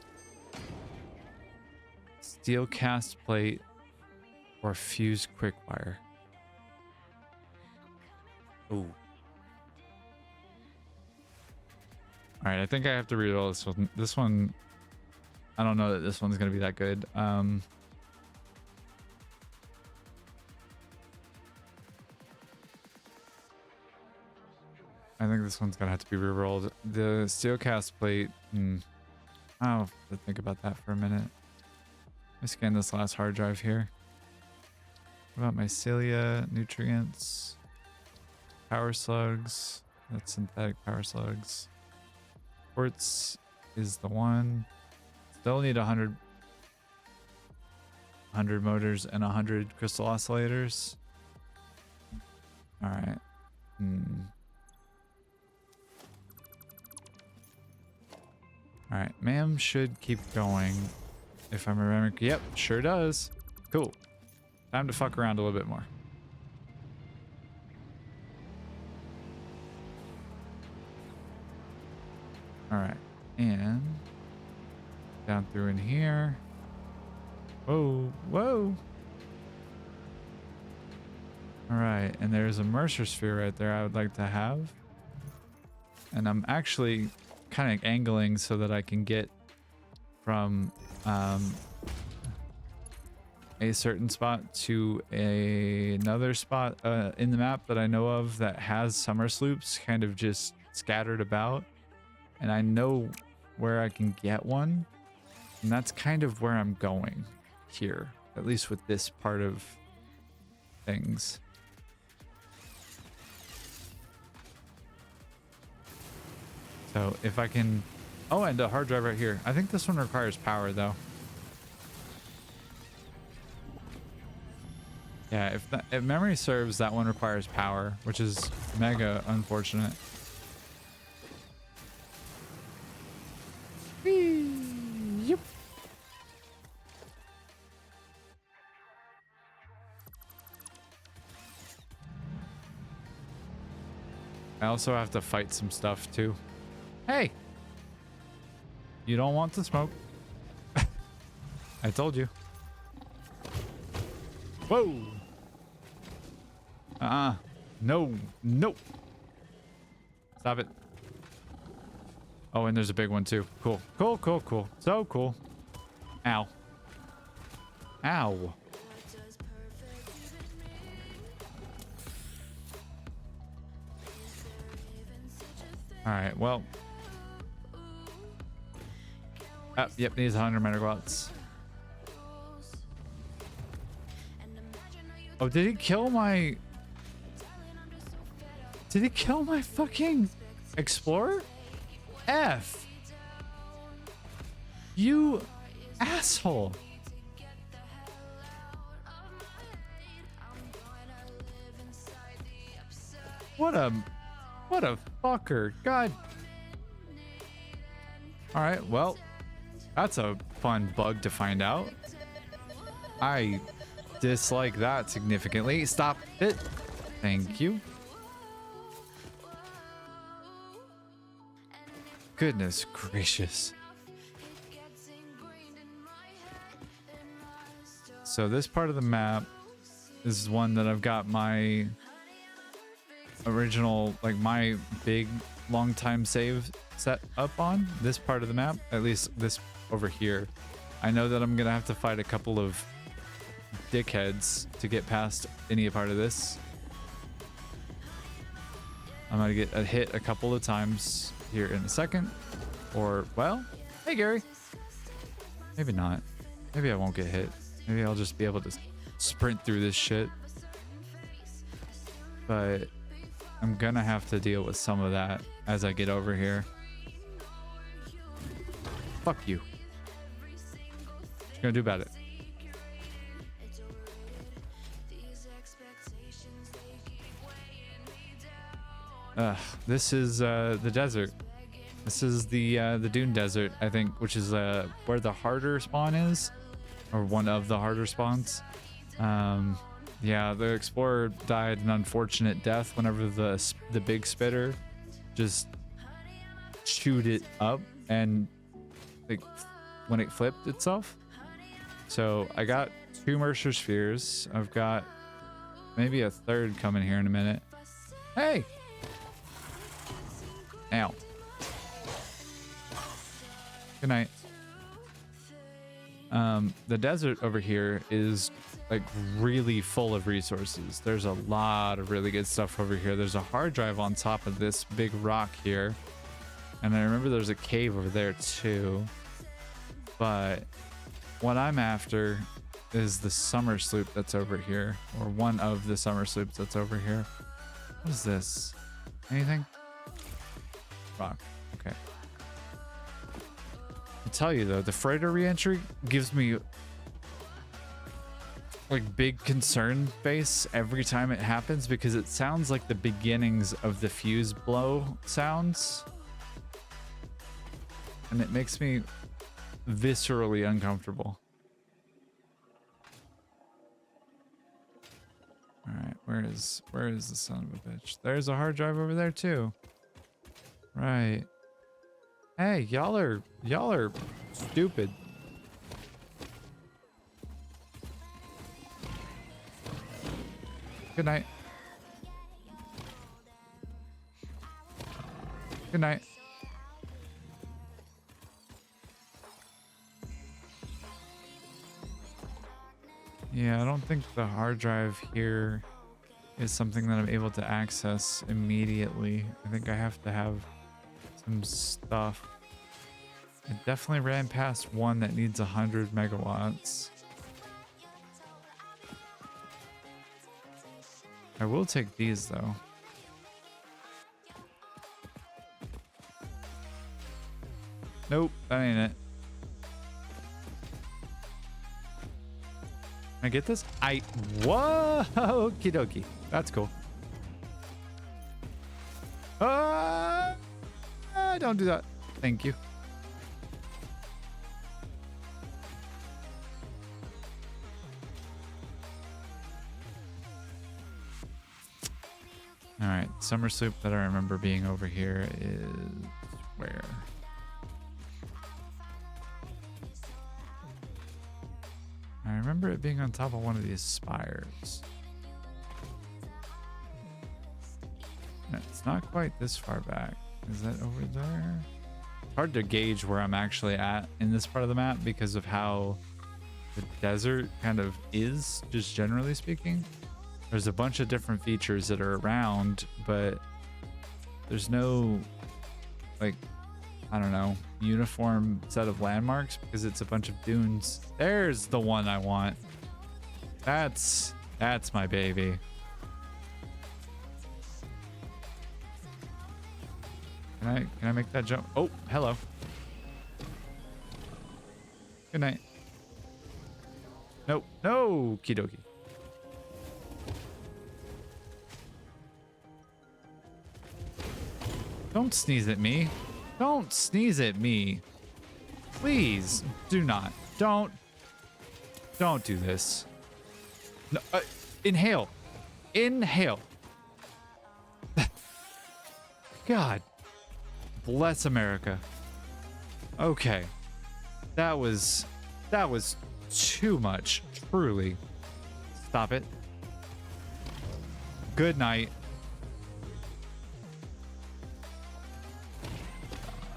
Steel cast plate or fused quick wire. Ooh. All right, I think I have to reroll this one. This one, I don't know that this one's gonna be that good. I think this one's gonna have to be rerolled. The steel cast plate. I'll have to think about that for a minute. Let me scan this last hard drive here. What about mycelia, nutrients, power slugs? That's synthetic power slugs. Quartz is the one. Still need 100 motors and 100 crystal oscillators. All right. All right, ma'am should keep going. If I'm remembering, yep, sure does. Cool. Time to fuck around a little bit more. All right, and down through in here. Whoa, whoa. All right, and there's a Mercer sphere right there I would like to have. And I'm actually kind of angling so that I can get from a certain spot to another spot in the map that I know of that has summer sloops kind of just scattered about, and I know where I can get one, and that's kind of where I'm going here, at least with this part of things. So if I can, oh, and a hard drive right here. I think this one requires power though. Yeah, if memory serves, that one requires power, which is mega unfortunate. Yep. I also have to fight some stuff too. Hey, you don't want to smoke. I told you. Whoa. No, no. Stop it. Oh, and there's a big one too. Cool, cool, cool, cool. So cool. Ow. Ow. All right, well. Yep, needs 100 megawatts. Oh, did he kill my... Did he kill my fucking explorer? F. You asshole. What a fucker. God. All right, well, that's a fun bug to find out. I dislike that significantly. Stop it. Thank you. Goodness gracious. So this part of the map is one that I've got my original, like my big long time save set up on. This part of the map, at least this over here. I know that I'm gonna have to fight a couple of dickheads to get past any part of this. I'm gonna get a hit a couple of times here in a second. Or, well, hey Gary. Maybe not. Maybe I won't get hit. Maybe I'll just be able to sprint through this shit. But I'm gonna have to deal with some of that as I get over here. Fuck you. What you gonna do about it? This is the desert. This is the Dune Desert, I think, which is where the harder spawn is, or one of the harder spawns. Yeah, the explorer died an unfortunate death whenever the big spitter just chewed it up, and like when it flipped itself. So I got 2 Mercer spheres. I've got maybe a third coming here in a minute. Hey. Ow. Good night. The desert over here is like really full of resources. There's a lot of really good stuff over here. There's a hard drive on top of this big rock here. And I remember there's a cave over there too. But what I'm after is the summer sloop that's over here, or one of the summer sloops that's over here. What is this? Anything? Rock. Okay. I tell you though, the freighter reentry gives me like big concern face every time it happens, because it sounds like the beginnings of the fuse blow sounds, and it makes me viscerally uncomfortable. All right, where is the son of a bitch? There's a hard drive over there too. Right. Hey, y'all are stupid. Good night. Good night. Yeah, I don't think the hard drive here is something that I'm able to access immediately. I think I have to have some stuff. I definitely ran past one that needs 100 megawatts. I will take these though. Nope, that ain't it. I get this? Whoa, okie dokie. That's cool. Don't do that. Thank you. All right, summer sloop that I remember being over here is where? I remember it being on top of one of these spires. No, it's not quite this far back. Is that over there? It's hard to gauge where I'm actually at in this part of the map because of how the desert kind of is, just generally speaking. There's a bunch of different features that are around, but there's no, like, I don't know, uniform set of landmarks because it's a bunch of dunes. There's the one I want. That's my baby. Can I make that jump? Oh, hello. Good night. Nope. No, kidoki. Don't sneeze at me. Don't sneeze at me. Please do not. Don't do this. No, inhale. Inhale. God bless America. Okay. That was too much, truly. Stop it. Good night.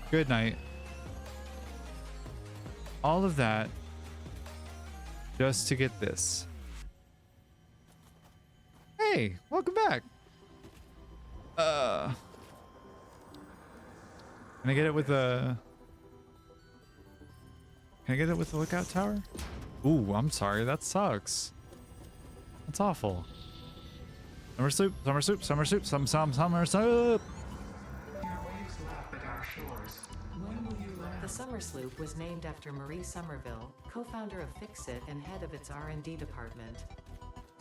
Good night. All of that just to get this. Hey, welcome back. Can I get it with the lookout tower? Ooh, I'm sorry. That sucks. That's awful. Summer soup, summer soup, summer soup, summer soup. The Summer Sloop was named after Marie Somerville, co-founder of Fixit and head of its R&D department.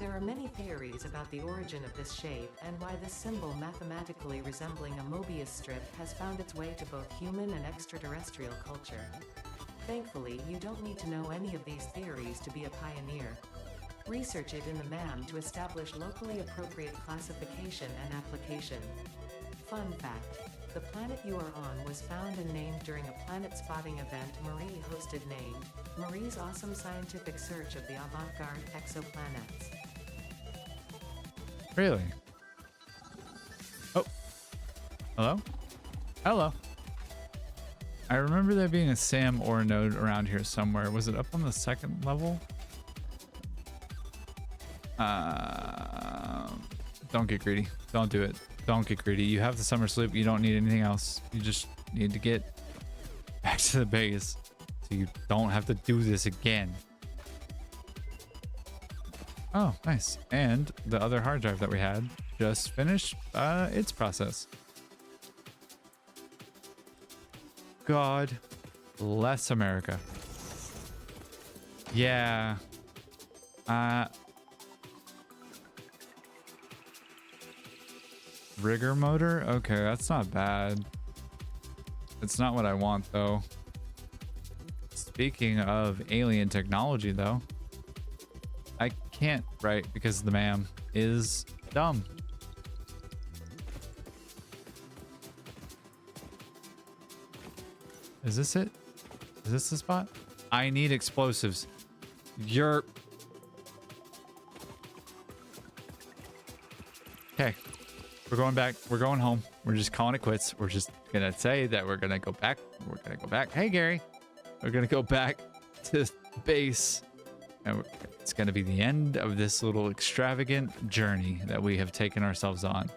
There are many theories about the origin of this shape and why this symbol mathematically resembling a Mobius strip has found its way to both human and extraterrestrial culture. Thankfully, you don't need to know any of these theories to be a pioneer. Research it in the MAM to establish locally appropriate classification and application. Fun fact. The planet you are on was found and named during a planet spotting event Marie hosted named Marie's Awesome Scientific Search of the Avant-Garde Exoplanets. Really? Oh. Hello? Hello. I remember there being a SAM ore node around here somewhere. Was it up on the second level? Don't get greedy. Don't do it. Don't get greedy. You have the summer sloop. You don't need anything else. You just need to get back to the base so you don't have to do this again. Oh, nice. And the other hard drive that we had just finished its process. God bless America. Yeah. Rigger motor? Okay, that's not bad. It's not what I want, though. Speaking of alien technology, though, I can't write because the MAM is dumb. Is this it? Is this the spot? I need explosives. You're... Okay. We're going back. We're going home. We're just calling it quits. We're just going to say that we're going to go back. We're going to go back. Hey, Gary. We're going to go back to base. And it's going to be the end of this little extravagant journey that we have taken ourselves on.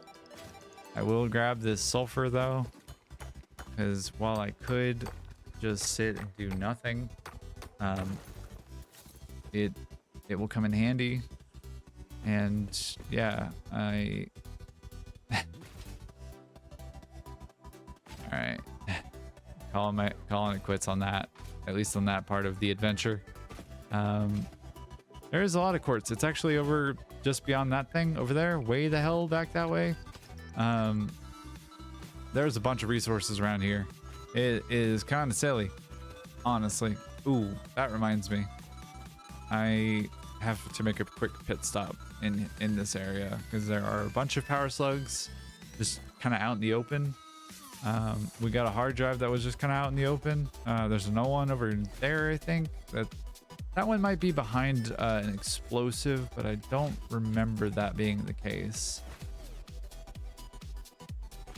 I will grab this sulfur, though, because while I could just sit and do nothing, it will come in handy. And yeah, all right, calling it quits on that, at least on that part of the adventure. There is a lot of quartz. It's actually over just beyond that thing over there, way the hell back that way. There's a bunch of resources around here. It is kind of silly, honestly. Ooh, that reminds me. I have to make a quick pit stop in this area because there are a bunch of power slugs just kind of out in the open. We got a hard drive that was just kind of out in the open. There's another one over there, I think. That one might be behind an explosive, but I don't remember that being the case.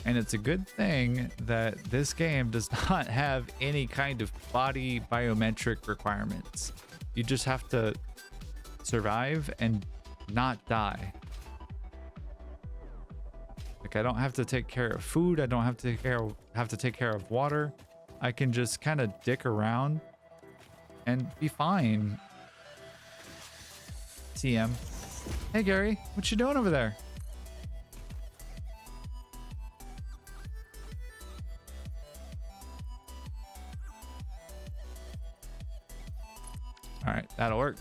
And it's a good thing that this game does not have any kind of body biometric requirements. You just have to survive and not die. Like, I don't have to take care of food. I don't have to take care of water. I can just kind of dick around and be fine. TM. Hey Gary, what you doing over there? All right, that'll work.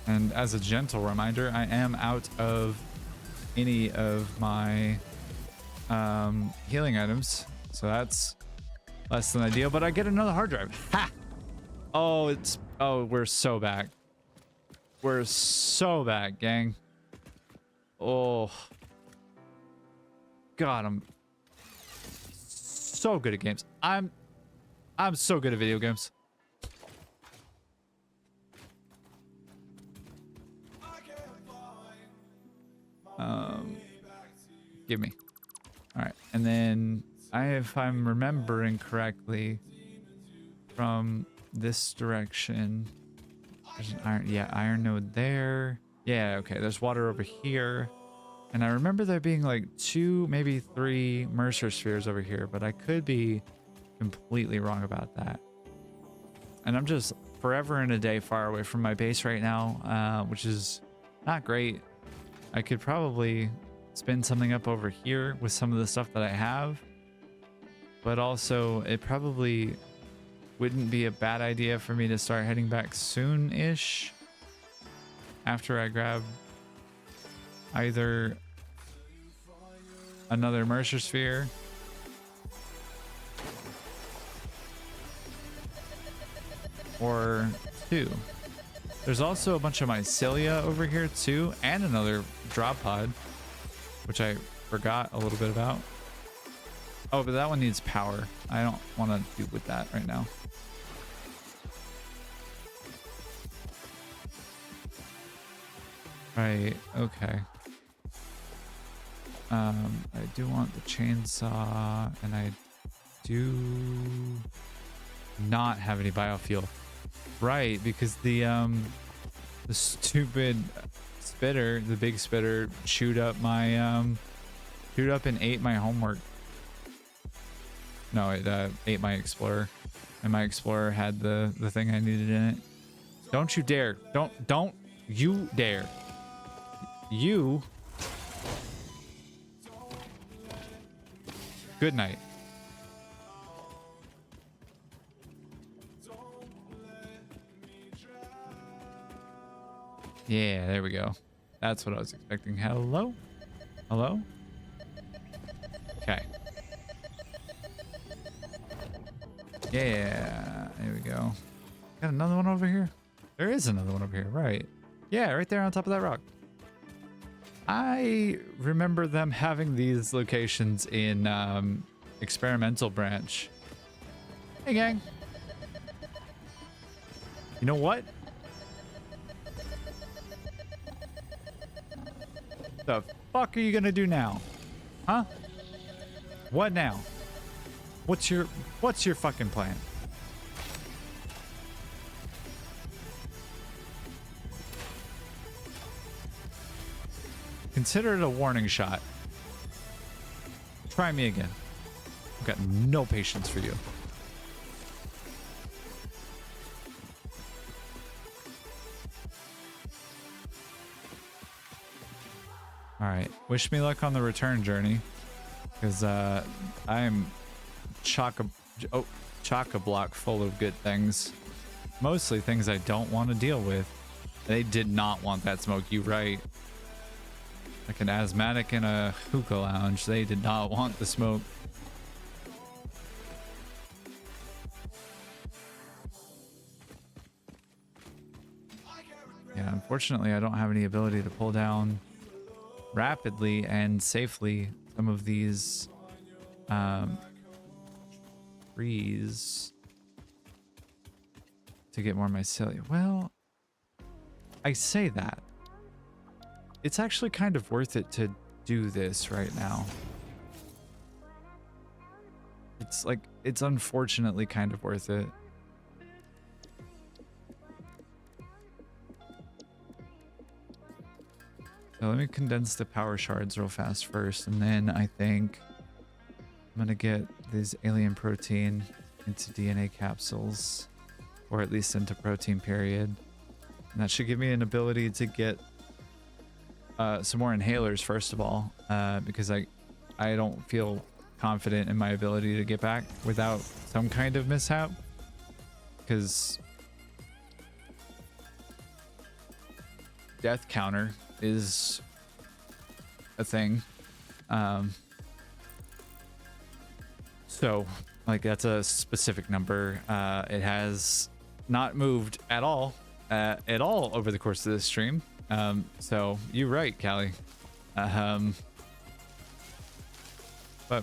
And as a gentle reminder, I am out of any of my healing items, so that's less than ideal, but I get another hard drive. Ha! Oh, we're so back. We're so back, gang. Oh. God, I'm so good at games. I'm so good at video games. Give me. All right, and then if I'm remembering correctly, from this direction, there's an iron node there. Yeah, okay. There's water over here, and I remember there being like 2, maybe 3 Mercer spheres over here, but I could be completely wrong about that. And I'm just forever and a day far away from my base right now, which is not great. I could probably spin something up over here with some of the stuff that I have, but also it probably wouldn't be a bad idea for me to start heading back soon-ish after I grab either another Mercer sphere or 2. There's also a bunch of mycelia over here too, and another drop pod, which I forgot a little bit about. Oh, but that one needs power. I don't want to do with that right now. Right, okay. I do want the chainsaw, and I do not have any biofuel. Right, because the stupid spitter, the big spitter, chewed up my chewed up and ate my homework. No, it ate my explorer, and my explorer had the thing I needed in it. Don't you dare! Don't you dare! You. Good night. Yeah, there we go. That's what I was expecting. Hello? Hello? Okay. Yeah, there we go. Got another one over here? There is another one over here, right? Yeah, right there on top of that rock. I remember them having these locations in Experimental Branch. Hey, gang. You know what? The fuck are you gonna do now? Huh? What now? What's your fucking plan? Consider it a warning shot. Try me again. I've got no patience for you. All right, wish me luck on the return journey, because I'm chock-a-block full of good things. mostly things I don't want to deal with. They did not want that smoke. You right. Like an asthmatic in a hookah lounge, they did not want the smoke. Yeah, unfortunately, I don't have any ability to pull down rapidly and safely some of these trees to get more mycelia. Well, I say that. It's actually kind of worth it to do this right now. It's like, it's unfortunately kind of worth it. So let me condense the power shards real fast first, and then I think I'm gonna get this alien protein into DNA capsules, or at least into protein period. And that should give me an ability to get some more inhalers first of all, because I don't feel confident in my ability to get back without some kind of mishap, because death counter is a thing. So like that's a specific number. It has not moved at all over the course of this stream. So you're right, Callie. But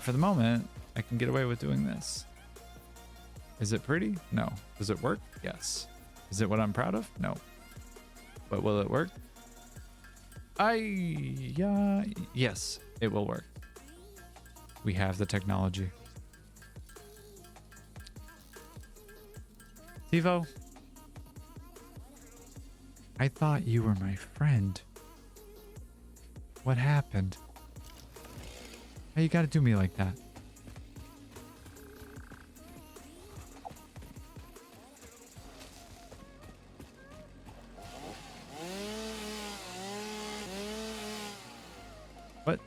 for the moment, I can get away with doing this. Is it pretty? No. Does it work? Yes. Is it what I'm proud of? No. But will it work? Yes, it will work. We have the technology. Tivo, I thought you were my friend. What happened? Why you gotta do me like that? What?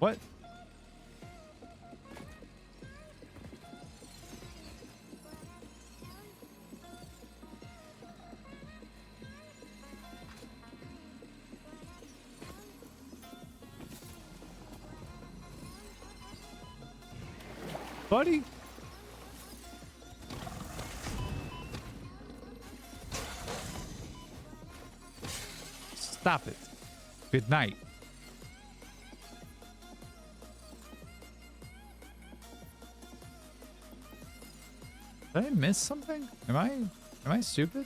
What? Buddy? Stop it. Good night. Did I miss something? Am I stupid?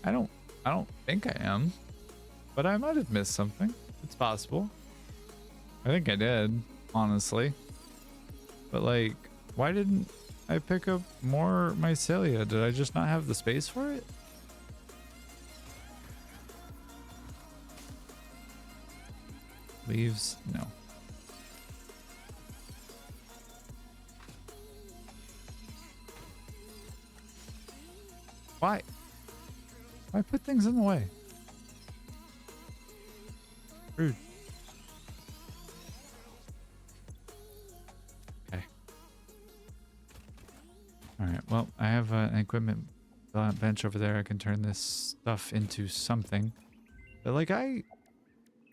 I don't think I am. But I might have missed something. It's possible. I think I did, honestly. But like, why didn't I pick up more mycelia? Did I just not have the space for it? Leaves? No. Why? Why put things in the way? Rude. Okay. Alright, well, I have an equipment bench over there. I can turn this stuff into something. But like, I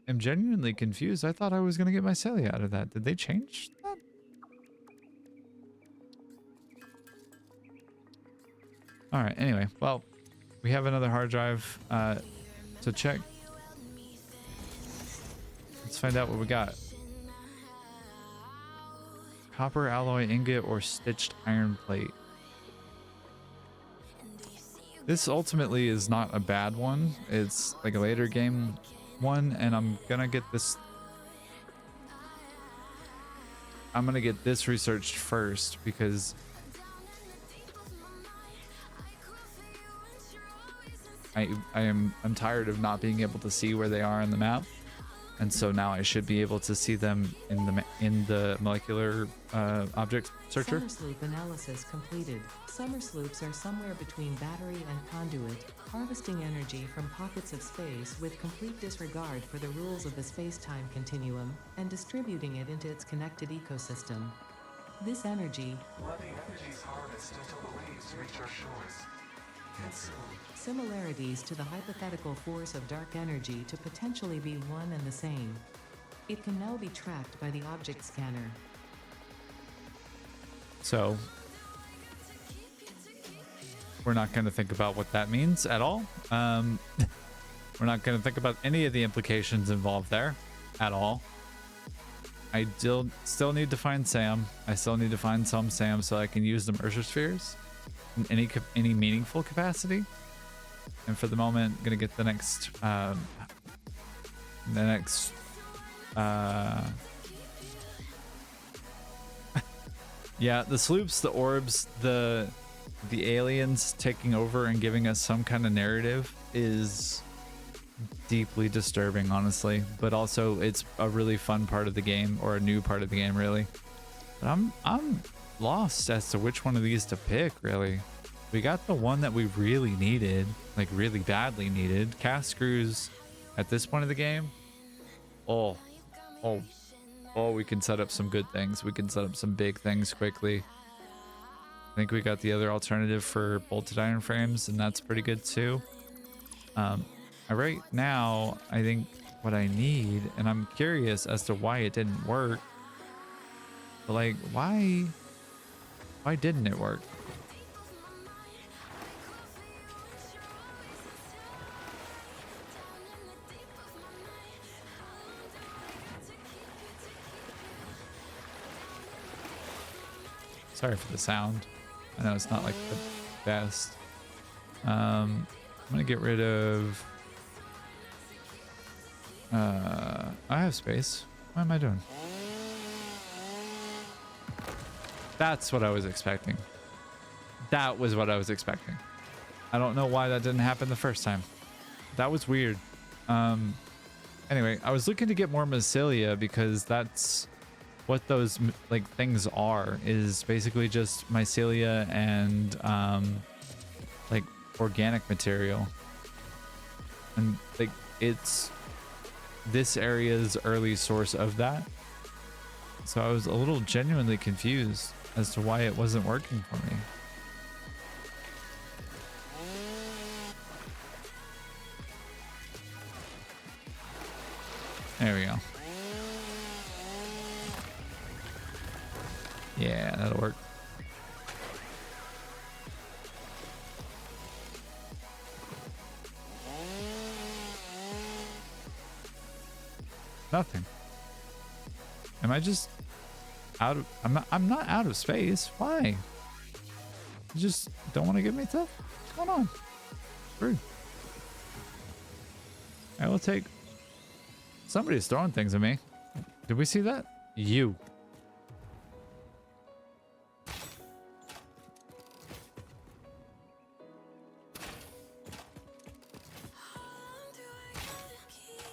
am genuinely confused. I thought I was going to get mycelia out of that. Did they change that? Alright, anyway, well, we have another hard drive to check. Let's find out what we got. Copper alloy ingot or stitched iron plate. This ultimately is not a bad one. It's like a later game one, and I'm gonna get this researched first because I'm tired of not being able to see where they are on the map, and so now I should be able to see them in the molecular objects Searcher. Summer sloop analysis completed. Summer sloops are somewhere between battery and conduit, harvesting energy from pockets of space with complete disregard for the rules of the space-time continuum, and distributing it into its connected ecosystem. This energy, Let the energies harvest until the waves reach our shores. Consume. similarities to the hypothetical force of dark energy to potentially be one and the same. It can now be tracked by the object scanner. So we're not going to think about what that means at all. We're not going to think about any of the implications involved there at all. I still need to find Sam. I still need to find some Sam so I can use the Mercer spheres in any meaningful capacity. And for the moment, I'm gonna get the next yeah, the sloops, the orbs, the aliens taking over and giving us some kind of narrative is deeply disturbing, honestly, but also it's a really fun part of the game, or a new part of the game, really. But I'm lost as to which one of these to pick, really. We got the one that we really needed, like really badly needed. Cast screws at this point of the game. Oh, we can set up some good things. We can set up some big things quickly. I think we got the other alternative for bolted iron frames, and that's pretty good too. Right now, I think what I need, and I'm curious as to why it didn't work. But like, why didn't it work? Sorry for the sound. I know it's not like the best. I'm gonna get rid of I have space. What am I doing? That's what I was expecting. That was what I was expecting. I don't know why that didn't happen the first time. That was weird. Anyway, I was looking to get more mycelia because that's what those like things are, is basically just mycelia and like organic material, and like it's this area's early source of that. So I was a little genuinely confused as to why it wasn't working for me. There we go. Yeah, that'll work. Nothing. Am I just out of... I'm not out of space. Why? You just don't want to give me stuff? What's going on? Rude. I will take... Somebody's throwing things at me. Did we see that? You.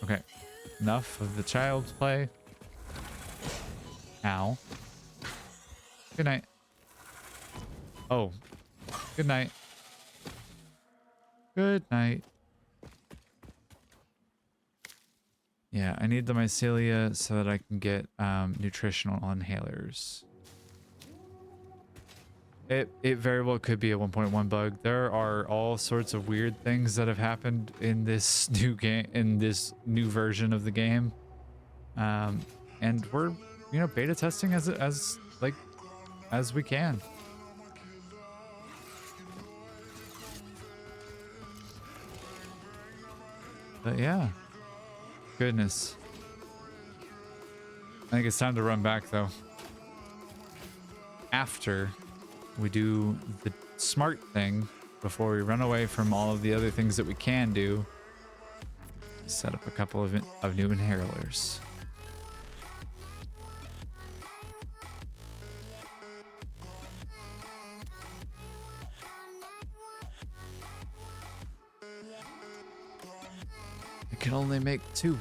Okay. Enough of the child's play. Ow. Good night. Oh. Good night. Good night. Yeah, I need the mycelia so that I can get nutritional inhalers. It very well could be a 1.1 bug. There are all sorts of weird things that have happened in this new game, in this new version of the game, and we're, you know, beta testing as we can. But yeah, goodness. I think it's time to run back though. After we do the smart thing, before we run away from all of the other things that we can do, set up a couple of new inhalers. I can only make 2.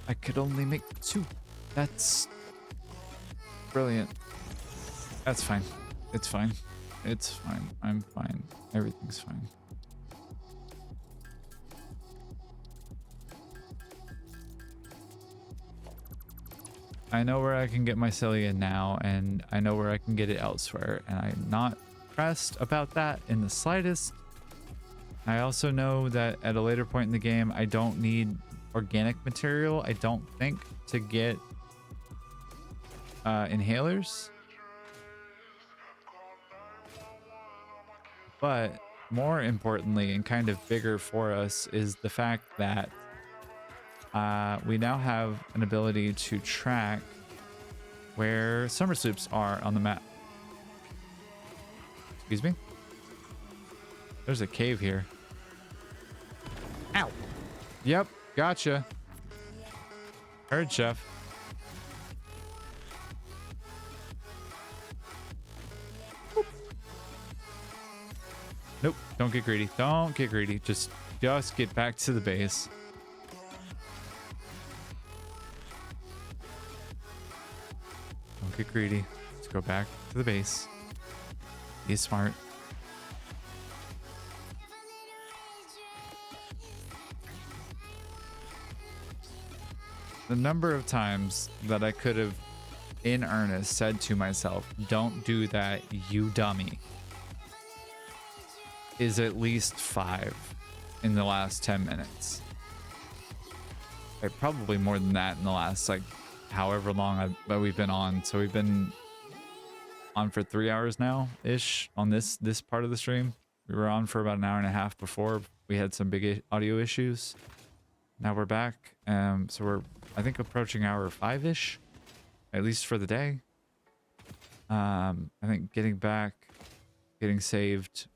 I could only make 2. That's brilliant. That's fine. It's fine. It's fine. I'm fine. Everything's fine. I know where I can get my Cilia now, and I know where I can get it elsewhere, and I'm not pressed about that in the slightest. I also know that at a later point in the game, I don't need organic material, I don't think, to get inhalers. But more importantly, and kind of bigger for us, is the fact that we now have an ability to track where summer sloops are on the map. Excuse me? There's a cave here. Ow! Yep, gotcha. Heard, Chef. Boop. Nope, don't get greedy. Don't get greedy. Just get back to the base. Don't get greedy. Let's go back to the base. Be smart. The number of times that I could have, in earnest, said to myself, don't do that, you dummy, is at least 5 in the last 10 minutes. Like, probably more than that in the last, like, however long we've been on. So we've been on for 3 hours now ish on this part of the stream. We were on for about an hour and a half before we had some big audio issues. Now we're back. So we're, I think, approaching hour 5-ish, at least for the day. I think getting back, getting saved,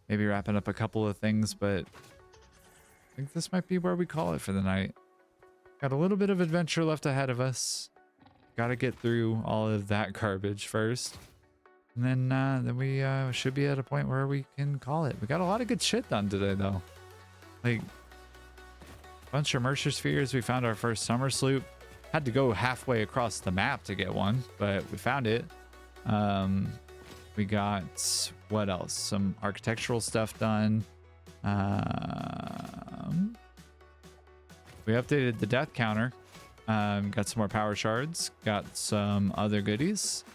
maybe wrapping up a couple of things, but I think this might be where we call it for the night. Got a little bit of adventure left ahead of us. Got to get through all of that garbage first, and then we should be at a point where we can call it. We got a lot of good shit done today, though. Like, bunch of Mercer spheres. We found our first summer sloop. Had to go halfway across the map to get one, but we found it. We got, what else? Some architectural stuff done. We updated the death counter. Got some more power shards. Got some other goodies.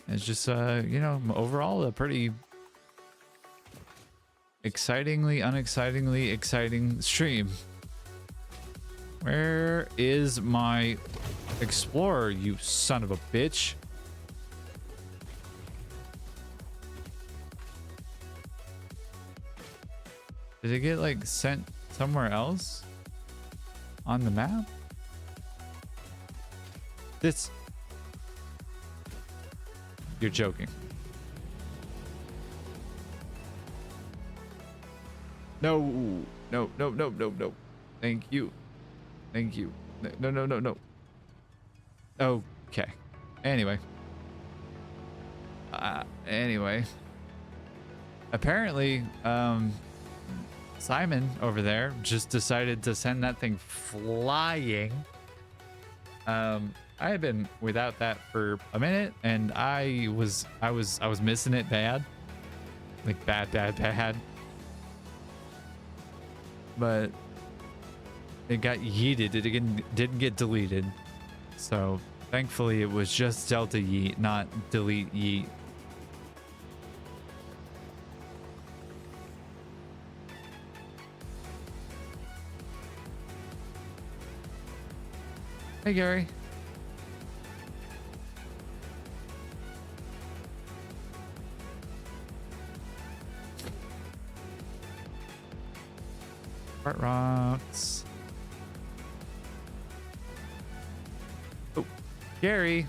It's just, you know, overall a pretty unexcitingly exciting stream. Where is my explorer, you son of a bitch? Did it get, like, sent somewhere else on the map? This... You're joking. No. No, no, no, no, no. Thank you. Thank you. No, no, no, no. Okay. Anyway. Anyway. Apparently, Simon over there just decided to send that thing flying. I had been without that for a minute, and I was missing it bad. Like bad. But it got yeeted. It didn't get deleted. So thankfully it was just delta yeet, not delete yeet. Hey, Gary. Fart rocks. Oh, Gary.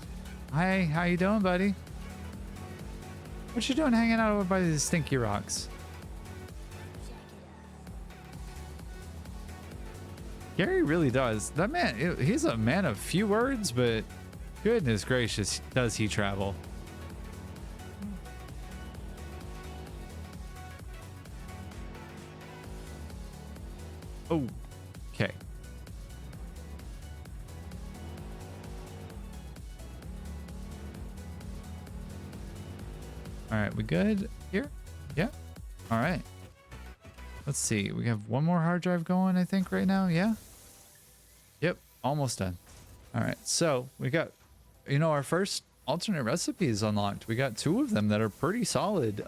Hi, how you doing, buddy? What you doing hanging out over by these stinky rocks? Gary really does. That man, he's a man of few words, but goodness gracious, does he travel. Oh, okay. All right, we good here? Yeah. All right. Let's see. We have one more hard drive going, I think, right now. Yeah. Yep. Almost done. All right. So we got, you know, our first alternate recipes unlocked. We got 2 of them that are pretty solid.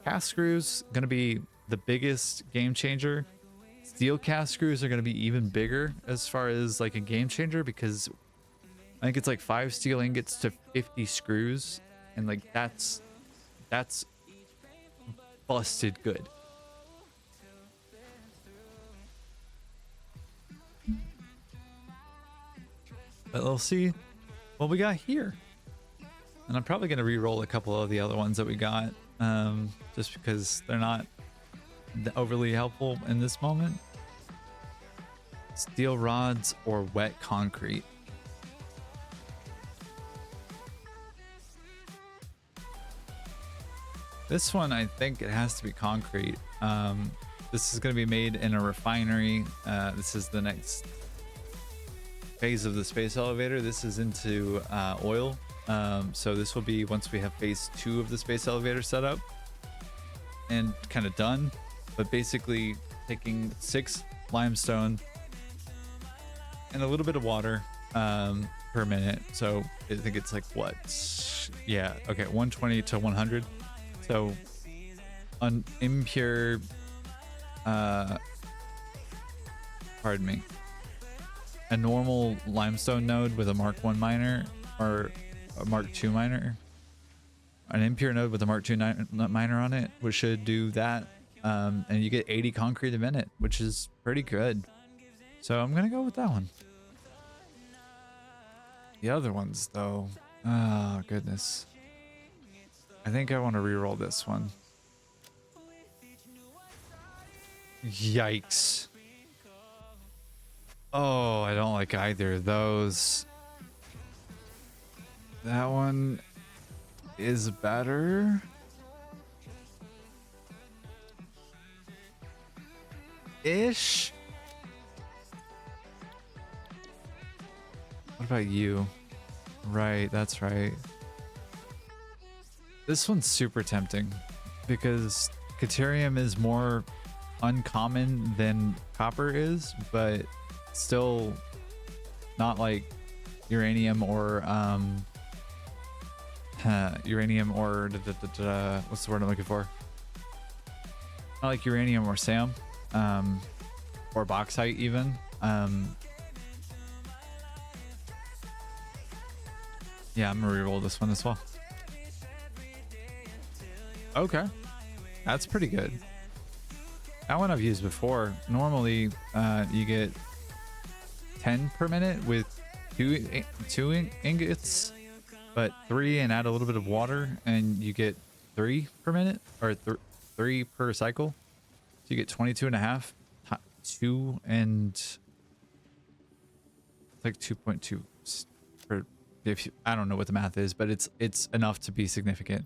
Cast screws going to be the biggest game changer. Steel cast screws are going to be even bigger as far as like a game changer, because I think it's like 5 steel ingots to 50 screws, and like that's busted good. But we'll see what we got here. And I'm probably going to re-roll a couple of the other ones that we got, just because they're not overly helpful in this moment. Steel rods or wet concrete. This one, I think it has to be concrete. This is going to be made in a refinery. This is the next phase of the space elevator. This is into oil. So this will be once we have phase 2 of the space elevator set up and kind of done. But basically taking 6 limestone and a little bit of water per minute. So I think it's like what? Yeah. Okay. 120 to 100. So an impure, pardon me, a normal limestone node with a Mark 1 miner or a Mark 2 miner, an impure node with a Mark 2 miner on it, which should do that. And you get 80 concrete a minute, which is pretty good. So I'm going to go with that one. The other ones though, oh goodness. I think I want to re-roll this one. Yikes. Oh, I don't like either of those. That one is better. Ish. What about you? Right, that's right. This one's super tempting because Caterium is more uncommon than copper is, but still not like uranium or what's the word I'm looking for? Not like uranium or SAM, or bauxite even. Yeah, I'm gonna reroll this one as well. Okay, that's pretty good. That one I've used before. Normally, you get 10 per minute with two ingots, but 3 and add a little bit of water, and you get 3 per minute, or 3 per cycle. So you get 22 and a half. 2 and it's like 2.2 per. If you, I don't know what the math is, but it's enough to be significant.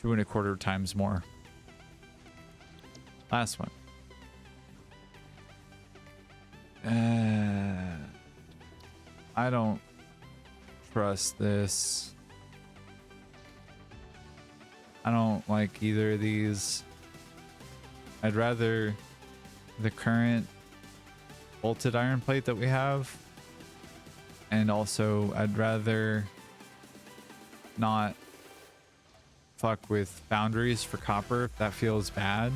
2 1/4 times more. Last one. I don't trust this. I don't like either of these. I'd rather the current bolted iron plate that we have. And also, I'd rather not fuck with foundries for copper if that feels bad.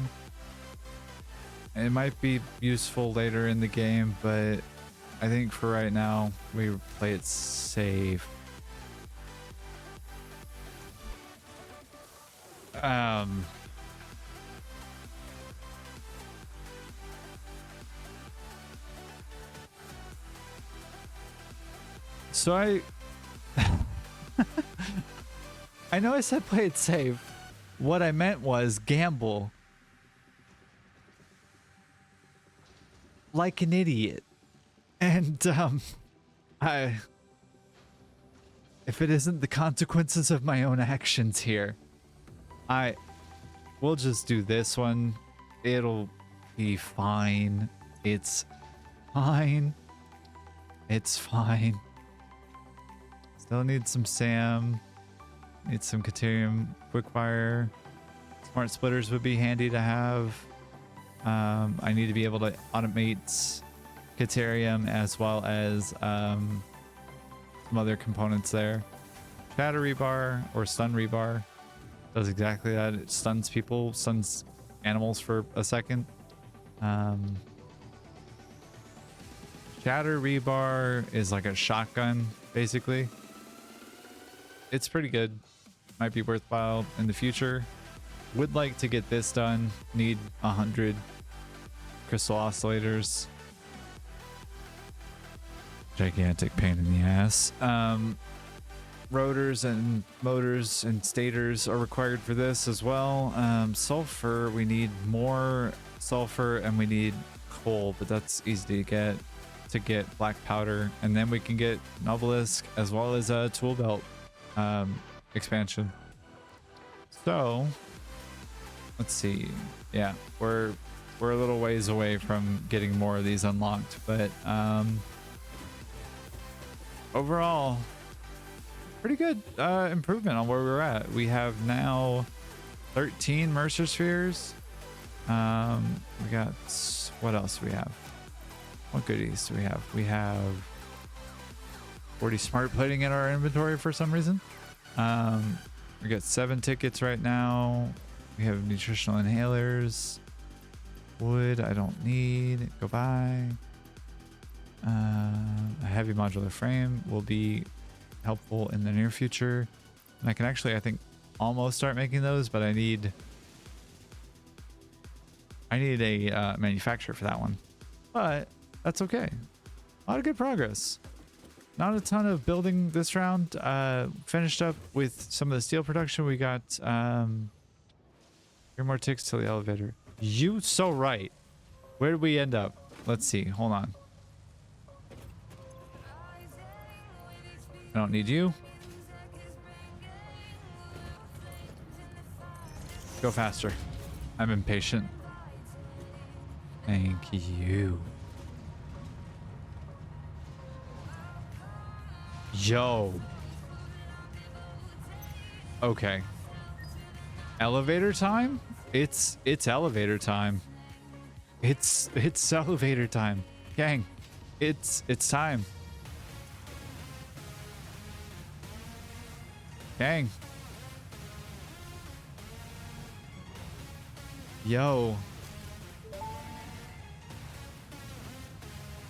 It might be useful later in the game, but I think for right now, we play it safe. So I know I said play it safe. What I meant was gamble like an idiot. And if it isn't the consequences of my own actions here, we'll just do this one. It'll be fine. It's fine. It's fine. Still need some SAM. Need some Caterium quickfire. Smart splitters would be handy to have. I need to be able to automate Caterium as well as some other components there. Shatter rebar or stun rebar does exactly that. It stuns people, stuns animals for a second. Shatter rebar is like a shotgun, basically. It's pretty good. Might be worthwhile in the future. Would like to get this done. Need 100 crystal oscillators. Gigantic pain in the ass. Rotors and motors and stators are required for this as well. Sulfur, we need more sulfur and we need coal, but that's easy to get black powder, and then we can get an obelisk as well as a tool belt expansion. So let's see. Yeah, we're a little ways away from getting more of these unlocked, but overall pretty good improvement on where we're at. We have now 13 Mercer spheres. We got, what else do we have? What goodies do we have? We have 40 smart plating in our inventory for some reason. We got 7 tickets right now. We have nutritional inhalers. Wood I don't need. Go buy. A heavy modular frame will be helpful in the near future. And I can actually, I think, almost start making those, but I need a manufacturer for that one. But that's okay. A lot of good progress. Not a ton of building this round. Finished up with some of the steel production. We got 3 more ticks to the elevator. You so right. Where did we end up? Let's see. Hold on. I don't need you. Go faster. I'm impatient. Thank you. Yo. Okay. Elevator time? It's elevator time. It's elevator time. Gang. It's time. Gang. Yo.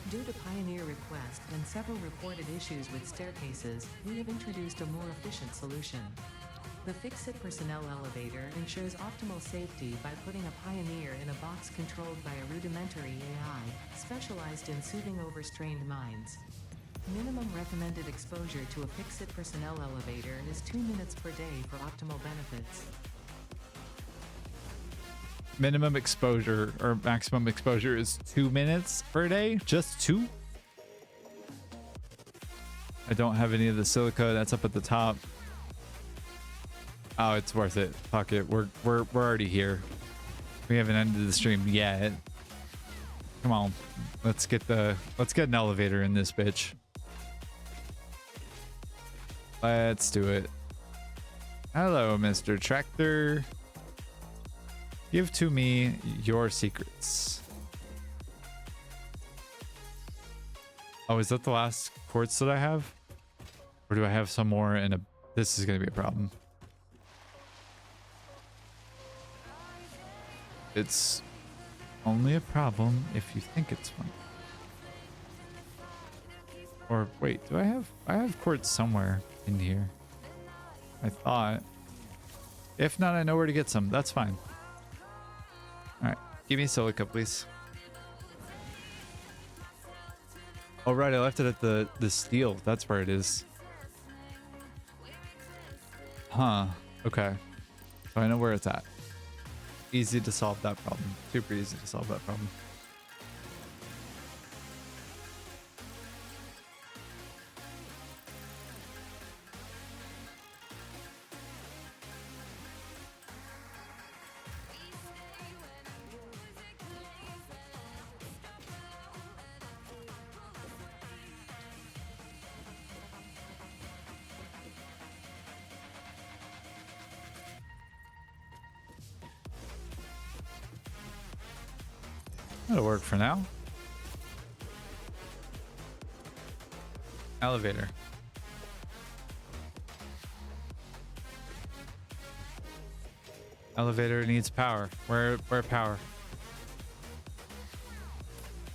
Due to Pioneer request and several reported issues with staircases, we have introduced a more efficient solution. The Fix-It personnel elevator ensures optimal safety by putting a Pioneer in a box controlled by a rudimentary AI, specialized in soothing overstrained minds. Minimum recommended exposure to a Fix-It personnel elevator is 2 minutes per day for optimal benefits. Minimum exposure or maximum exposure is 2 minutes per day. Just 2. I don't have any of the silica. That's up at the top. Oh, it's worth it. Fuck it. We're already here. We haven't ended the stream yet. Come on. Let's get an elevator in this bitch. Let's do it. Hello, Mr. Tractor. Give to me your secrets. Oh, is that the last quartz that I have? Or do I have some more in a... This is going to be a problem. It's only a problem if you think it's one. Or wait, do I have quartz somewhere in here? I thought. If not, I know where to get some. That's fine. All right, give me silica, please. Oh right, I left it at the steel. That's where it is. Huh. Okay. So I know where it's at. Easy to solve that problem. Super easy to solve that problem. That'll work for now. Elevator. Elevator needs power. Where power?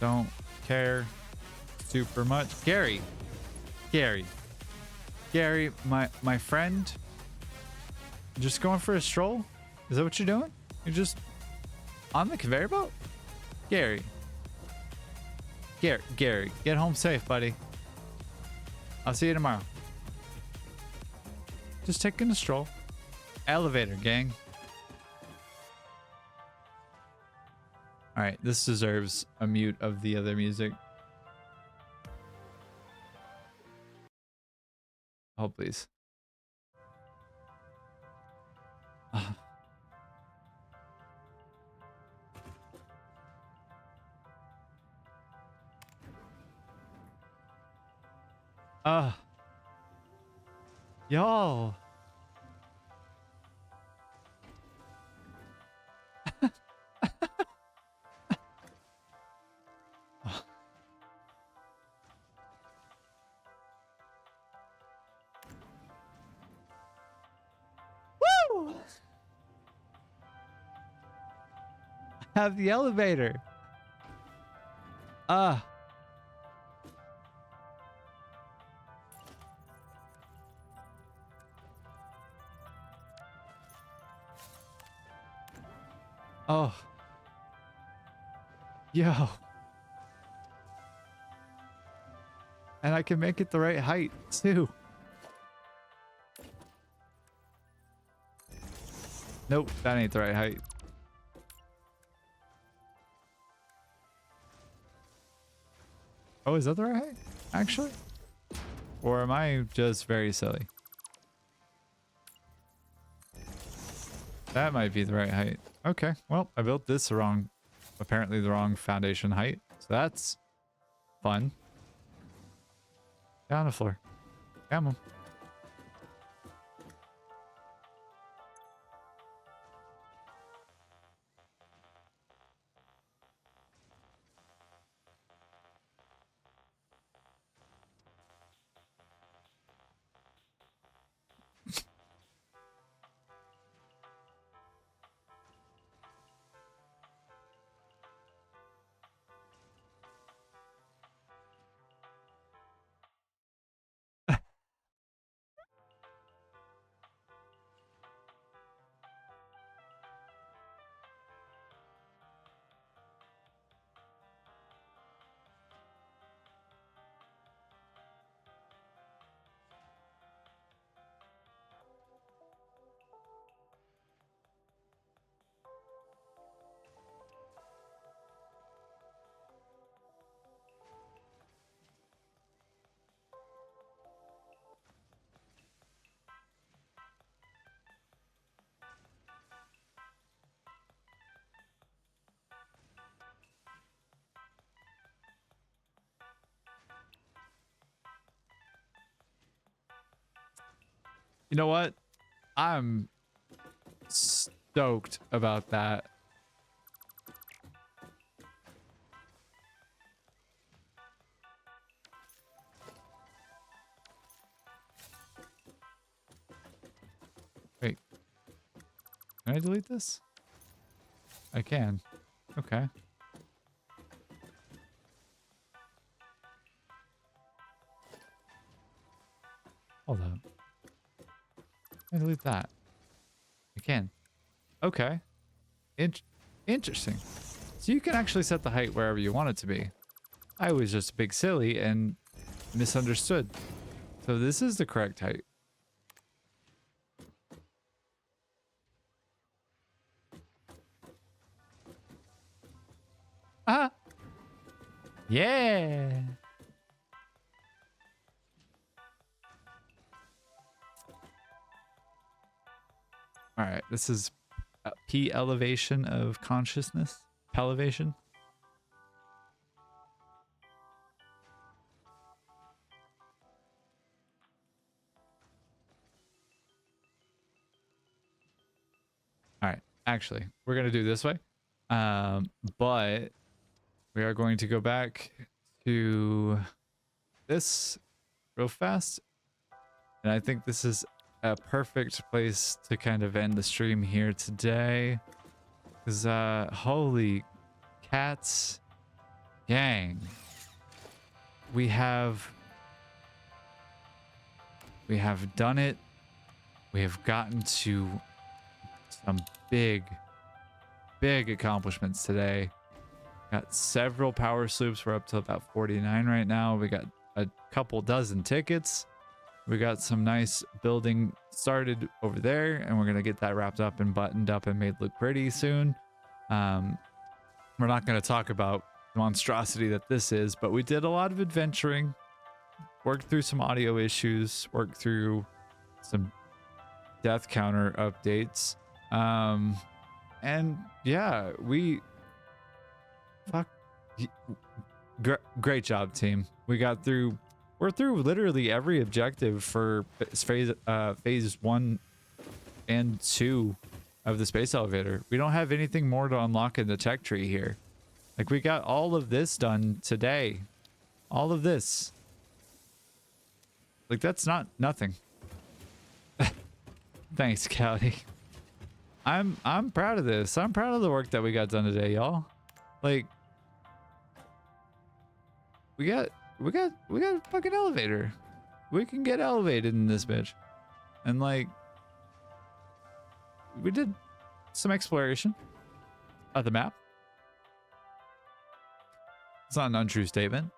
Don't care super much. Gary, my friend. Just going for a stroll? Is that what you're doing? You're just on the conveyor belt? Gary, get home safe, buddy. I'll see you tomorrow. Just taking a stroll. Elevator, gang. All right, this deserves a mute of the other music. Oh, please. Y'all. Woo! Have the elevator. Oh. Yo. And I can make it the right height too. Nope, that ain't the right height. Oh, is that the right height? Actually? Or am I just very silly? That might be the right height. Okay, well, I built this apparently the wrong foundation height. So that's fun. Down the floor. Come on. You know what? I'm stoked about that. Wait. Can I delete this? I can. Okay. Hold on. I delete that. I can. Okay. Interesting. So you can actually set the height wherever you want it to be. I was just a big silly and misunderstood. So this is the correct height. Ah. Yeah. All right, this is P elevation of consciousness. Pelevation. All right, actually, we're gonna do it this way, but we are going to go back to this real fast. And I think this is a perfect place to kind of end the stream here today. Because, holy cats, gang. We have done it. We have gotten to some big accomplishments today. Got several power sloops. We're up to about 49 right now. We got a couple dozen tickets. We got some nice building started over there, and we're gonna get that wrapped up and buttoned up and made look pretty soon. We're not gonna talk about the monstrosity that this is, but we did a lot of adventuring, worked through some audio issues, worked through some death counter updates, and yeah, great job, team. We're through literally every objective for phase 1 and 2 of the space elevator. We don't have anything more to unlock in the tech tree here. Like, we got all of this done today. All of this. Like, that's not nothing. Thanks, Callie. I'm proud of this. I'm proud of the work that we got done today, y'all. Like, we got a fucking elevator. We can get elevated in this bitch. And like, we did some exploration of the map. It's not an untrue statement.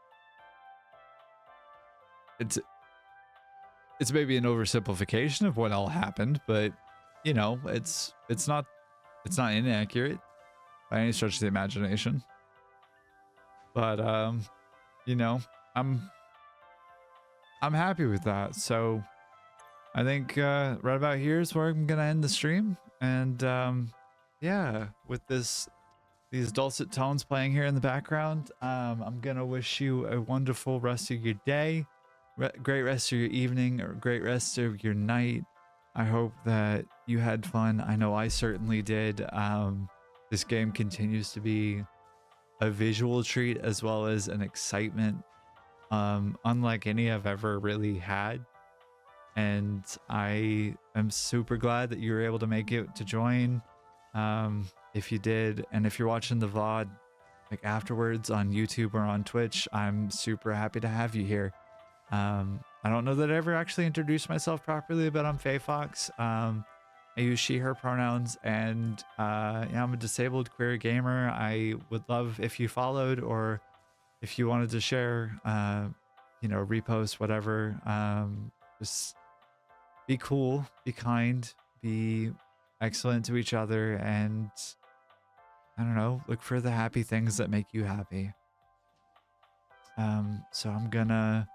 It's maybe an oversimplification of what all happened, but you know, it's not inaccurate by any stretch of the imagination. But you know, I'm happy with that. So I think right about here is where I'm gonna end the stream. And yeah, with these dulcet tones playing here in the background, I'm gonna wish you a wonderful rest of your day, great rest of your evening, or great rest of your night. I hope that you had fun. I know I certainly did. This game continues to be a visual treat as well as an excitement unlike any I've ever really had. And I am super glad that you were able to make it to join. If you did, and if you're watching the VOD like afterwards on YouTube or on Twitch, I'm super happy to have you here. I don't know that I ever actually introduced myself properly, but I'm Faye Fox. I use she, her pronouns, and yeah, I'm a disabled queer gamer. I would love if you followed, or if you wanted to share, you know, repost, whatever. Just be cool, be kind, be excellent to each other, and I don't know, look for the happy things that make you happy. So I'm gonna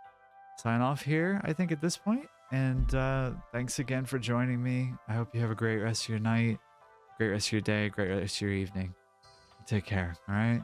sign off here, I think, at this point. And thanks again for joining me. I hope you have a great rest of your night, great rest of your day, great rest of your evening. Take care, all right?